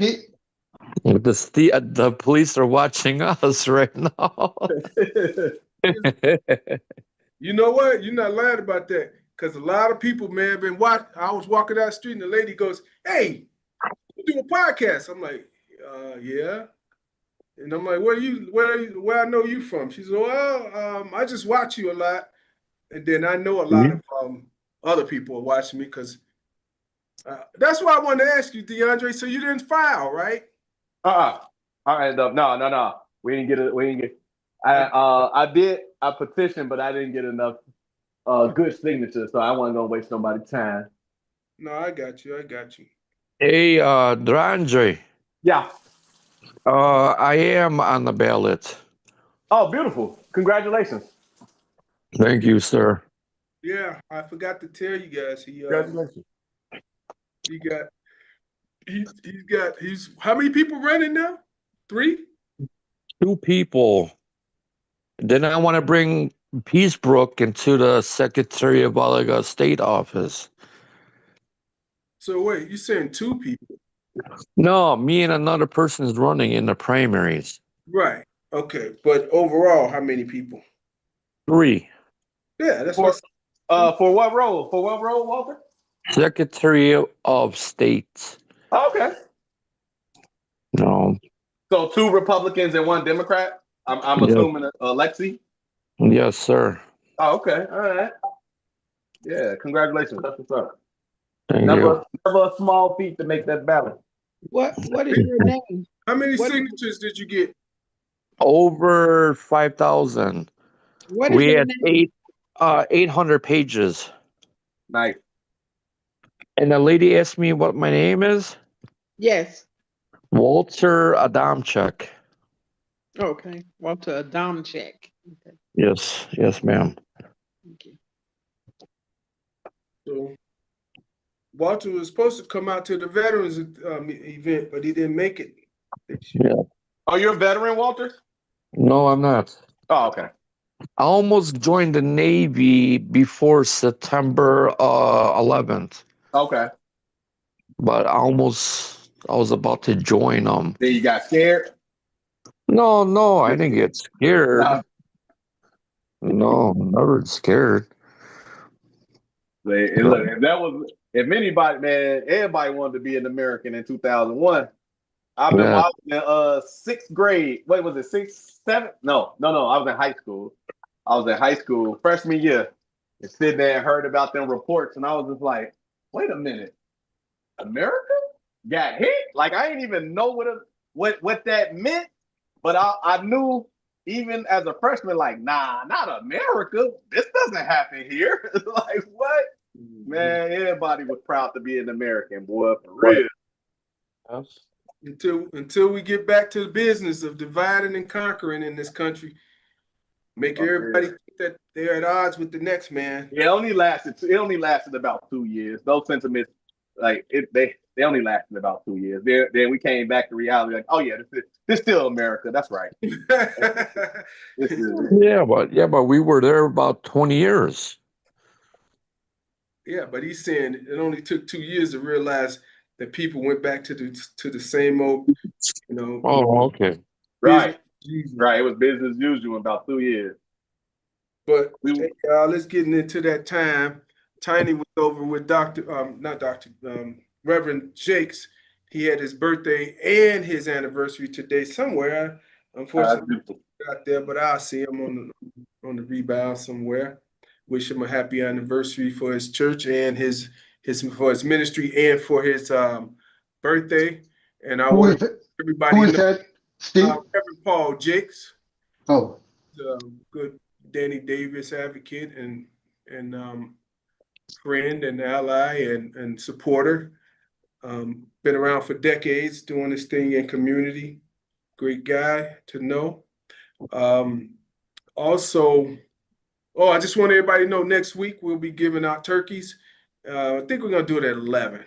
C: The police are watching us right now.
A: You know what? You're not lying about that. Because a lot of people, man, have been watching. I was walking down the street and the lady goes, "Hey, you do a podcast?" I'm like, yeah. And I'm like, where I know you from? She said, well, I just watch you a lot. And then I know a lot of other people are watching me because that's why I wanted to ask you, DeAndre. So you didn't file, right?
L: I ended up no. We didn't get. I petitioned, but I didn't get enough good signatures, so I wasn't gonna waste nobody's time.
A: No, I got you.
C: Hey, DeAndre.
L: Yeah.
C: I am on the ballot.
L: Oh, beautiful. Congratulations.
C: Thank you, sir.
A: Yeah, I forgot to tell you guys.
L: Congratulations.
A: He's how many people running now? 3?
C: 2 people. Then I want to bring Peacebrook into the Secretary of State office.
A: So wait, you saying 2 people?
C: No, me and another person is running in the primaries.
A: Right. Okay. But overall, how many people?
C: 3.
A: Yeah, that's
L: For
A: what
L: for what role? For what role, Walter?
C: Secretary of State.
L: Okay.
C: No.
L: So 2 Republicans and 1 Democrat. I'm
C: Yes.
L: assuming Lexi.
C: Yes, sir.
L: Oh, okay. All right. Yeah. Congratulations. That's what's up.
C: Thank
L: Never
C: you.
L: a small feat to make that ballot.
G: What is your name?
A: how many
G: What-
A: signatures did you get?
C: Over 5,000.
G: What is
C: We
G: your
C: had
G: name?
C: 800 pages.
L: Nice.
C: And the lady asked me what my name is.
G: Yes.
C: Walter Adamczyk.
G: Okay. Walter Adamczyk. Okay.
C: Yes, ma'am.
G: Thank you.
A: So Walter was supposed to come out to the veterans event, but he didn't make it.
C: Yeah.
L: Oh, you're a veteran, Walter?
C: No, I'm not.
L: Oh, okay.
C: I almost joined the Navy before September 11th,
L: Okay.
C: but I was about to join them.
L: Then you got scared?
C: No, I didn't get scared.
L: No.
C: No, never scared.
L: Look, if anybody, man, everybody wanted to be an American in 2001. I remember I was in 6th grade. Wait, was it 6th, 7th? No. I was in high school. I was in high school, freshman year, and sitting there and heard about them reports, and I was just like, wait a minute, America got hit? Like I didn't even know what that meant, but I knew even as a freshman, like, nah, not America. This doesn't happen here. Like what? Man, everybody was proud to be an American, boy, for real.
A: Until we get back to the business of dividing and conquering in this country, make everybody think that they're at odds with the next man.
L: Yeah, it only lasted about 2 years. Those sentiments, like they only lasted about 2 years. Then we came back to reality, like, oh yeah, this still America. That's right.
C: Yeah, but we were there about 20 years.
A: Yeah, but he's saying it only took 2 years to realize that people went back to the same old,
C: Oh, okay.
L: Right. Right. It was business as usual in about 2 years.
A: But hey, y'all, let's get into that time. Tiny was over with Reverend Jakes. He had his birthday and his anniversary today somewhere. Unfortunately, got there, but I'll see him on the rebound somewhere. Wish him a happy anniversary for his church and for his ministry and for his birthday. And I want everybody
K: Who is that, Steve?
A: Reverend Paul Jakes.
K: Oh,
A: good Danny Davis advocate and friend and ally and supporter. Been around for decades doing this thing in community. Great guy to know. Also, I just want everybody to know next week we'll be giving out turkeys. I think we're going to do it at 11.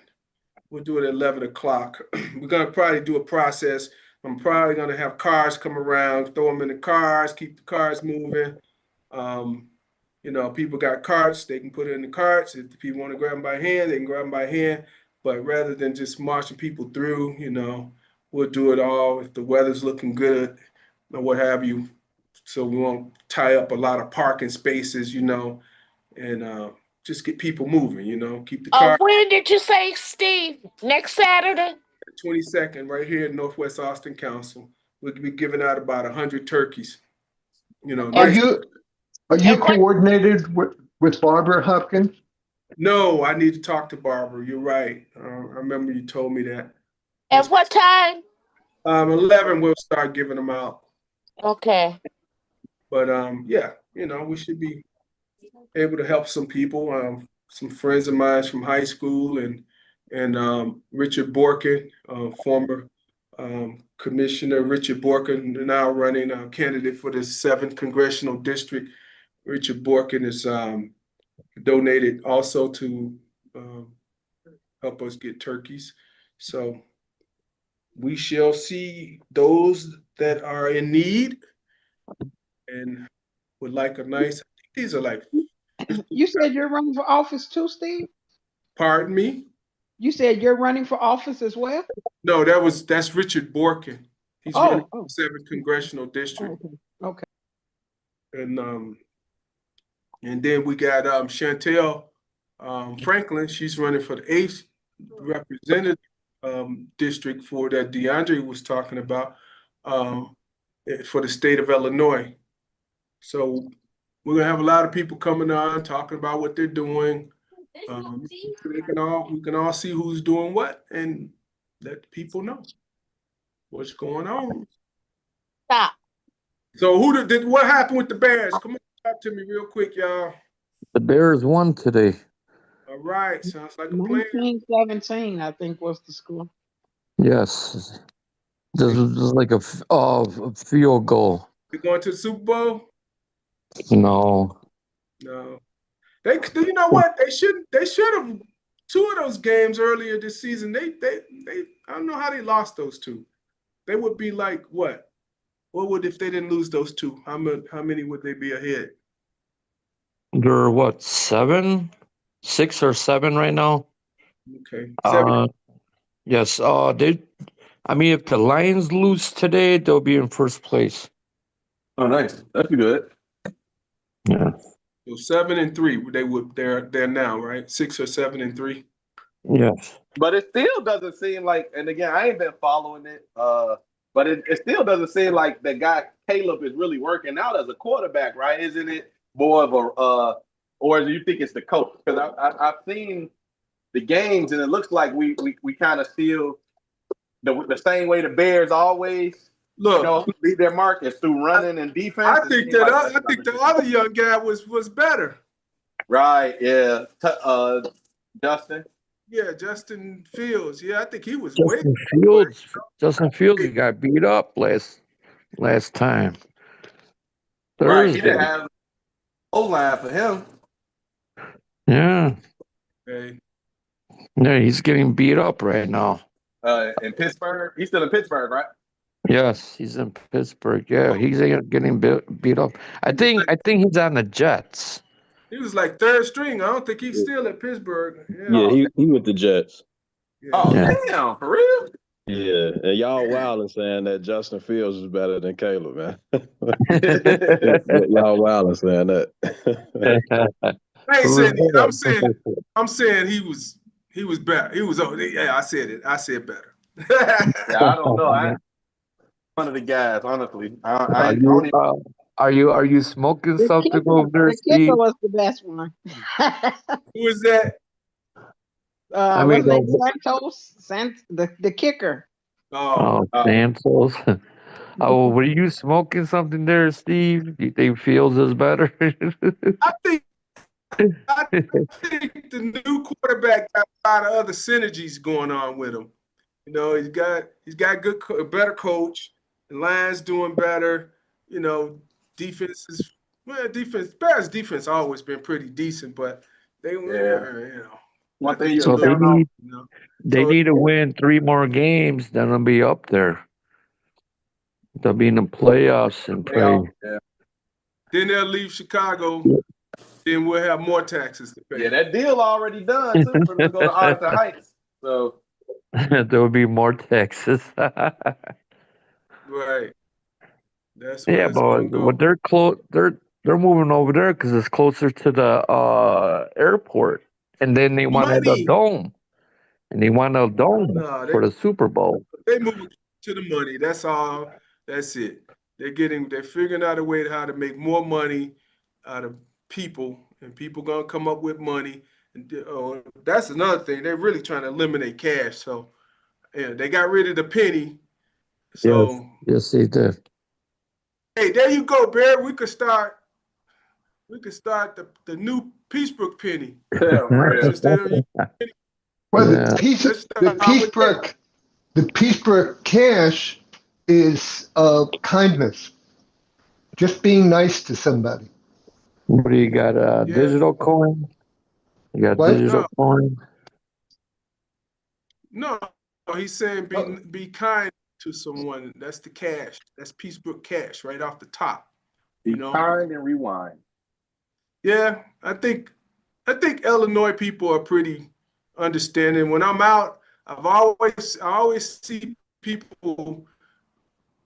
A: We'll do it at 11 o'clock. We're going to probably do a process. I'm probably going to have cars come around, throw them in the cars, keep the cars moving. People got carts, they can put it in the carts. If the people want to grab them by hand, they can grab them by hand. But rather than just marching people through, we'll do it all if the weather's looking good or what have you. So we won't tie up a lot of parking spaces, and just get people moving, keep the car.
I: When did you say, Steve? Next Saturday?
A: 22nd, right here at Northwest Austin Council. We'll be giving out about 100 turkeys.
K: Are you coordinated with Barbara Hopkins?
A: No, I need to talk to Barbara. You're right. I remember you told me that.
I: At what time?
A: 11, we'll start giving them out.
I: Okay.
A: But yeah, we should be able to help some people. Some friends of mine from high school and Richard Borkin, former Commissioner Richard Borkin now running a candidate for the 7th Congressional District. Richard Borkin is donated also to help us get turkeys. So we shall see those that are in need and would like a nice, these are like,
G: You said you're running for office too, Steve?
A: pardon me?
G: You said you're running for office as well?
A: No, that's Richard Borkin. He's running for
G: Oh.
A: the 7th Congressional District.
G: Okay.
A: And then we got Chantel Franklin. She's running for the 8th representative district for that DeAndre was talking about for the state of Illinois. So we're gonna have a lot of people coming on talking about what they're doing. We can all see who's doing what and let people know what's going on.
I: Stop.
A: So what happened with the Bears? Come on, talk to me real quick, y'all.
C: The Bears won today.
A: All right, sounds like a plan.
G: 19-17, I think, was the score.
C: Yes. This was like a field goal.
A: They going to the Super Bowl?
C: No.
A: No. You know what? They should have 2 of those games earlier this season. They I don't know how they lost those 2. They would be like what? What would if they didn't lose those 2? How many would they be ahead?
C: They're what, 7? 6 or 7 right now?
A: Okay. 7.
C: Yes. If the Lions lose today, they'll be in first place.
L: Oh, nice. That'd be good.
C: Yeah.
A: So 7-3. They're now, right? 6 or 7-3.
C: Yes.
L: But it still doesn't seem like, and again, I ain't been following it. But it still doesn't seem like the guy Caleb is really working out as a quarterback, right? Isn't it more of a or do you think it's the coach? Because I've seen the games and it looks like we kind of still the same way the Bears always leave their mark is through running and defense.
A: I think the other young guy was better.
L: Right? Yeah. Justin.
A: Yeah, Justin Fields. Yeah, I think he was
C: Justin Fields got beat up last time. Thursday.
L: Right. He didn't have O-line for him.
C: Yeah.
A: Okay.
C: Yeah, he's getting beat up right now.
L: In Pittsburgh. He's still in Pittsburgh, right?
C: Yes, he's in Pittsburgh. Yeah, he's getting beat up. I think he's on the Jets.
A: He was like 3rd string. I don't think he's still at Pittsburgh.
M: Yeah, he with the Jets.
A: Yeah.
L: Oh, damn, for real?
M: Yeah, and y'all wilding saying that Justin Fields is better than Caleb, man. Y'all wilding saying that.
A: I ain't saying that. I'm saying he was better. I said it. I said better.
L: Yeah, I don't know. I one of the guys, honestly.
C: Are you smoking something over there,
G: The
C: Steve?
G: kicker was the best one.
A: Who is that?
G: Santos, the kicker.
C: Santos. Were you smoking something there, Steve? You think Fields is better?
A: I think the new quarterback got a lot of other synergies going on with him. You know, he's got a better coach. The line's doing better. You know, Bears defense always been pretty decent, but they
L: one thing
C: they need to win 3 more games, then they'll be up there. They'll be in the playoffs and play.
L: Yeah.
A: Then they'll leave Chicago. Then we'll have more taxes to pay.
L: Yeah, that deal already done too for them to go to Arlington Heights. So
C: there will be more taxes.
A: Right. That's
C: but they're close. They're moving over there because it's closer to the airport, and then they want a dome, for the Super Bowl.
A: They move to the money. That's all. That's it. They're figuring out a way how to make more money out of people, and people gonna come up with money. And that's another thing. They're really trying to eliminate cash. So, yeah, they got rid of the penny. So
C: yes, they did.
A: Hey, there you go, Bear. We could start the new Peacebrook penny.
K: Well, the The Peacebrook Cash is kindness, just being nice to somebody.
C: What do you got?
A: Yeah.
C: Digital coin? You got
K: What?
C: digital coin?
A: No, he's saying be kind to someone. That's the cash. That's Peacebrook Cash right off the top.
L: Be
A: You know?
L: kind and rewind.
A: Yeah, I think Illinois people are pretty understanding. When I'm out, I always see people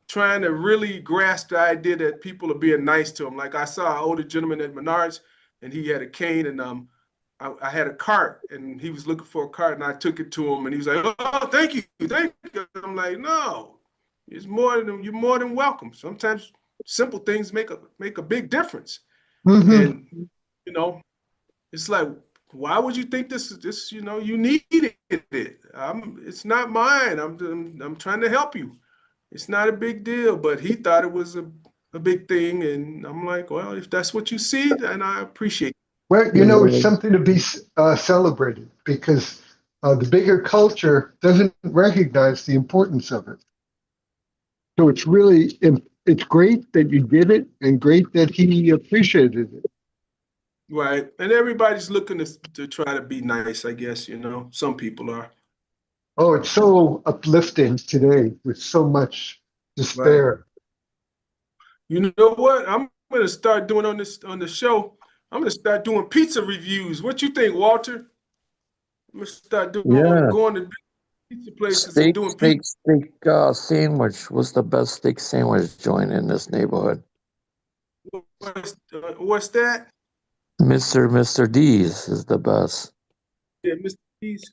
A: trying to really grasp the idea that people are being nice to them. Like I saw an older gentleman at Menards, and he had a cane, and I had a cart, and he was looking for a cart, and I took it to him, and he was like, "Oh, thank you, thank you." I'm like, "No, you're more than welcome." Sometimes simple things make a big difference, and you know, it's like, why would you think this? You know, you needed it. It's not mine. I'm trying to help you. It's not a big deal, but he thought it was a big thing, and I'm like, well, if that's what you see, then I appreciate it.
K: Well, it's something to be celebrated because the bigger culture doesn't recognize the importance of it. So it's great that you did it, and great that he appreciated it.
A: Right, and everybody's looking to try to be nice, I guess. Some people are.
K: Oh, it's so uplifting today with so much despair.
A: Right. You know what? I'm going to start doing on the show. I'm going to start doing pizza reviews. What you think, Walter? I'm going to start going to pizza places and doing pizza.
C: Steak sandwich. What's the best steak sandwich joint in this neighborhood?
A: What's that?
C: Mr. D's is the best.
A: Yeah, Mr. D's.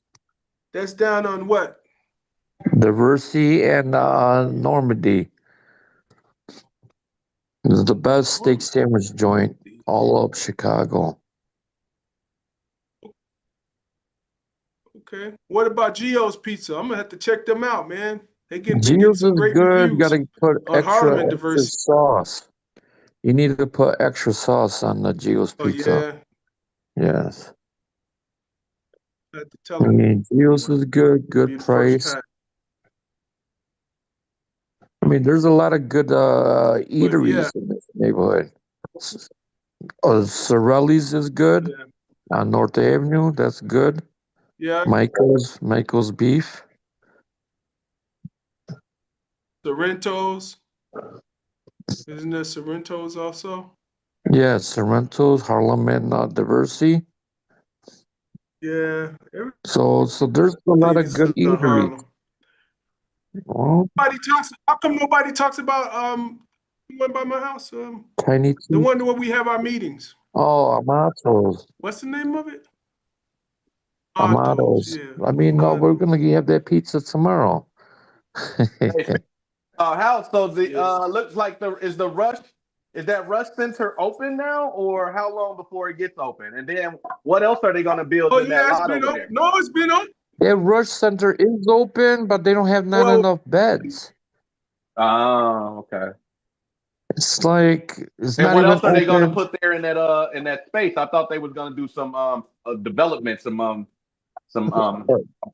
A: That's down on what?
C: Diversey and Normandy. It's the best steak sandwich joint all up Chicago.
A: Okay. What about Gio's Pizza? I'm gonna have to check them out, man. They get
C: Gio's
A: some
C: is
A: great
C: good.
A: reviews
C: You gotta put
A: on Harlem and
C: extra
A: Diversey.
C: sauce. You need to put extra sauce on the Gio's Pizza.
A: Yeah.
C: Yes.
A: I have to tell them.
C: Gio's is good price. I mean, there's a lot of good eateries in this neighborhood. Sorelli's is good on North Avenue. That's good.
A: Yeah.
C: Michael's Beef.
A: Sorrento's. Isn't there Sorrento's also?
C: Yeah, Sorrento's, Harlem and Diversey.
A: Yeah.
C: So there's a lot of good eateries. Well,
A: how come nobody talks about the one by my house?
C: Tiny Tea.
A: The one where we have our meetings.
C: Oh, Amato's.
A: What's the name of it?
C: Amato's.
A: Yeah.
C: I mean, no, we're gonna have that pizza tomorrow.
L: How so? Looks like is that Rush Center open now, or how long before it gets open? And then what else are they gonna build in that lot over there?
A: No, it's been open.
C: Yeah, Rush Center is open, but they don't have enough beds.
L: Oh, okay.
C: It's like it's
L: and
C: not
L: what
C: even
L: else are they
C: open.
L: gonna put there in that space? I thought they was gonna do some development, some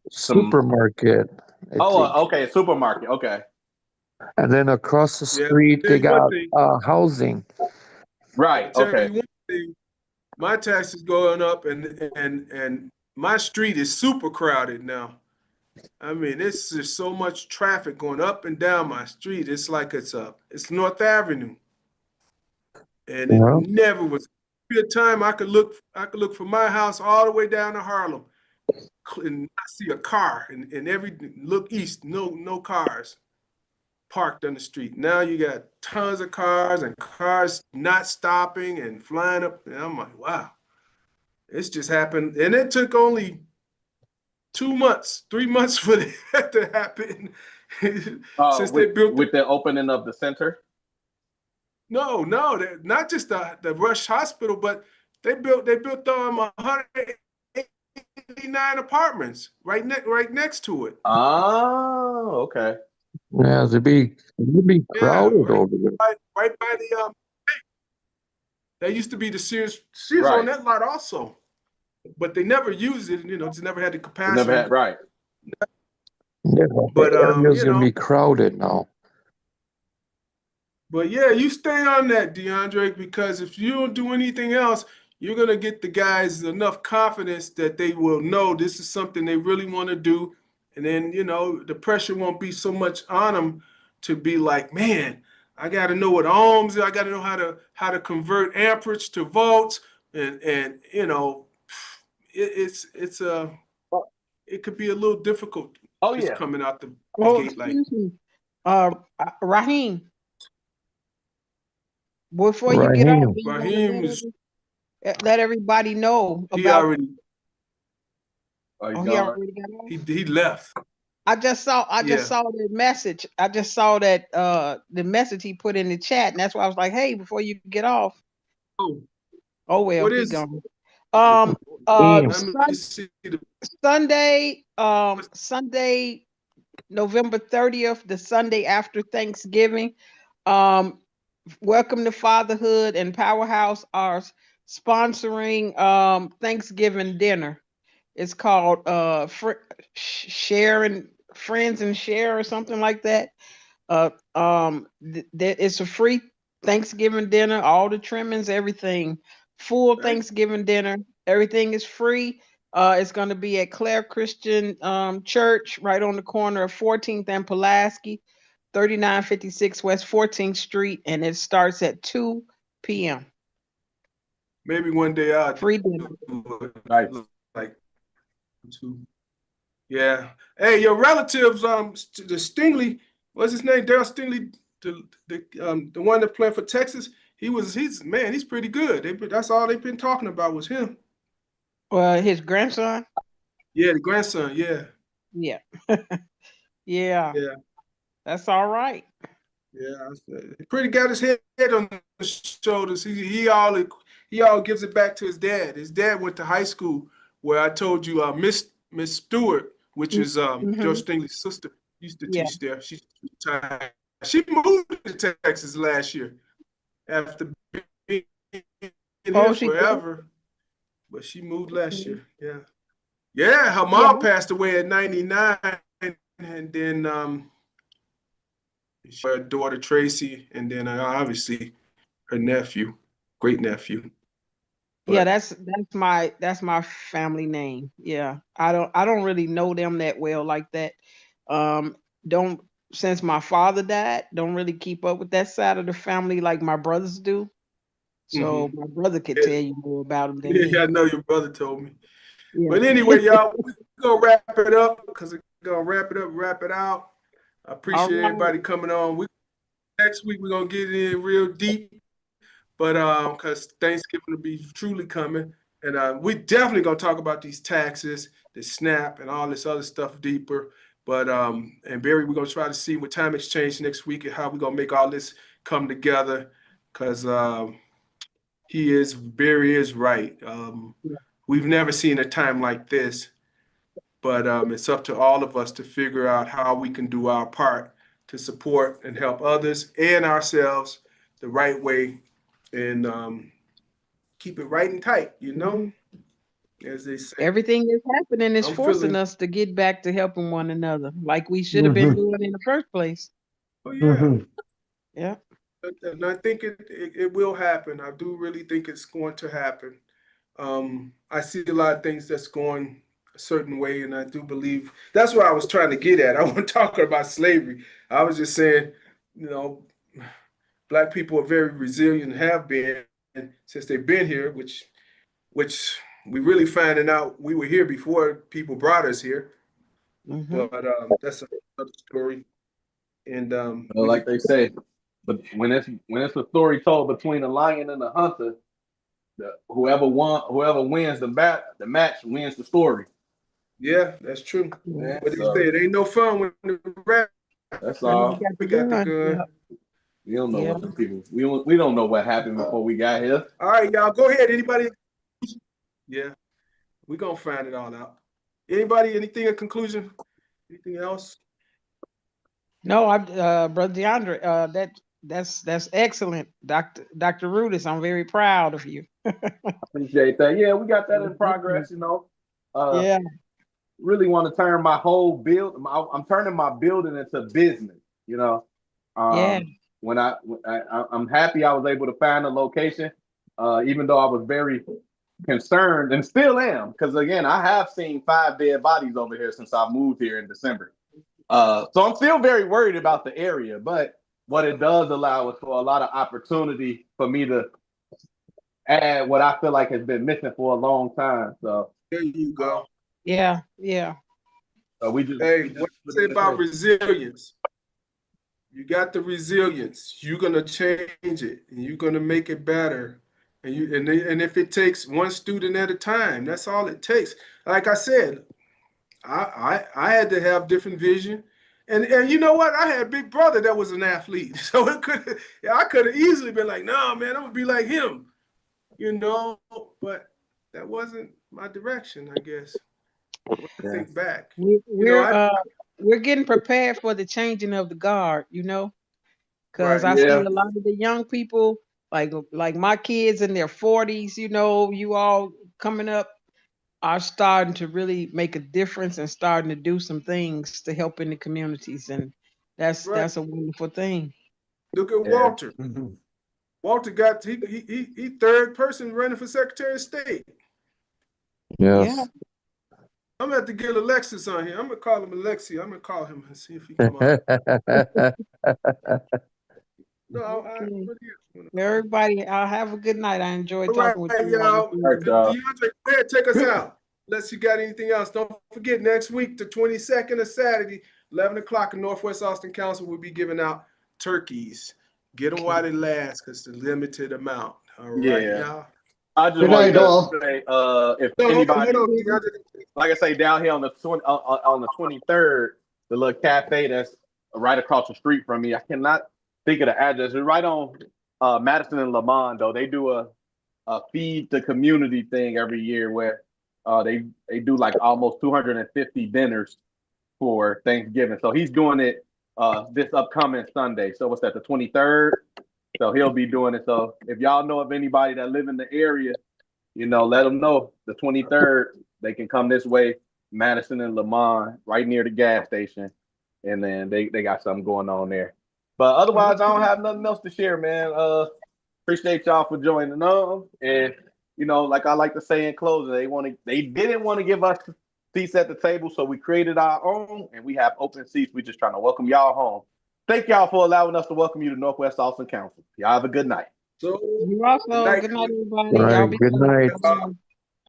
C: supermarket.
L: Okay, a supermarket. Okay.
C: And then across the street they got housing.
L: Right. Okay.
A: My taxes going up, and my street is super crowded now. I mean, it's just so much traffic going up and down my street. It's like it's North Avenue, and it never was. Be a time I could look from my house all the way down to Harlem, and I see a car, and look east, no cars parked on the street. Now you got tons of cars and cars not stopping and flying up. And I'm like, wow, it's just happened. And it took only 2 months, 3 months for that to happen. Since they built
L: with the opening of the center.
A: No, not just the Rush Hospital, but they built 189 apartments right next to it.
L: Oh, okay.
C: Yeah, it'd be crowded over there.
A: Right by the that used to be the Sears on that lot also, but they never used it. Just never had the capacity.
L: Never had
C: Yeah,
A: But
C: the area's
A: you
C: gonna
A: know,
C: be crowded now.
A: but yeah, you stay on that, DeAndre, because if you don't do anything else, you're gonna get the guys enough confidence that they will know this is something they really want to do. And then, you know, the pressure won't be so much on them to be like, man, I gotta know what ohms is, I gotta know how to convert amperage to volts. And you know, it's it could be a little difficult
L: Oh
A: just
L: yeah.
A: coming out the
G: Oh,
A: gate like
G: excuse me. Raheem, before you get off,
C: Raheem,
G: do you want to
A: Raheem is
G: let everybody know
A: he
G: about?
A: already
L: Are you
G: Oh, he
L: gone?
G: already got off.
A: he left.
G: I just saw
A: Yeah.
G: the message. I just saw that the message he put in the chat, and that's why I was like, hey, before you get off.
A: Oh,
G: Oh well,
A: what
G: he
A: is
G: gone.
A: let me see
G: Sunday, Sunday, November 30th, the Sunday after Thanksgiving. Welcome to Fatherhood and Powerhouse are sponsoring Thanksgiving dinner. It's called Share and Friends and Share or something like that. It's a free Thanksgiving dinner, all the trimmings, everything, full Thanksgiving dinner. Everything is free. It's going to be at Clare Christian Church, right on the corner of 14th and Pulaski, 3956 West 14th Street, and it starts at 2 p.m.
A: maybe one day I'll
G: Free dinner.
A: do it.
L: Nice.
A: Like two. Yeah. Hey, your relatives, the Stingley, what's his name? Daryl Stingley, the one that played for Texas. He's pretty good. That's all they've been talking about was him.
G: His grandson.
A: Yeah, the grandson. Yeah.
G: Yeah. Yeah.
A: Yeah.
G: That's all right.
A: Yeah. He pretty got his head on his shoulders. He all gives it back to his dad. His dad went to high school where I told you Miss Stewart, which is Joe Stingley's sister, used to
G: Yeah.
A: teach there. She moved to Texas last year after being here
G: she
A: forever. But she moved last year. Yeah. Yeah, her mom passed away at 99, and then her daughter Tracy, and then obviously her nephew, great nephew.
G: Yeah, that's my family name. Yeah. I don't really know them that well like that. Don't since my father died, don't really keep up with that side of the family like my brothers do. So my brother could tell you more about them than me.
A: Yeah, I know your brother told me.
G: Yeah.
A: But anyway, y'all, we're gonna wrap it up because we're gonna wrap it out. I appreciate everybody coming on. Next week we're gonna get in real deep, but because Thanksgiving will be truly coming, and we definitely gonna talk about these taxes, the SNAP, and all this other stuff deeper. But and Barry, we're gonna try to see what time exchange next week and how we're gonna make all this come together, because Barry is right. We've never seen a time like this, but it's up to all of us to figure out how we can do our part to support and help others and ourselves the right way, and keep it right and tight, you know, as they say.
G: Everything that's happening is
A: I'm
G: forcing
A: feeling-
G: us to get back to helping one another like we should have been doing in the first place.
A: Oh, yeah.
G: Yeah.
A: And I think it will happen. I do really think it's going to happen. I see a lot of things that's going a certain way, and I do believe that's what I was trying to get at. I wasn't talking about slavery. I was just saying, you know, Black people are very resilient and have been since they've been here, which we really finding out we were here before people brought us here. But that's another story. And
L: like they say, but when it's a story told between a lion and a hunter, whoever wins the match wins the story.
A: Yeah, that's true.
L: Yeah,
A: but they say it ain't no fun when the rap.
L: That's all.
A: We got the gun.
L: We don't know what the people. We don't know what happened before we got here.
A: All right, y'all, go ahead. Anybody? Yeah, we're gonna find it all out. Anybody? Anything in conclusion? Anything else?
G: No, Brother DeAndre, that's excellent, Dr. Rudis. I'm very proud of you.
L: Appreciate that. Yeah, we got that in progress. You know.
G: Yeah.
L: really want to turn my whole I'm turning my building into business, you know.
G: Yeah.
L: I'm happy I was able to find a location, even though I was very concerned and still am, because again, I have seen 5 dead bodies over here since I moved here in December. So I'm still very worried about the area, but what it does allow is for a lot of opportunity for me to add what I feel like has been missing for a long time. So
A: there you go.
G: Yeah, yeah.
L: So we just
A: what you say about resilience? You got the resilience. You're gonna change it, and you're gonna make it better. And if it takes one student at a time, that's all it takes. Like I said, I had to have different vision, and you know what? I had a big brother that was an athlete, so I could have easily been like, no, man, I'm gonna be like him, you know. But that wasn't my direction, I guess. When I think back,
G: We're getting prepared for the changing of the guard, you know, because I see a lot of the young people, like my kids in their 40s, you know, you all coming up are starting to really make a difference and starting to do some things to help in the communities, and that's a wonderful thing.
A: Look at Walter. Walter got he third person running for Secretary of State.
C: Yes.
G: Yeah.
A: I'm gonna have to get Alexis on here. I'm gonna call him Alexi. I'm gonna call him and see if he come on. No,
G: everybody, I'll have a good night. I enjoyed talking with you.
A: Y'all. DeAndre, go ahead, take us out. Unless you got anything else. Don't forget, next week, the 22nd of Saturday, 11 o'clock in Northwest Austin Council, we'll be giving out turkeys. Get them while they last, because it's a limited amount. All right, y'all.
L: I just want to say, if anybody, like I say, down here on the 23rd, the little cafe that's right across the street from me, I cannot think of the address. It's right on Madison and Lamont, though. They do a feed the community thing every year where they do like almost 250 dinners for Thanksgiving. So he's doing it this upcoming Sunday. So what's that, the 23rd? So he'll be doing it. So if y'all know of anybody that live in the area, you know, let them know the 23rd, they can come this way, Madison and Lamont, right near the gas station. And then they got something going on there. But otherwise, I don't have nothing else to share, man. Appreciate y'all for joining on. And, you know, like I like to say in closing, they didn't want to give us seats at the table, so we created our own, and we have open seats. We're just trying to welcome y'all home. Thank y'all for allowing us to welcome you to Northwest Austin Council. Y'all have a good night.
G: You also. Good night, everybody.
C: All right,
G: Y'all be
C: good night.